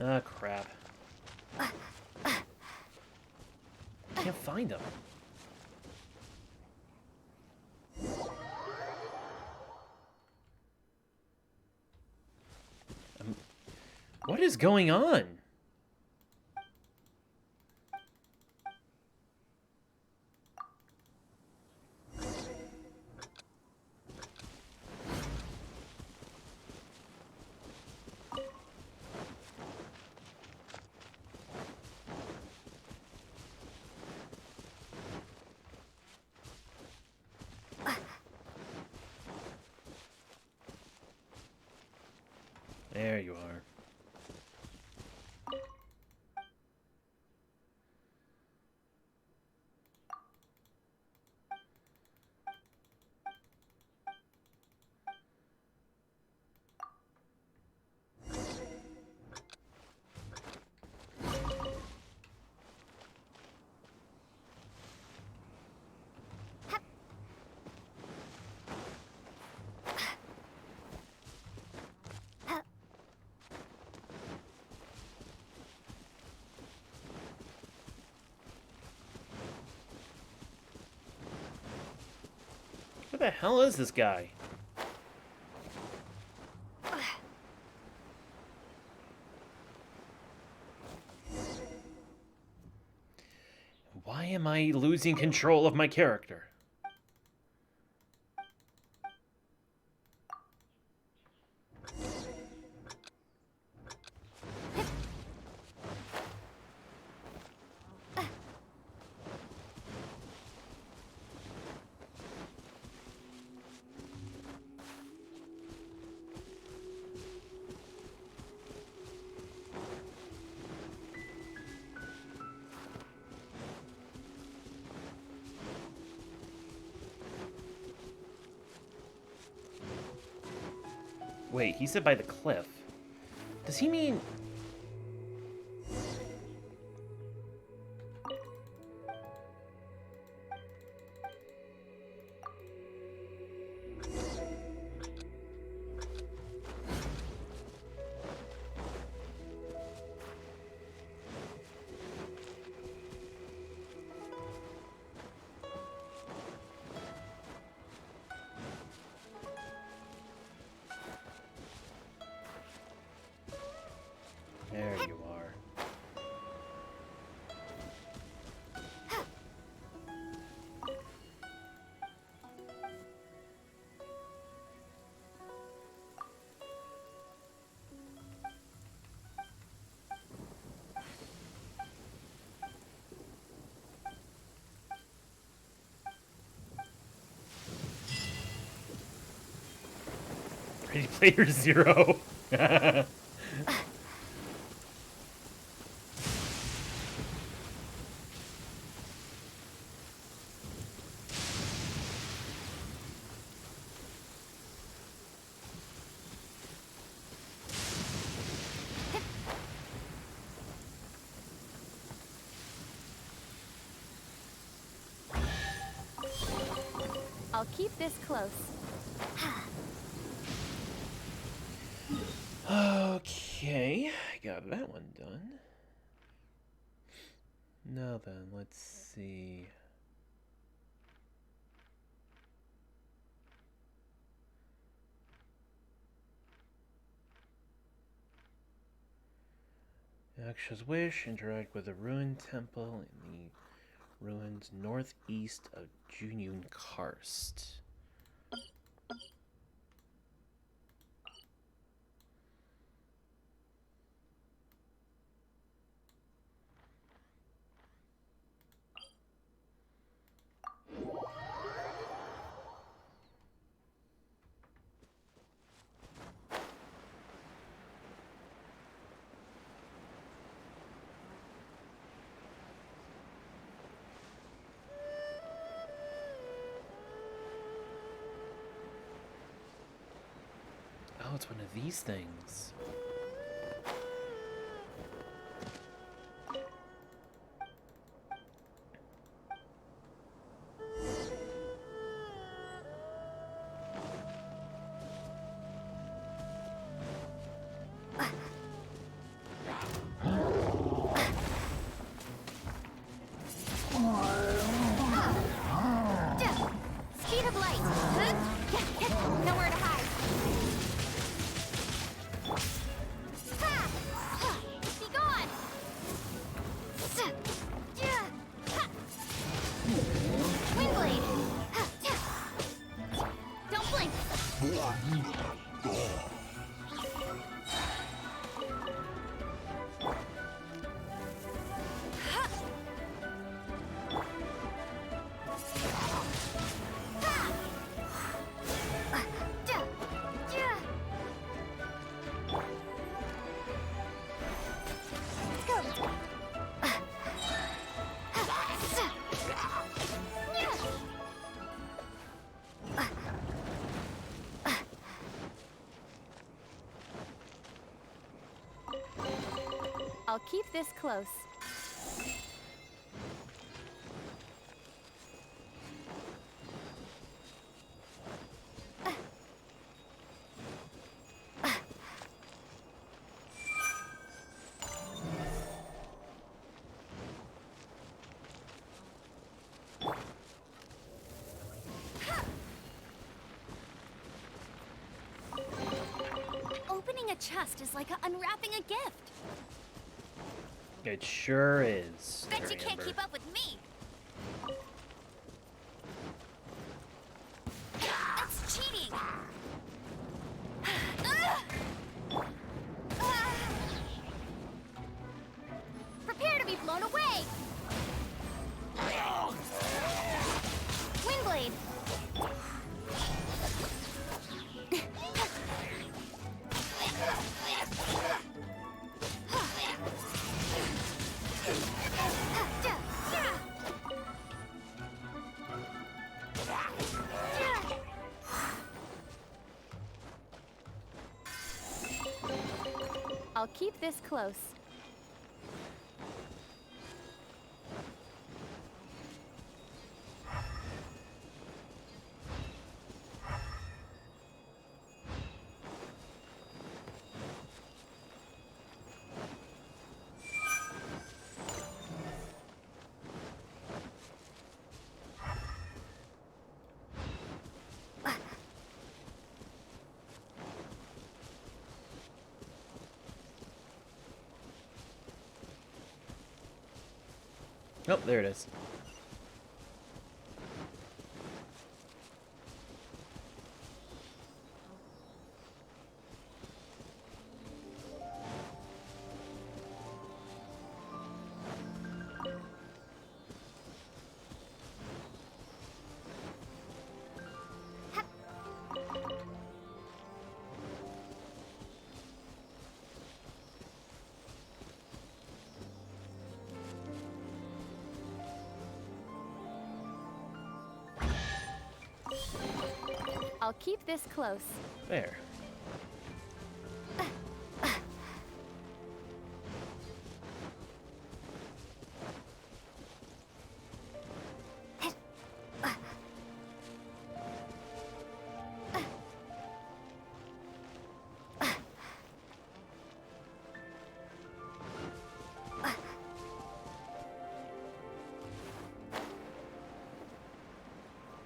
Ah, crap. Can't find him. What is going on? There you are. Who the hell is this guy? Why am I losing control of my character? Wait, he said by the cliff. Does he mean... There you are. Ready Player Zero. keep this close. Okay, got that one done. Now then, let's see. Aksha's wish, interact with the ruined temple in the ruins northeast of Junyun Karst. Oh, it's one of these things. Speed of light. Nowhere to hide. Be gone. Windblade. Don't blink. I'll keep this close. Opening a chest is like unwrapping a gift. It sure is. Bet you Mary can't Amber. keep up with me. That's cheating. Prepare to be blown away. Windblade. I'll keep this close. Oh, there it is. I'll keep this close. There.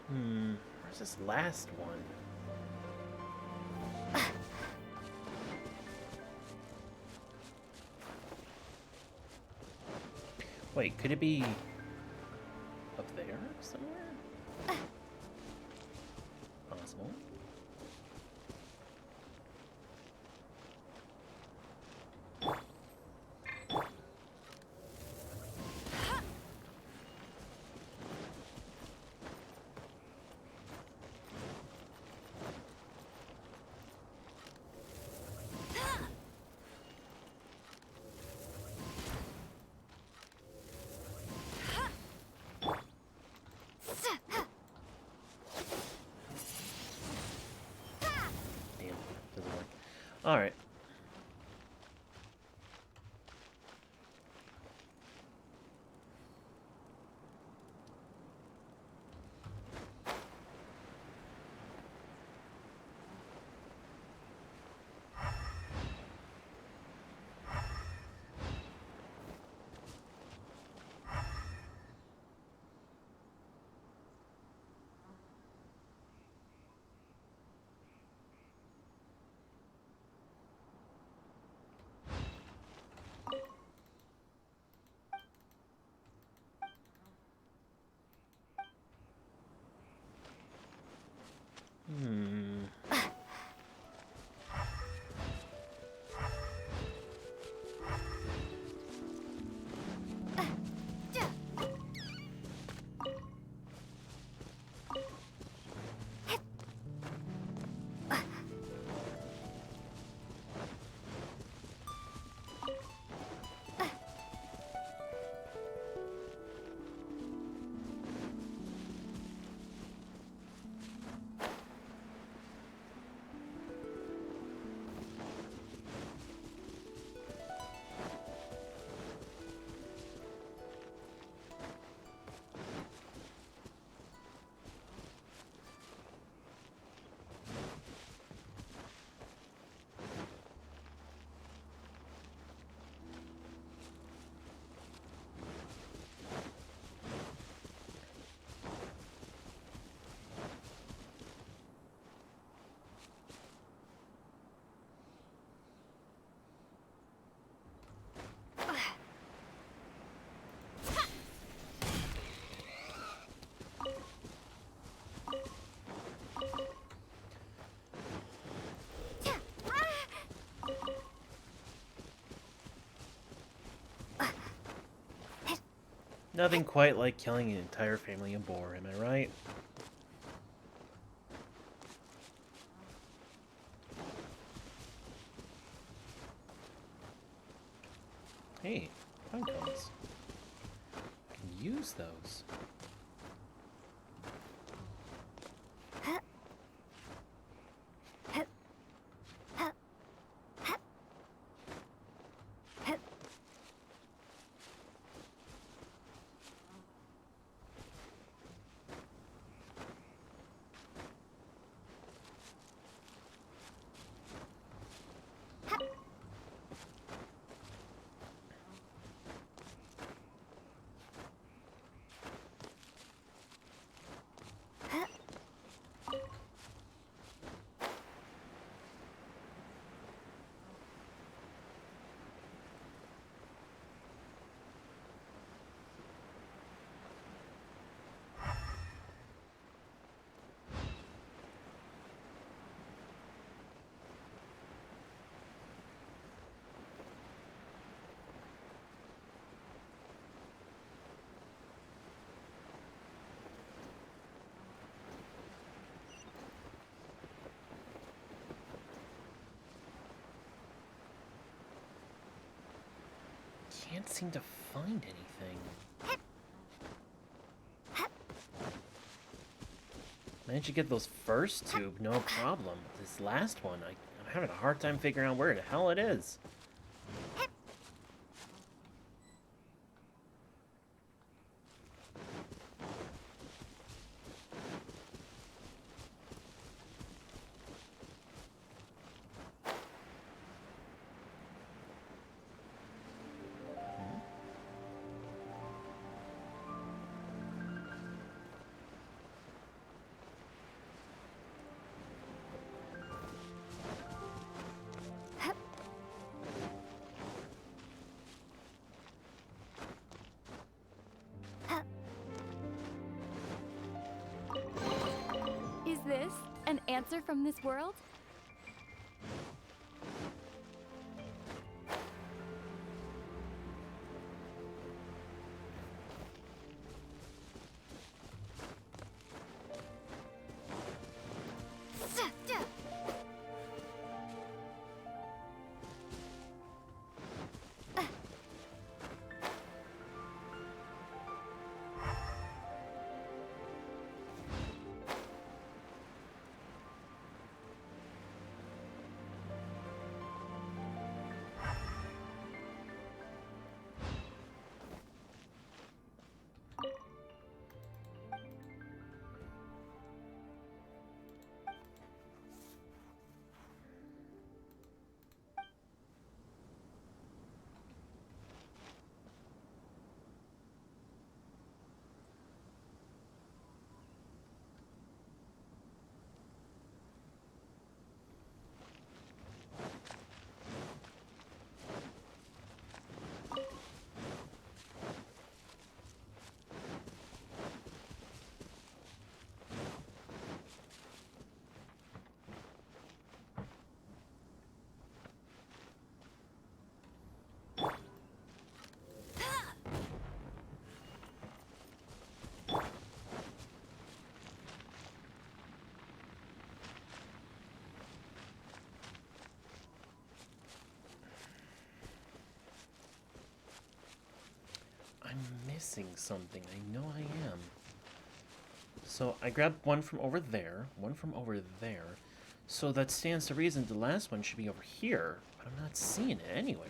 Where's this last one? Wait, could it be up there somewhere? Possible. All right. Nothing quite like killing an entire family of boar, am I right? Hey, pine cones. I can use those. Can't seem to find anything. Managed to get those first two, no problem. This last one, I'm having a hard time figuring out where the hell it is. An answer from this world? I'm missing something. I know I am. So I grabbed one from over there, one from over there. So that stands to reason the last one should be over here, but I'm not seeing it anywhere.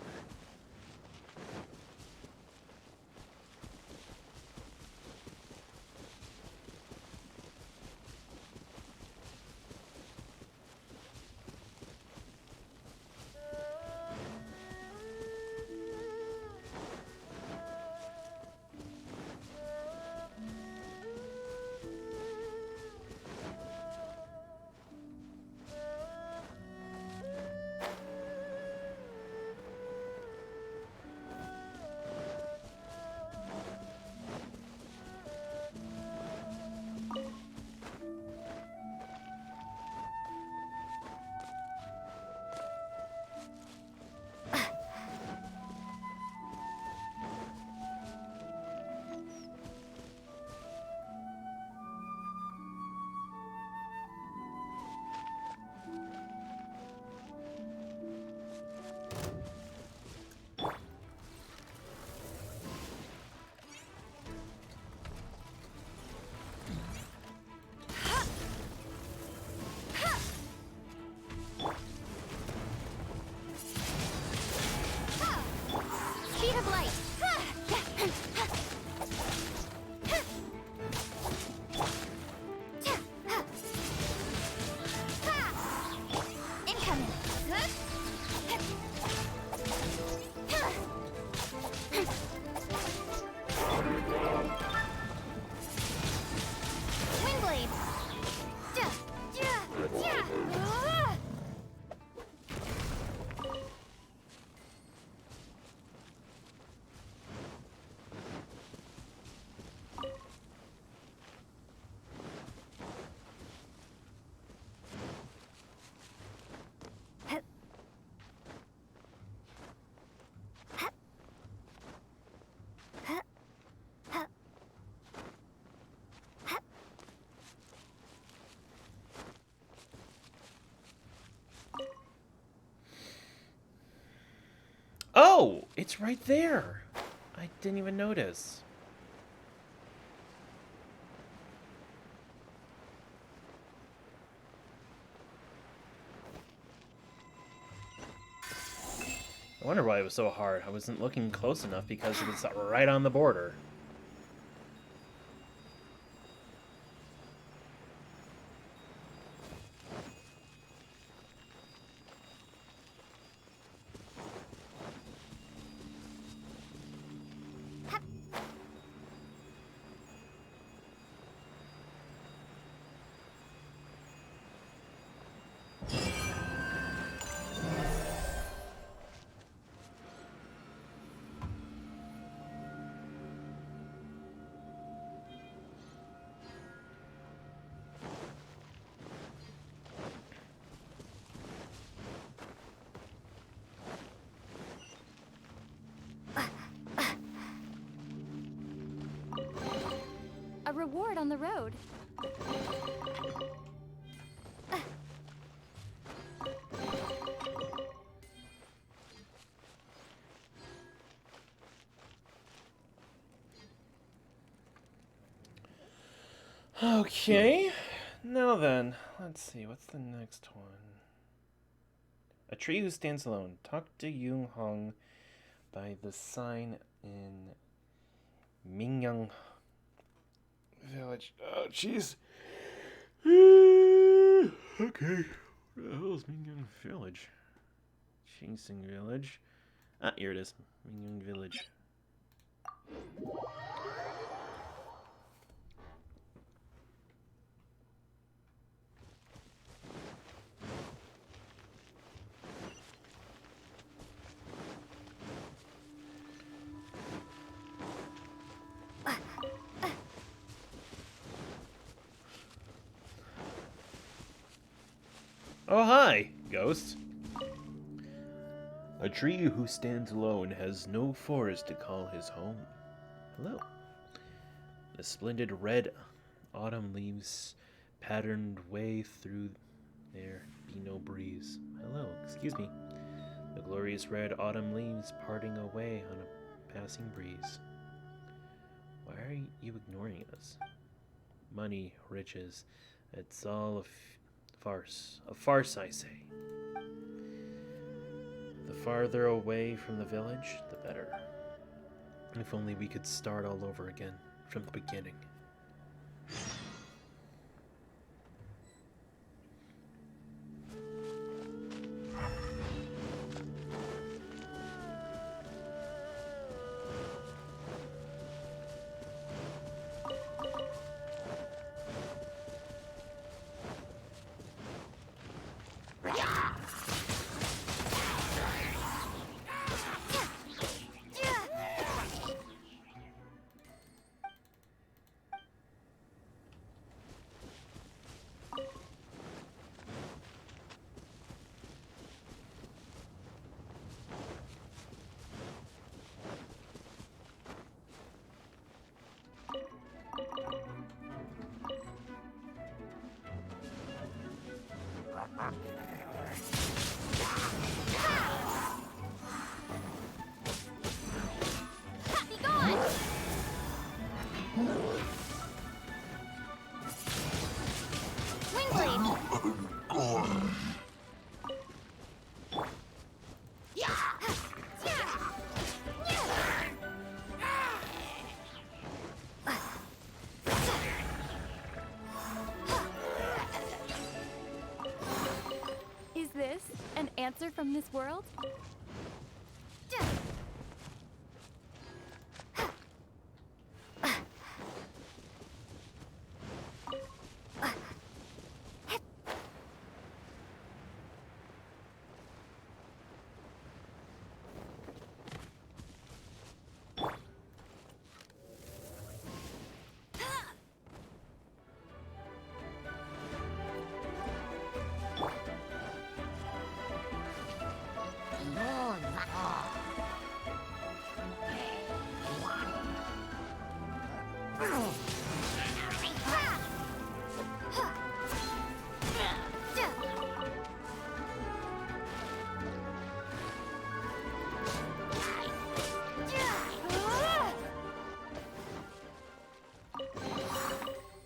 Speed of light. Incoming. Windblade. Oh, it's right there. I didn't even notice. I wonder why it was so hard. I wasn't looking close enough because it was right on the border. A reward on the road. Okay, now then, let's see, what's the next one? A tree who stands alone. Talk to Yung Hong by the sign in Mingyang Village. Oh, jeez. Okay. Where the hell is Mingyang Village? Chingsing Village. Ah, here it is. Mingyang Village. Oh, hi, ghost. A tree who stands alone has no forest to call his home. Hello. The splendid red autumn leaves patterned way through there be no breeze. Hello, excuse me. The glorious red autumn leaves parting away on a passing breeze. Why are you ignoring us? Money, riches, it's all a farce. A farce, I say. The farther away from the village, the better. If only we could start all over again, from the beginning. Is this an answer from this world?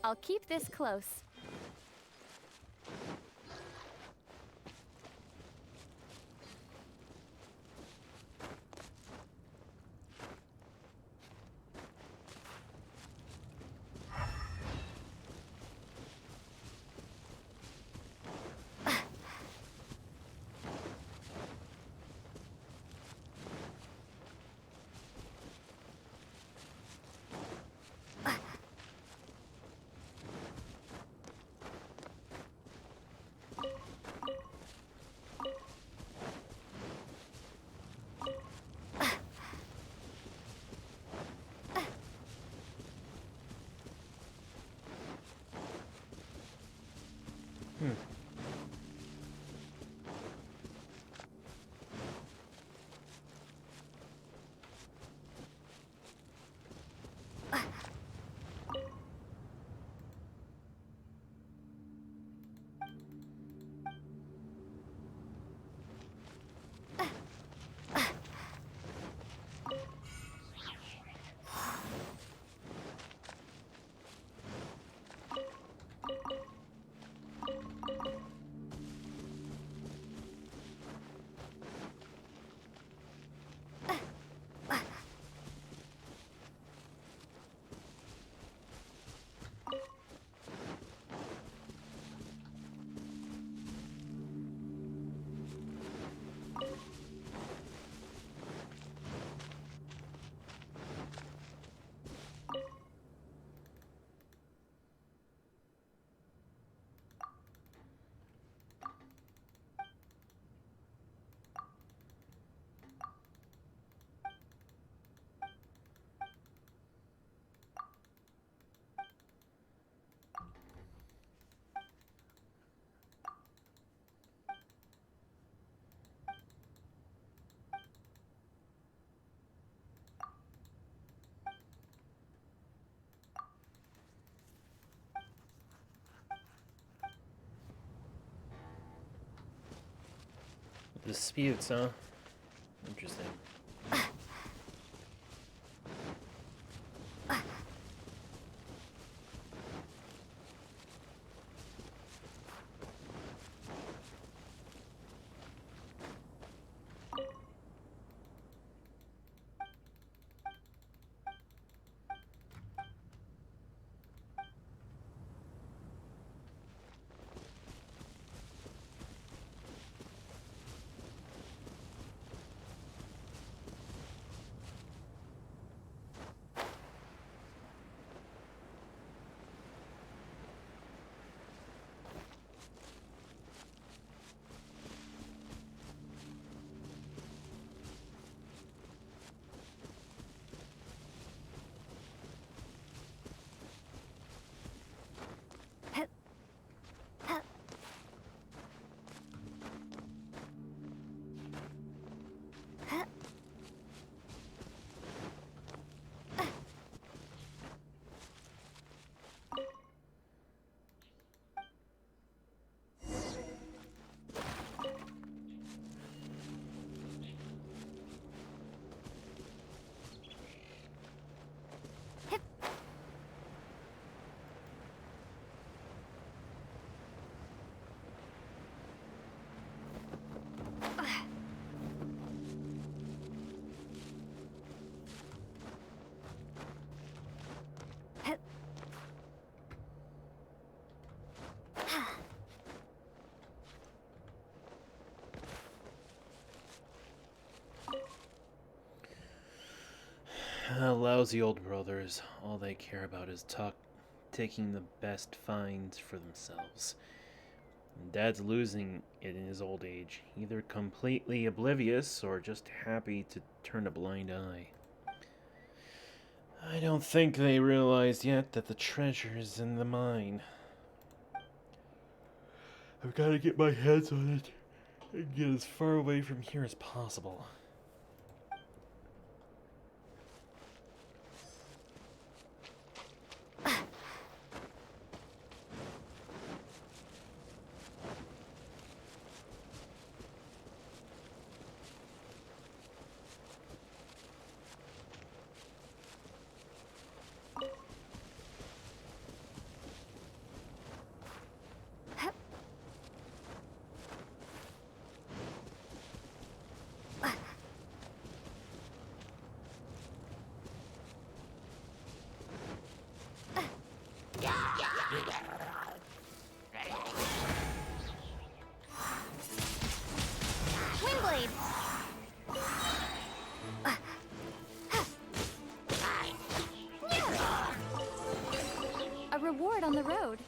I'll keep this close. disputes, huh? Interesting. Lousy old brothers. All they care about is taking the best finds for themselves. And Dad's losing it in his old age, either completely oblivious or just happy to turn a blind eye. I don't think they realized yet that the treasure is in the mine. I've got to get my hands on it and get as far away from here as possible. Windblade! A reward on the road.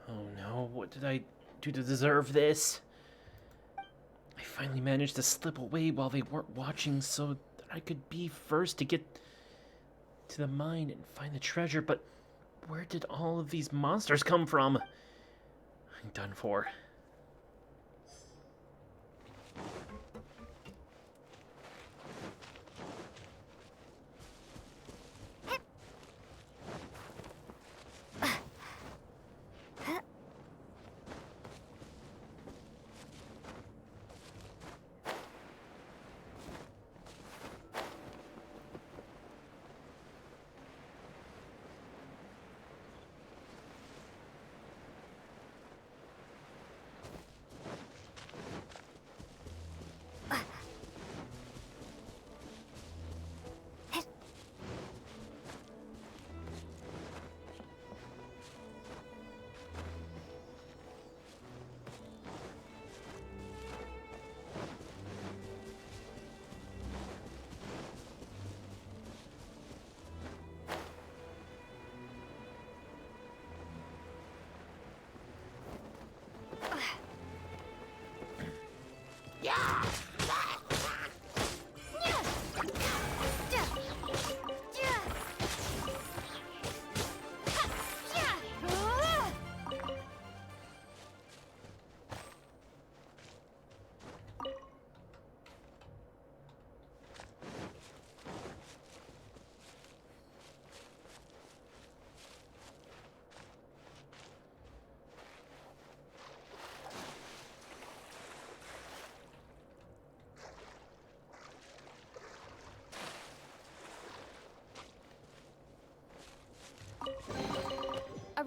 Oh no, what did I do to deserve this? I finally managed to slip away while they weren't watching so that I could be first to get to the mine and find the treasure, but where did all of these monsters come from? I'm done for.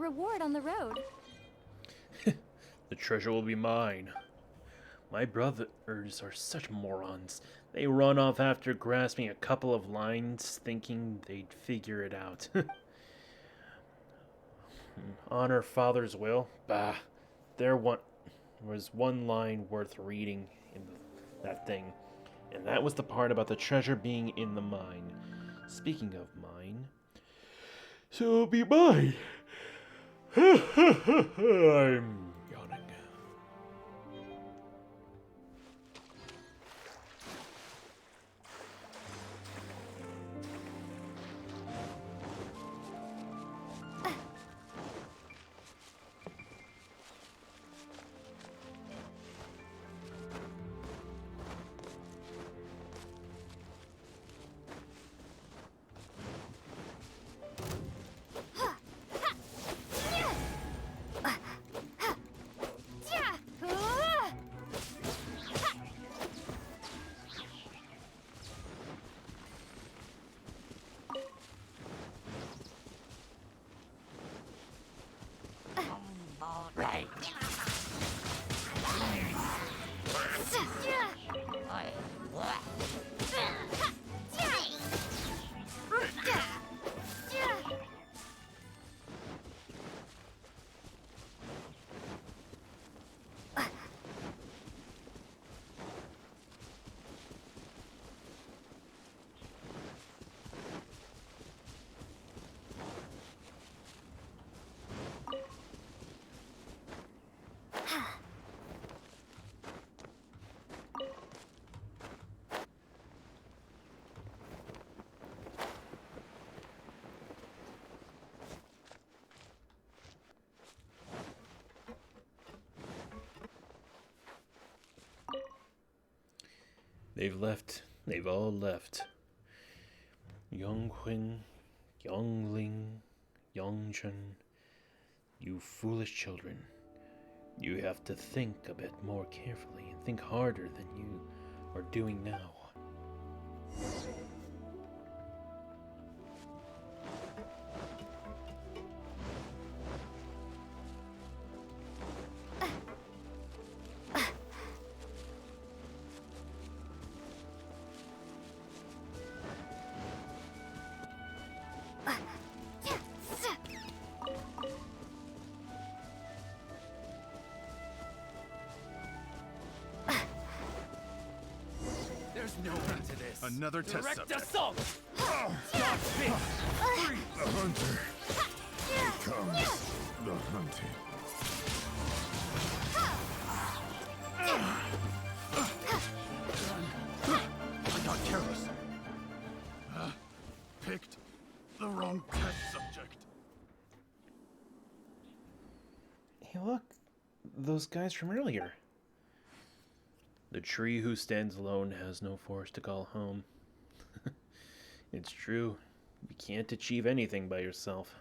reward on the road. The treasure will be mine. My brothers are such morons. They run off after grasping a couple of lines, thinking they'd figure it out. Honor father's will? Bah. There was one line worth reading in that thing, and that was the part about the treasure being in the mine. Speaking of mine, so it'll be mine. I'm yawning. They've left. They've all left. Yonghui, Yongling, Yongchen, you foolish children. You have to think a bit more carefully and think harder than you are doing now. There's no end to this. Another test Direct subject. assault! Free the hunter. Here comes the hunted. I got careless. Picked the wrong test subject. Hey, look. Those guys from earlier. The tree who stands alone has no forest to call home. It's true. You can't achieve anything by yourself.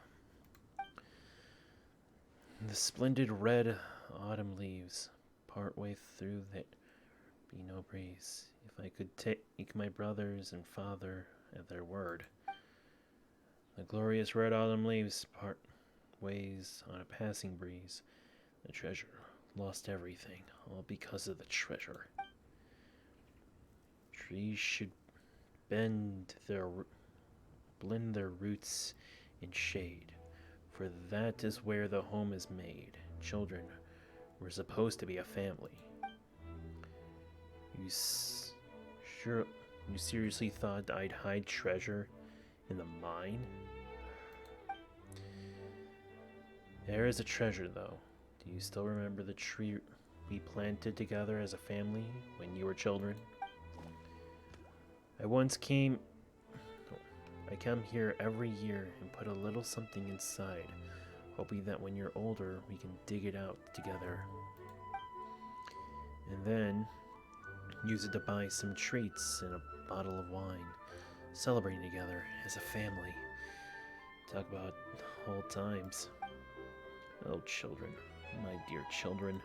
The splendid red autumn leaves, partway through that be no breeze. If I could take my brothers and father at their word. The glorious red autumn leaves part ways on a passing breeze. The treasure lost everything, all because of the treasure. Trees should blend their roots in shade, for that is where the home is made. Children were supposed to be a family. You seriously thought I'd hide treasure in the mine? There is a treasure, though. Do you still remember the tree we planted together as a family when you were children? I come here every year and put a little something inside, hoping that when you're older we can dig it out together. And then use it to buy some treats and a bottle of wine, celebrating together as a family. Talk about old times. Oh, children, my dear children.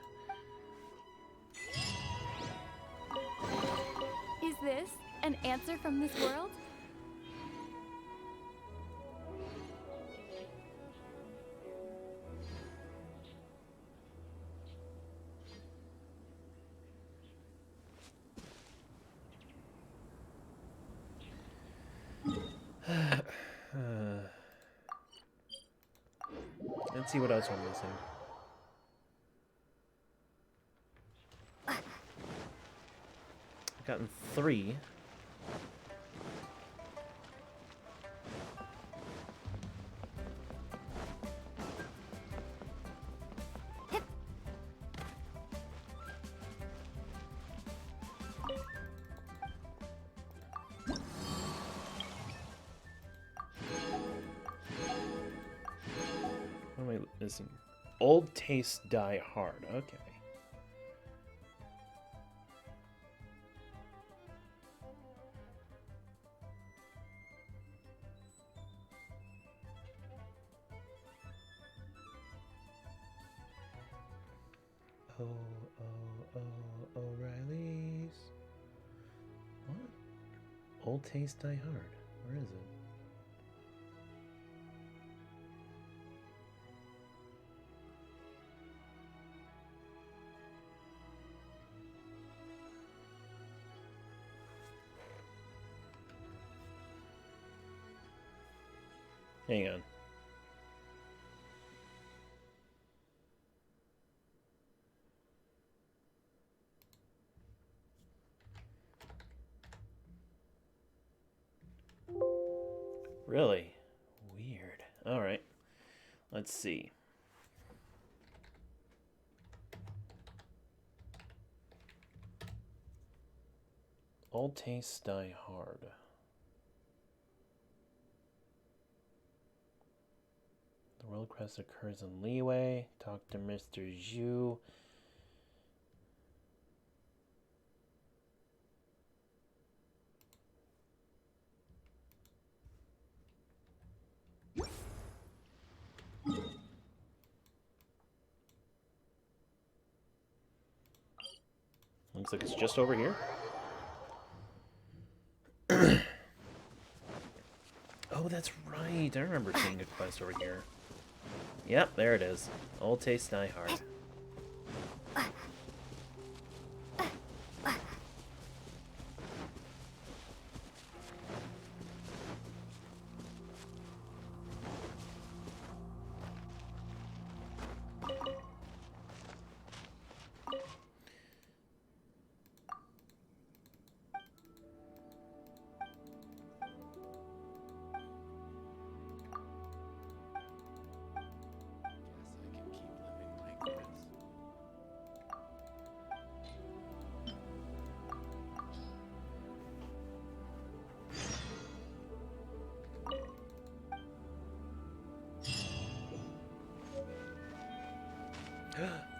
Is this an answer from this world? Let's see what else I'm missing. I've gotten 3. What am I missing? Old tastes die hard. Okay. O'Reilly's. What? Old taste die hard. Where is it? Hang on. Really? Weird. Alright. Let's see. Old tastes die hard. The world quest occurs in Leeway. Talk to Mr. Zhu. Looks like it's just over here. Oh, that's right. I remember seeing a quest over here. Yep, there it is. Old taste die hard.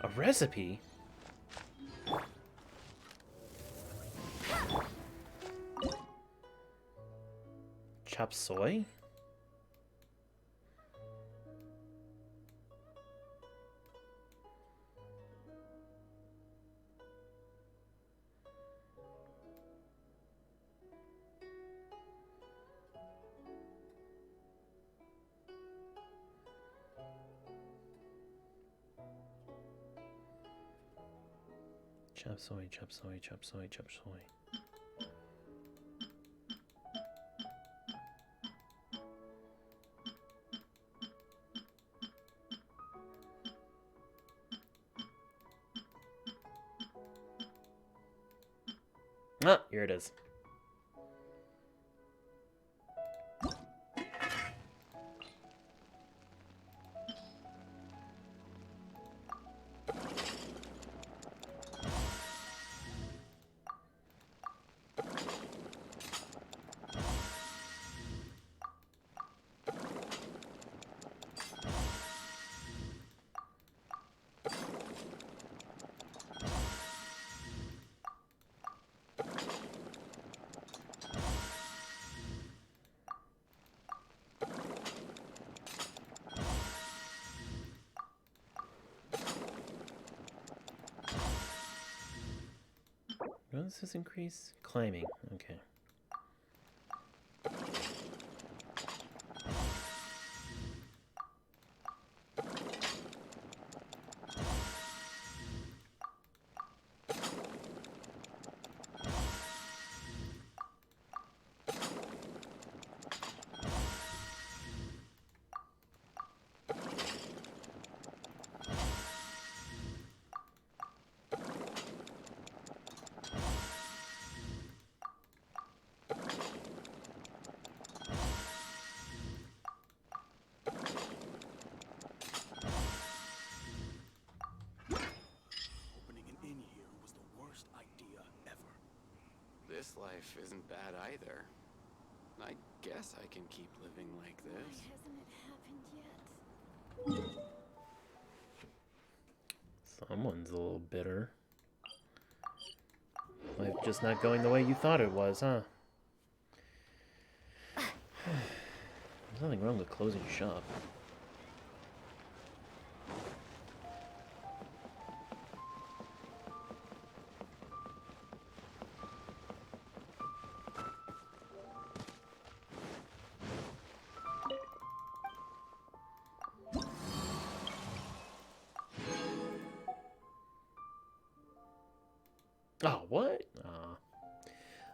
A recipe? Chop soy? Chop soy, chop soy, chop soy, chop soy. Ah, here it is. What does this increase? Climbing. Okay. life isn't bad either. I guess I can keep living like this. Why hasn't it happened yet? Someone's a little bitter. Life just not going the way you thought it was, huh? There's nothing wrong with closing shop. Oh, what?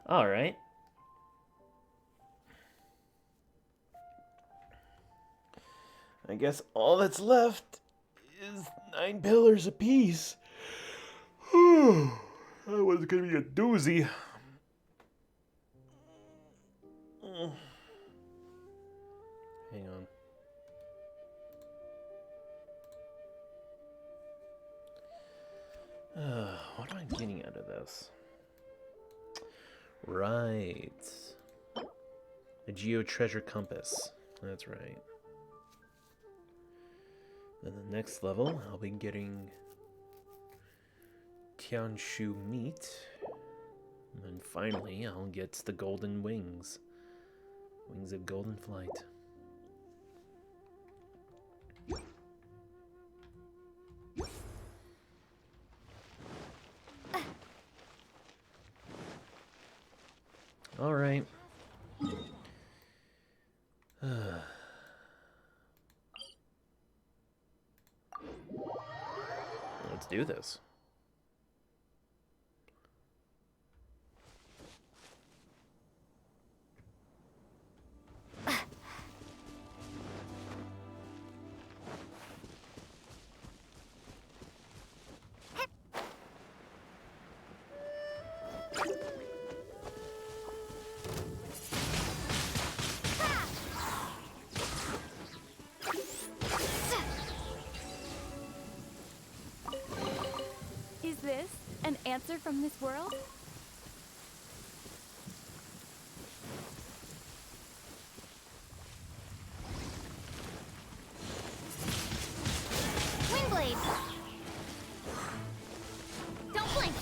Alright. I guess all that's left is 9 pillars apiece. That was gonna be a doozy. Hang on. What am I getting out of this? Right. A Geo Treasure Compass. That's right. Then the next level, I'll be getting Tianshu meat. And then finally, I'll get the golden wings. Wings of golden flight. All right. Let's do this. Is this an answer from this world? Wingblade! Don't blink!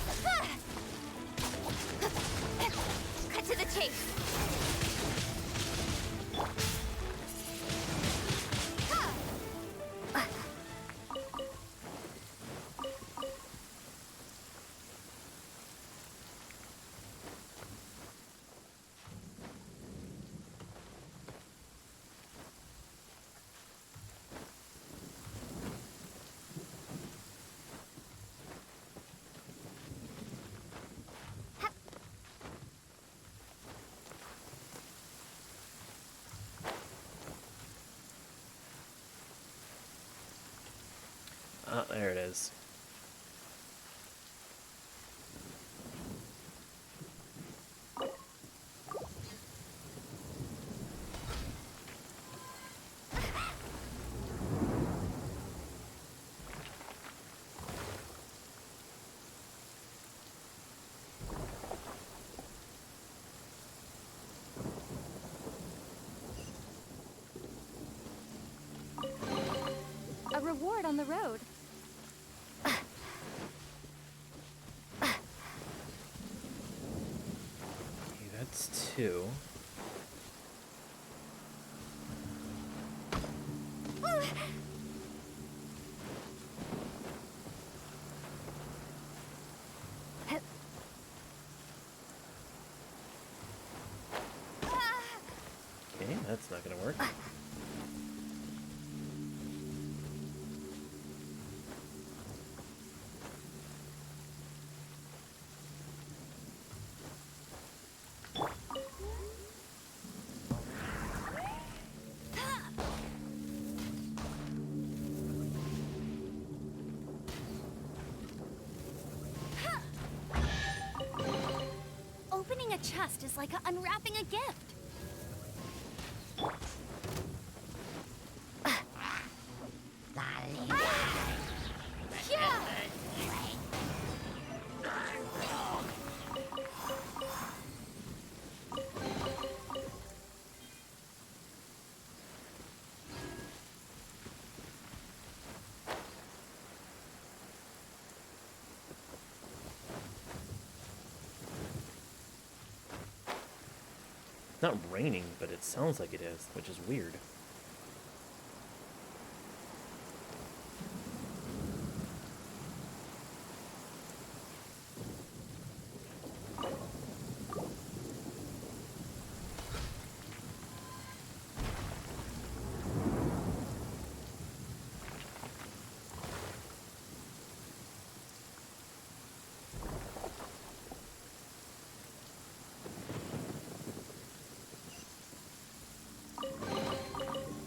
Cut to the chase! Ah, there it is. A reward on the road. Okay, that's 2. Okay, that's not gonna work. Opening a chest is like unwrapping a gift. not raining, but it sounds like it is, which is weird.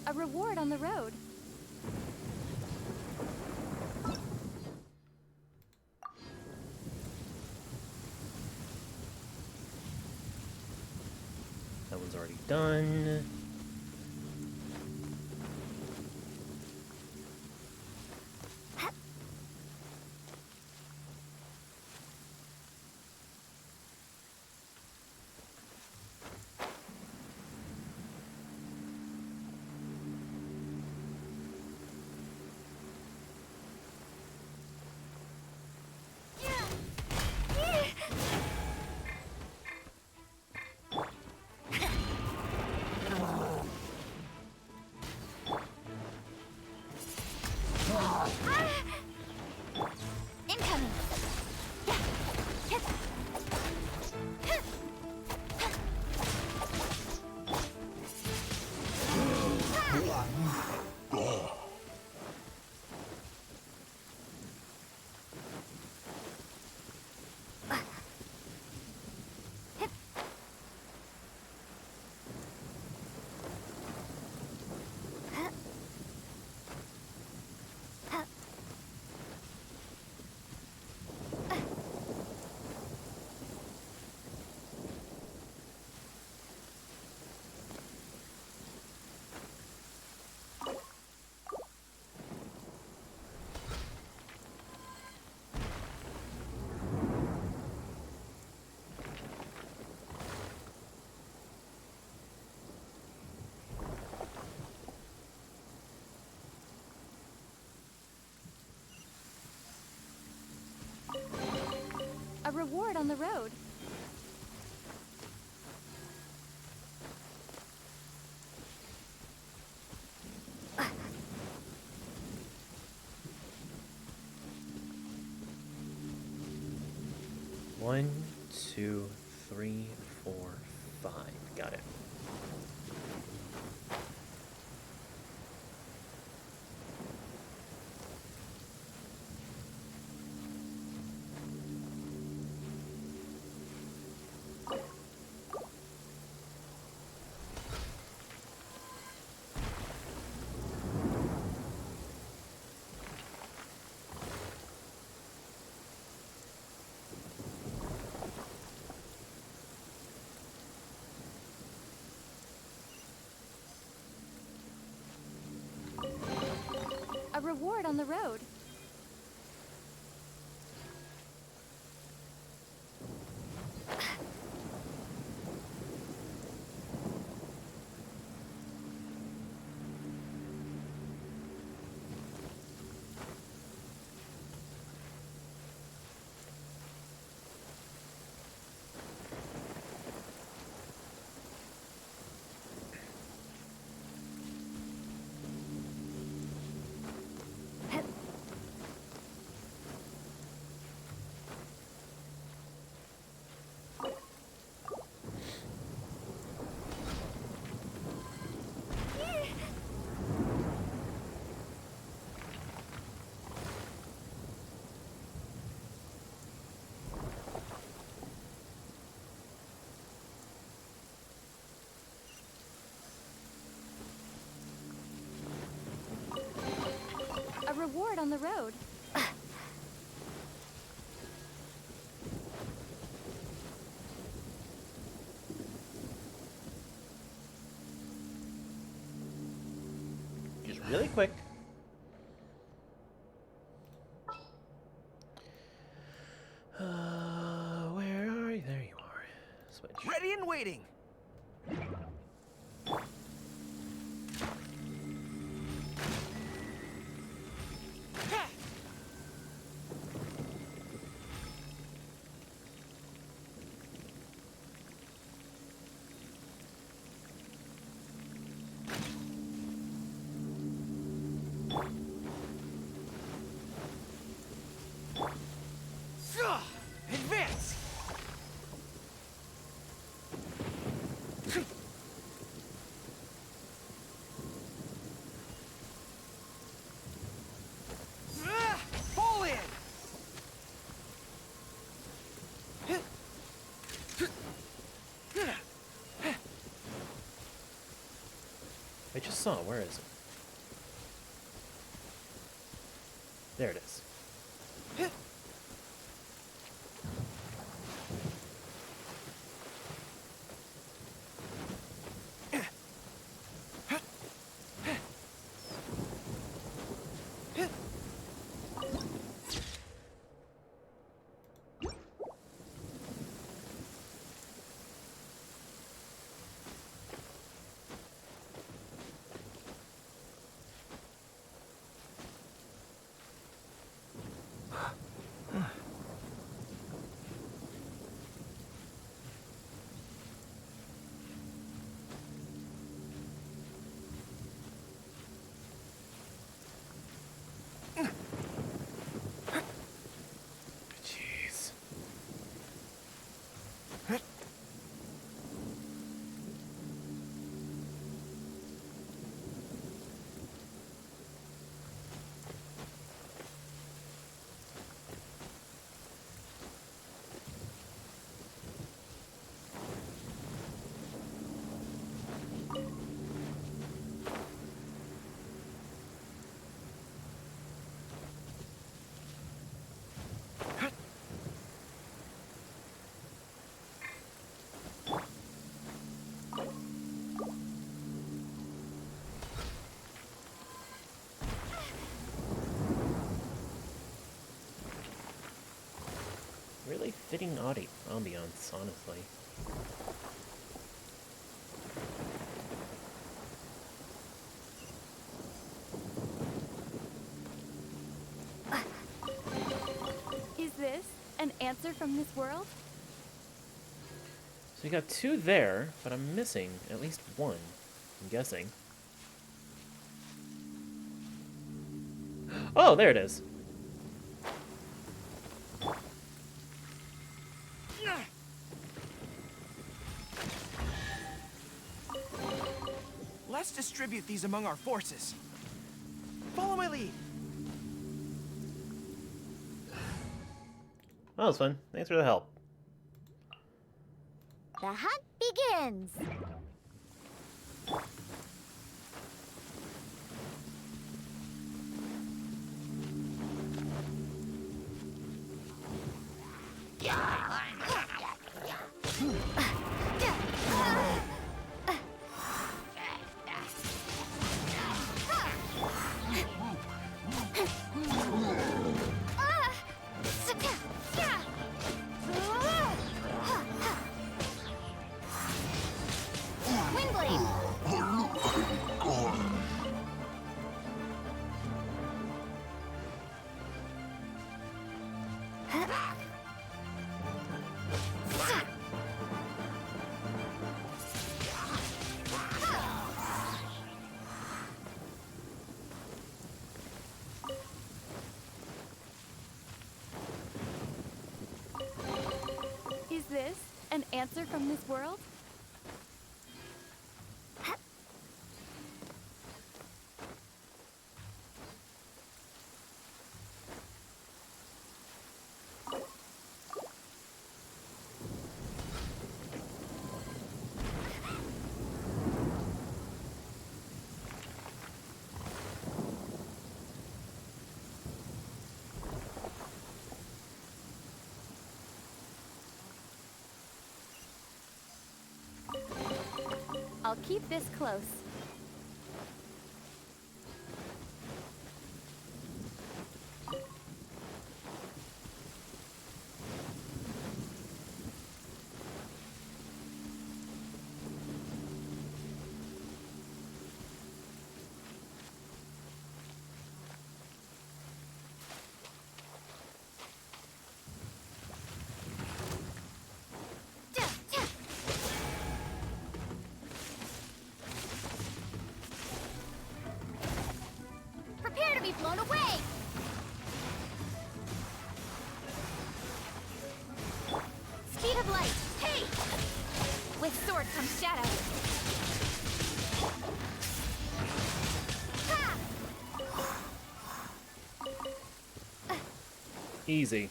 A reward on the road. That one's already done. Incoming. A reward on the road. One, two, three, 4, 5. Got it. A reward on the road. A reward on the road. Just really quick. Where are you? There you are. Switch. Ready and waiting. saw. Where is it? There it is. Jeez. Really fitting ambiance, honestly. Is this an answer from this world? So you got two there, but I'm missing at least one, I'm guessing. Oh, there it is. Let's distribute these among our forces. Follow my lead. That was fun. Thanks for the help. The hunt begins. Is this an answer from this world? I'll keep this close. Prepare to be blown away! Speed of light! Hey! With sword comes shadow. Ha! Easy.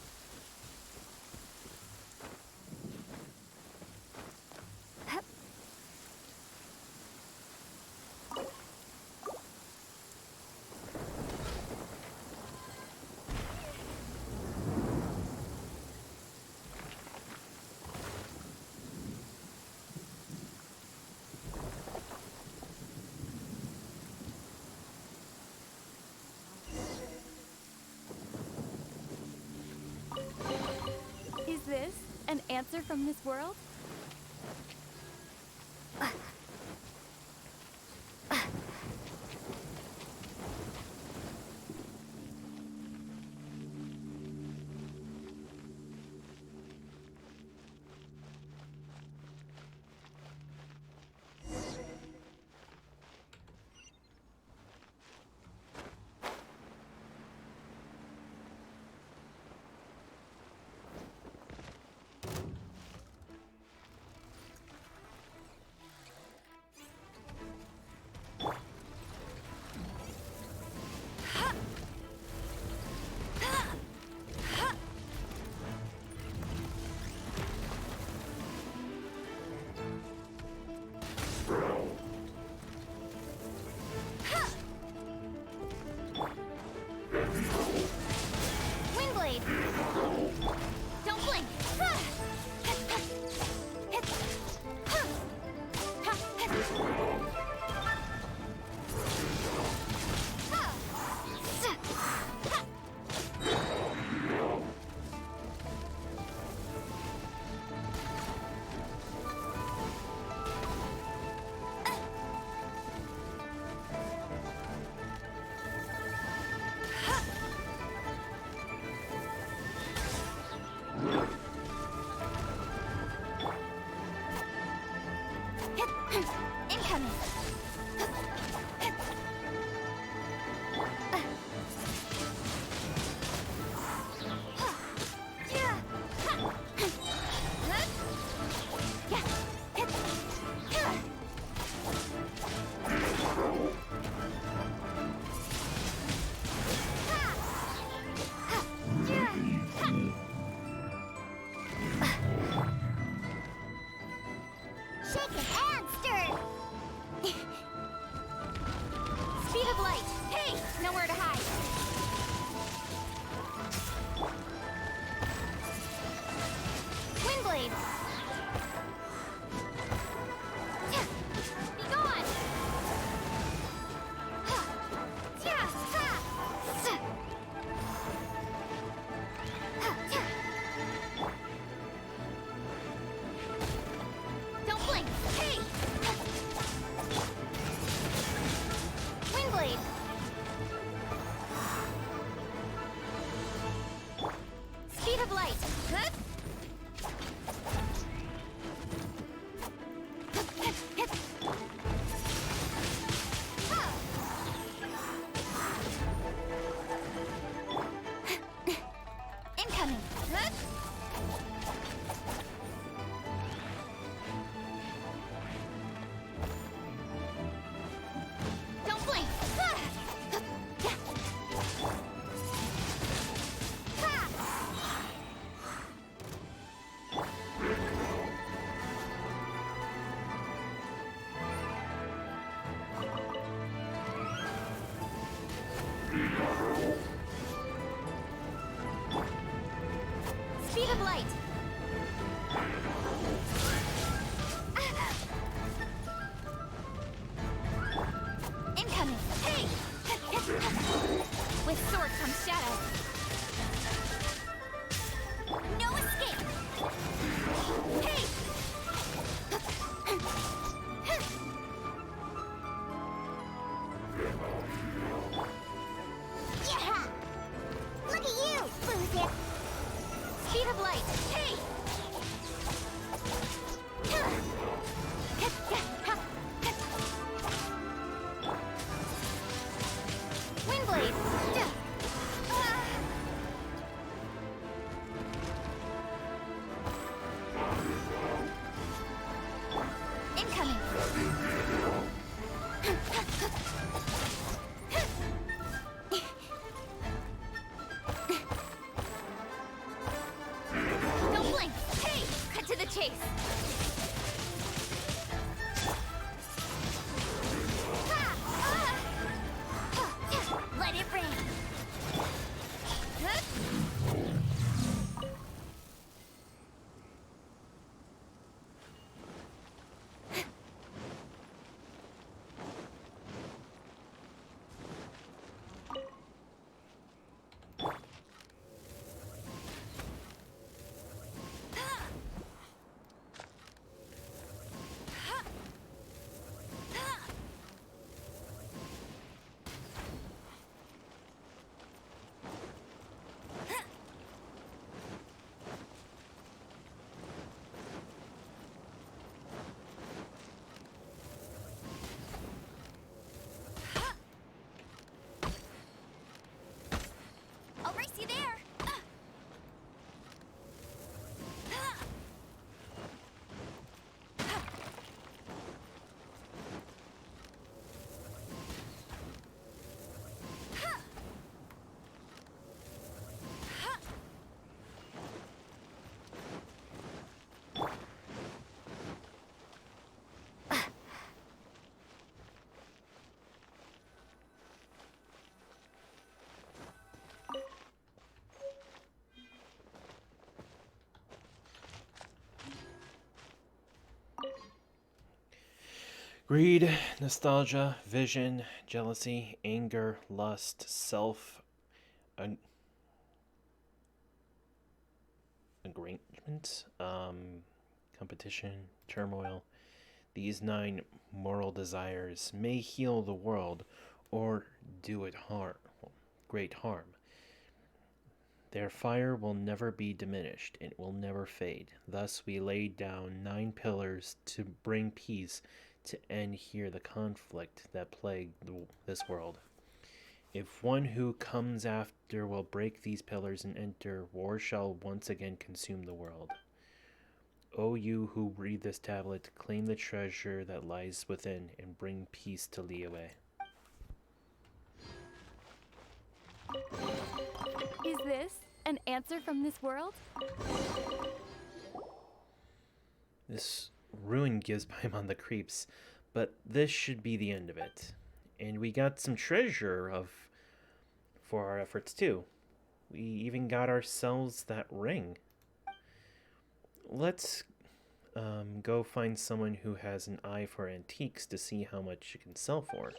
answer from this world? Windblade! Don't blink! Incoming! Shaken and stirred! Speed of light! Hey! Nowhere to hide! Windblade! Be gone! Don't blink! Hey! Windblade! Speed of light! Incoming! Don't blink! Speed of light! Incoming! Hey! With sword comes shadow. No escape! Hey! Yeah! Look at you, loser! Speed of light! Hey! Windblade! Incoming! Don't blink! Hey! Cut to the chase! Let it rain! Greed, nostalgia, vision, jealousy, anger, lust, self, agreement, competition, turmoil. These 9 moral desires may heal the world or do it great harm. Their fire will never be diminished, it will never fade. Thus we laid down 9 pillars to bring peace, to end here the conflict that plagued this world. If one who comes after will break these pillars and enter, war shall once again consume the world. O you who read this tablet, claim the treasure that lies within and bring peace to Liyue. Is this an answer from this world? This ruin gives Paimon the creeps, but this should be the end of it. And we got some treasure for our efforts too. We even got ourselves that ring. Let's go find someone who has an eye for antiques to see how much it can sell for.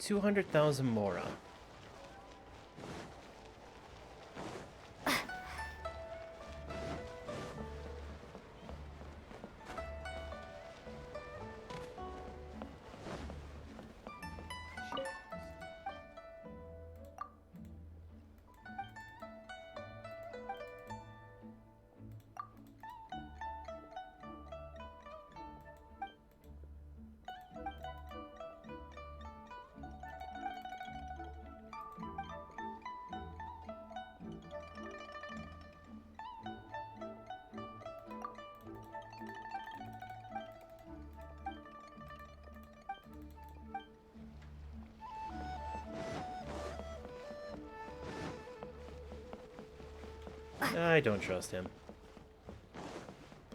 $200,000 Mora. I don't trust him.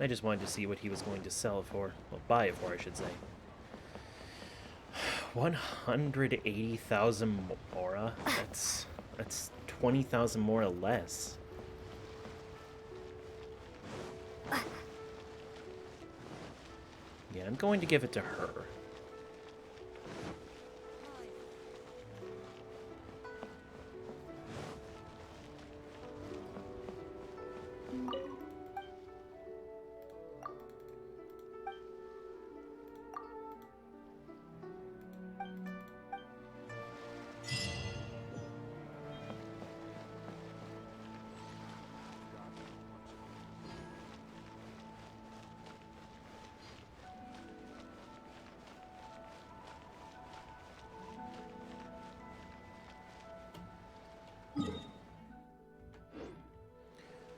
I just wanted to see what he was going to sell it for. Well, buy it for, I should say. 180,000 Mora? That's 20,000 Mora less. Yeah, I'm going to give it to her.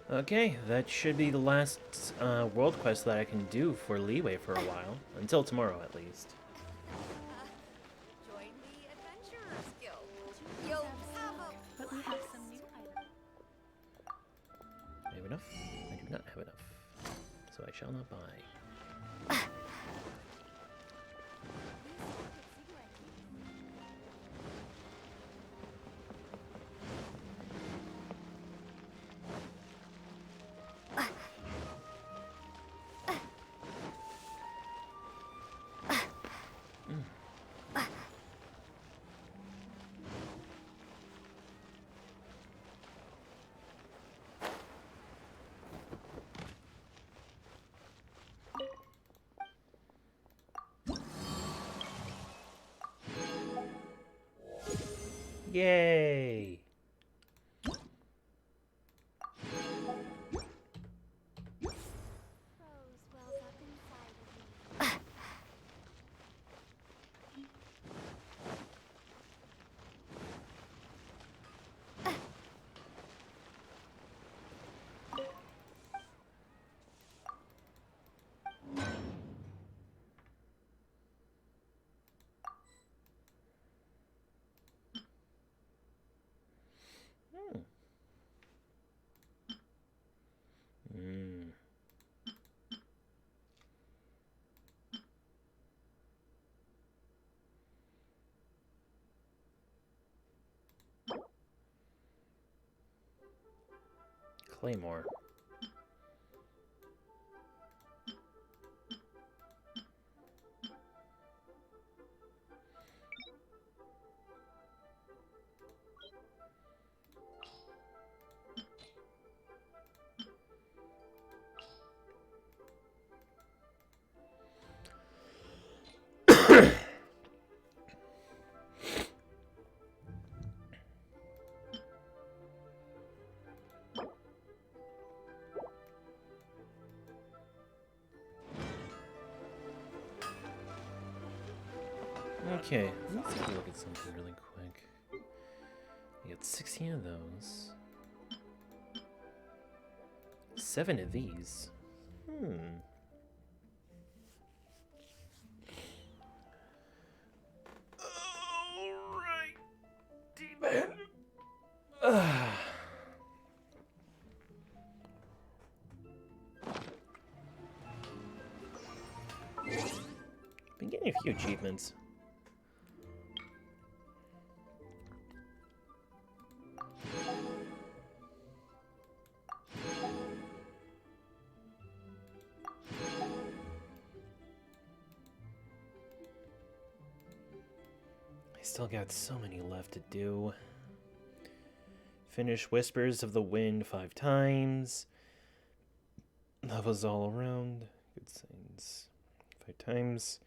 Okay, that should be the last world quest that I can do for Liyue for a while. Until tomorrow, at least. Join the Adventurers Guild. You'll have a shall not buy. Yay! Mm. Claymore. Okay, let's take a look at something really quick. We got 16 of those. 7 of these. Alright, D-Man. Been getting a few achievements. Still got so many left to do. Finish Whispers of the Wind 5 times. Levels all around. Good signs. 5 times.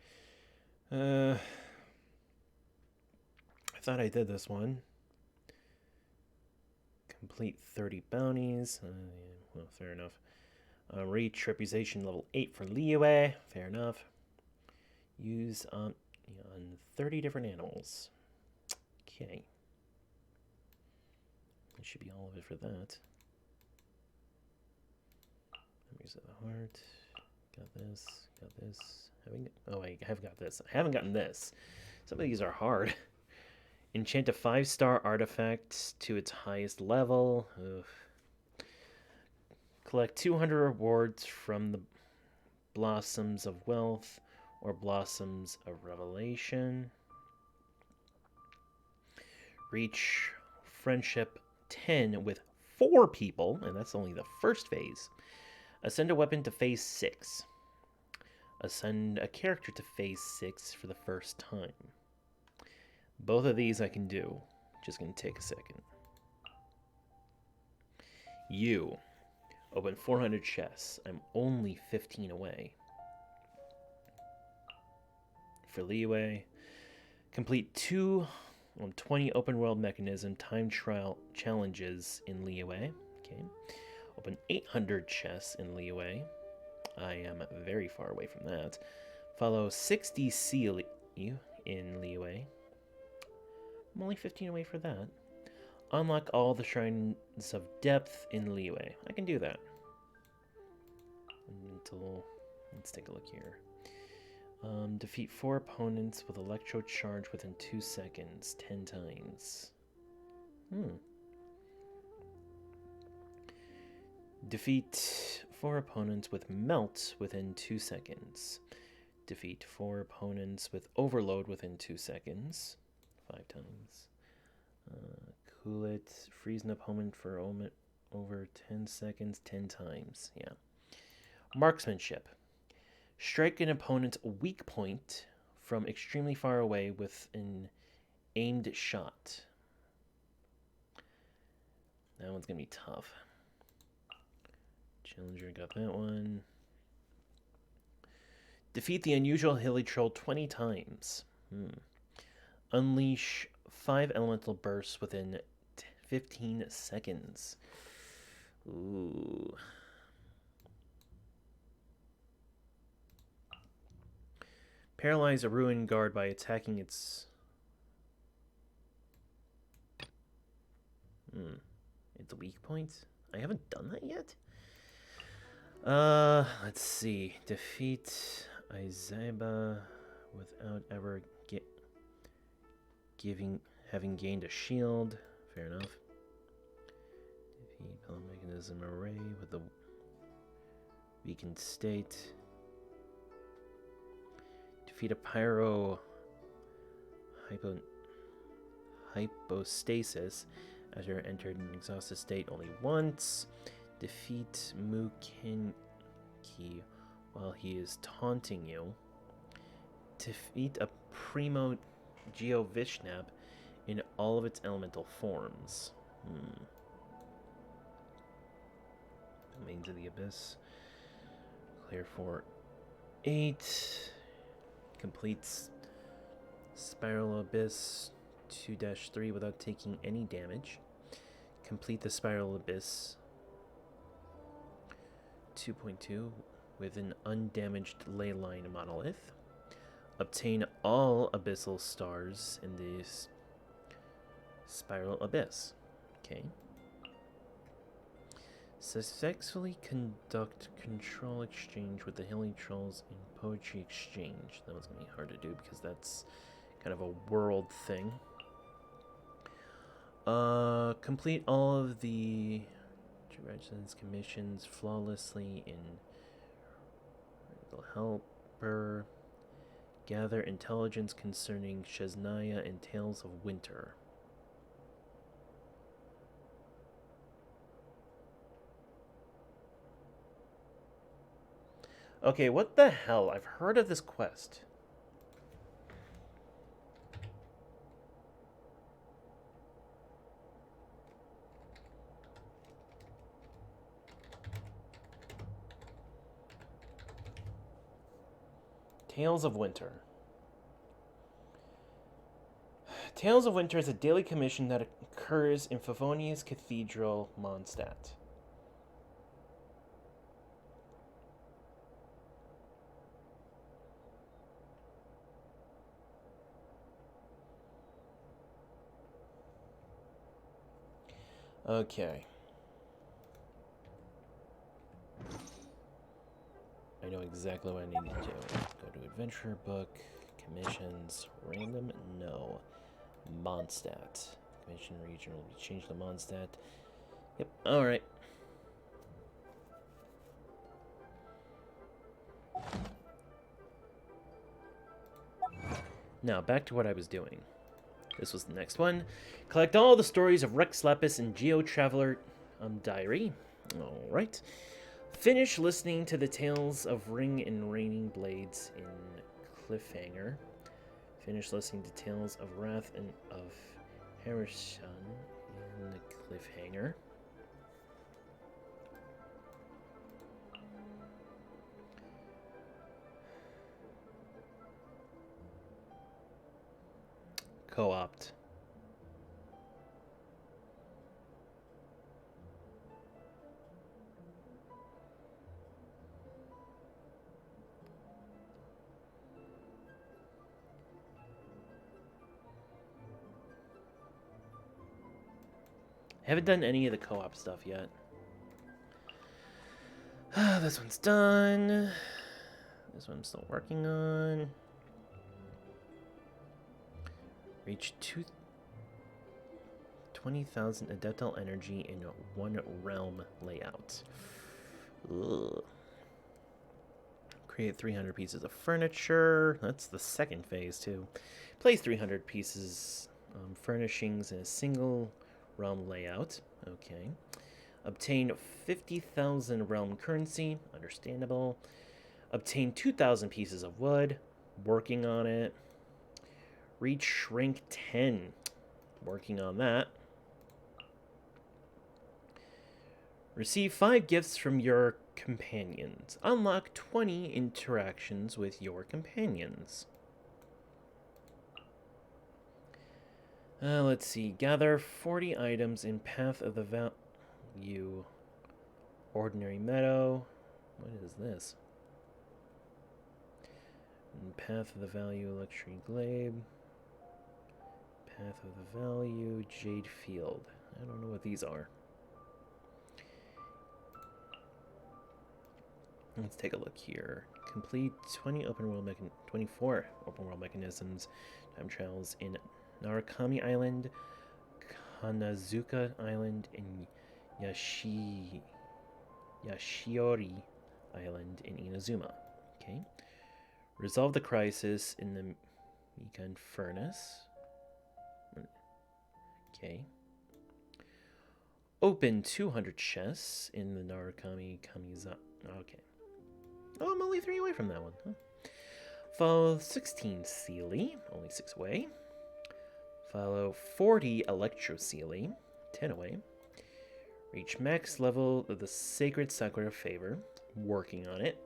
I thought I did this one. Complete 30 bounties. Yeah, well, fair enough. Reach Reputation level 8 for Liyue. Fair enough. Use on 30 different animals. Okay. That should be all of it for that. Memories of the Heart. Got this. Got this. Oh, I have got this. I haven't gotten this. Some of these are hard. Enchant a 5-star artifact to its highest level. Ugh. Collect 200 rewards from the Blossoms of Wealth or Blossoms of Revelation. Reach Friendship 10 with 4 people, and that's only the first phase. Ascend a weapon to phase 6. Ascend a character to phase 6 for the first time. Both of these I can do. Just gonna take a second. You. Open 400 chests. I'm only 15 away. For Liyue, complete 20 open world mechanism time trial challenges in Liyue. Okay. Open 800 chests in Liyue. I am very far away from that. Follow 60 seal in Liyue. I'm only 15 away for that. Unlock all the Shrines of Depth in Liyue. I can do that. Let's take a look here. Defeat 4 opponents with Electro Charge within 2 seconds, 10 times. Defeat 4 opponents with Melt within 2 seconds. Defeat 4 opponents with Overload within 2 seconds. 5 times. Cool it. Freeze an opponent for over 10 seconds 10 times. Yeah. Marksmanship. Strike an opponent's weak point from extremely far away with an aimed shot. That one's going to be tough. Challenger got that one. Defeat the unusual hilly troll 20 times. Unleash 5 elemental bursts within 15 seconds. Ooh. Paralyze a ruined guard by attacking its... its weak point? I haven't done that yet? Let's see. Defeat Izaiba without ever having gained a shield. Fair enough. Defeat Pellet Mechanism Array with a weakened state. Defeat a Pyro Hypostasis after entered an exhausted state only once. Defeat Mukenki while he is taunting you. Defeat a Primo Geovishnab in all of its elemental forms. Domains of the Abyss. Clear for 8. Completes Spiral Abyss 2-3 without taking any damage. Complete the Spiral Abyss 2.2 with an undamaged leyline monolith. Obtain all abyssal stars in the Spiral Abyss. Okay. Successfully conduct control exchange with the Hilly Trolls in Poetry Exchange. That was going to be hard to do because that's kind of a world thing. Complete all of the Residence commissions flawlessly in Helper. Gather intelligence concerning Khaenri'ah and Tales of Winter. Okay, what the hell? I've heard of this quest. Tales of Winter. Tales of Winter is a daily commission that occurs in Favonius Cathedral, Mondstadt. Okay. I know exactly what I need to do. Go to Adventure Book, Commissions, Random, no. Mondstadt. Commission region will be changed to Mondstadt. Yep, alright. Now, back to what I was doing. This was the next one. Collect all the stories of Rex Lapis and Geo Traveler Diary. Alright. Finish listening to the tales of Ring and Raining Blades in Cliffhanger. Finish listening to Tales of Wrath and of Khaenri'ah in the Cliffhanger. Co-opt. Haven't done any of the co-op stuff yet. This one's done. This one I'm still working on. Reach 20,000 Adeptal energy in one realm layout. Ugh. Create 300 pieces of furniture. That's the second phase, too. Place 300 pieces furnishings in a single realm layout. Okay. Obtain 50,000 realm currency. Understandable. Obtain 2,000 pieces of wood. Working on it. Reach rank 10. Working on that. Receive 5 gifts from your companions. Unlock 20 interactions with your companions. Let's see. Gather 40 items in Path of the Value. Ordinary Meadow. What is this? In Path of the Value, Luxury Glade. Path of the Value, Jade Field. I don't know what these are. Let's take a look here. Complete 24 open world mechanisms. Time trials in Narukami Island, Kanazuka Island, and Yashiori Island in Inazuma. Okay. Resolve the crisis in the Mikan Furnace. Okay. Open 200 chests in the Narukami Kamiza. Okay. Oh, I'm only 3 away from that one. Huh? Follow 16 Sealy, only 6 away. Follow 40 Electro Sealy, 10 away. Reach max level of the Sacred Sakura Favor, working on it.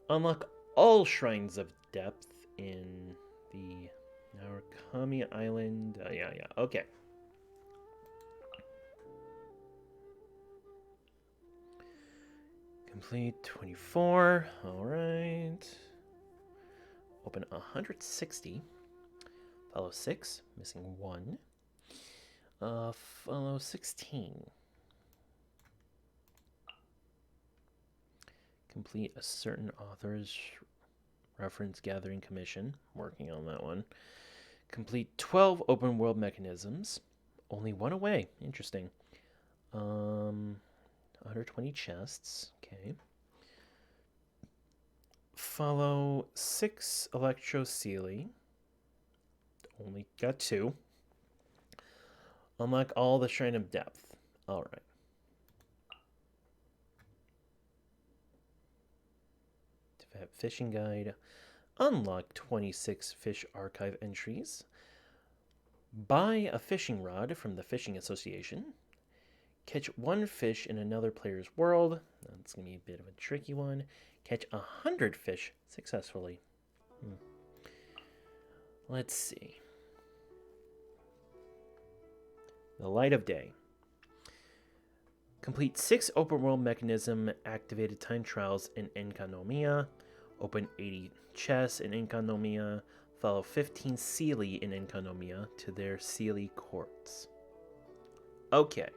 Unlock all Shrines of Depth in the Narukami Island. Yeah, okay. Complete 24. Alright. Open 160. Follow 6. Missing 1. Follow 16. Complete a certain author's reference gathering commission. Working on that one. Complete 12 open world mechanisms. Only 1 away. Interesting. 120 chests. Okay. Follow 6 Electro Sealy. Only got 2. Unlock all the Shrine of Depth. Alright. Fishing Guide. Unlock 26 Fish Archive entries. Buy a fishing rod from the Fishing Association. Catch 1 fish in another player's world. That's going to be a bit of a tricky one. Catch 100 fish successfully. Let's see. The Light of Day. Complete 6 open world mechanism activated time trials in Enkanomiya. Open 80 chests in Enkanomiya. Follow 15 Sealy in Enkanomiya to their Sealy courts. Okay.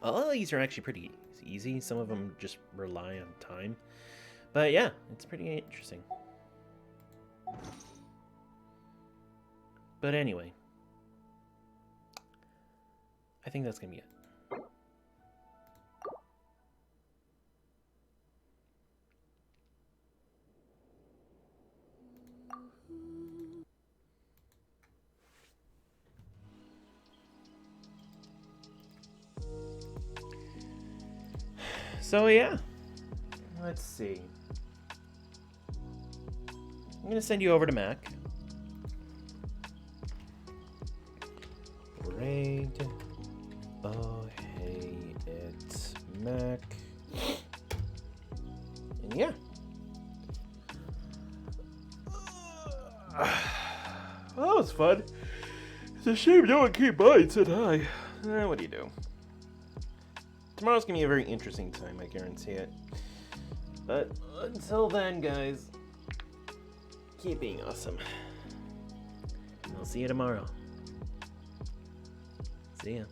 All of these are actually pretty easy. Some of them just rely on time. But yeah, it's pretty interesting. But anyway. I think that's going to be it. So yeah, let's see. I'm gonna send you over to Mac. Raid. Oh, hey, it's Mac. And yeah. Well, that was fun. It's a shame no one came by and said hi. What do you do? Tomorrow's gonna be a very interesting time, I guarantee it. But until then, guys, keep being awesome. And I'll see you tomorrow. See ya.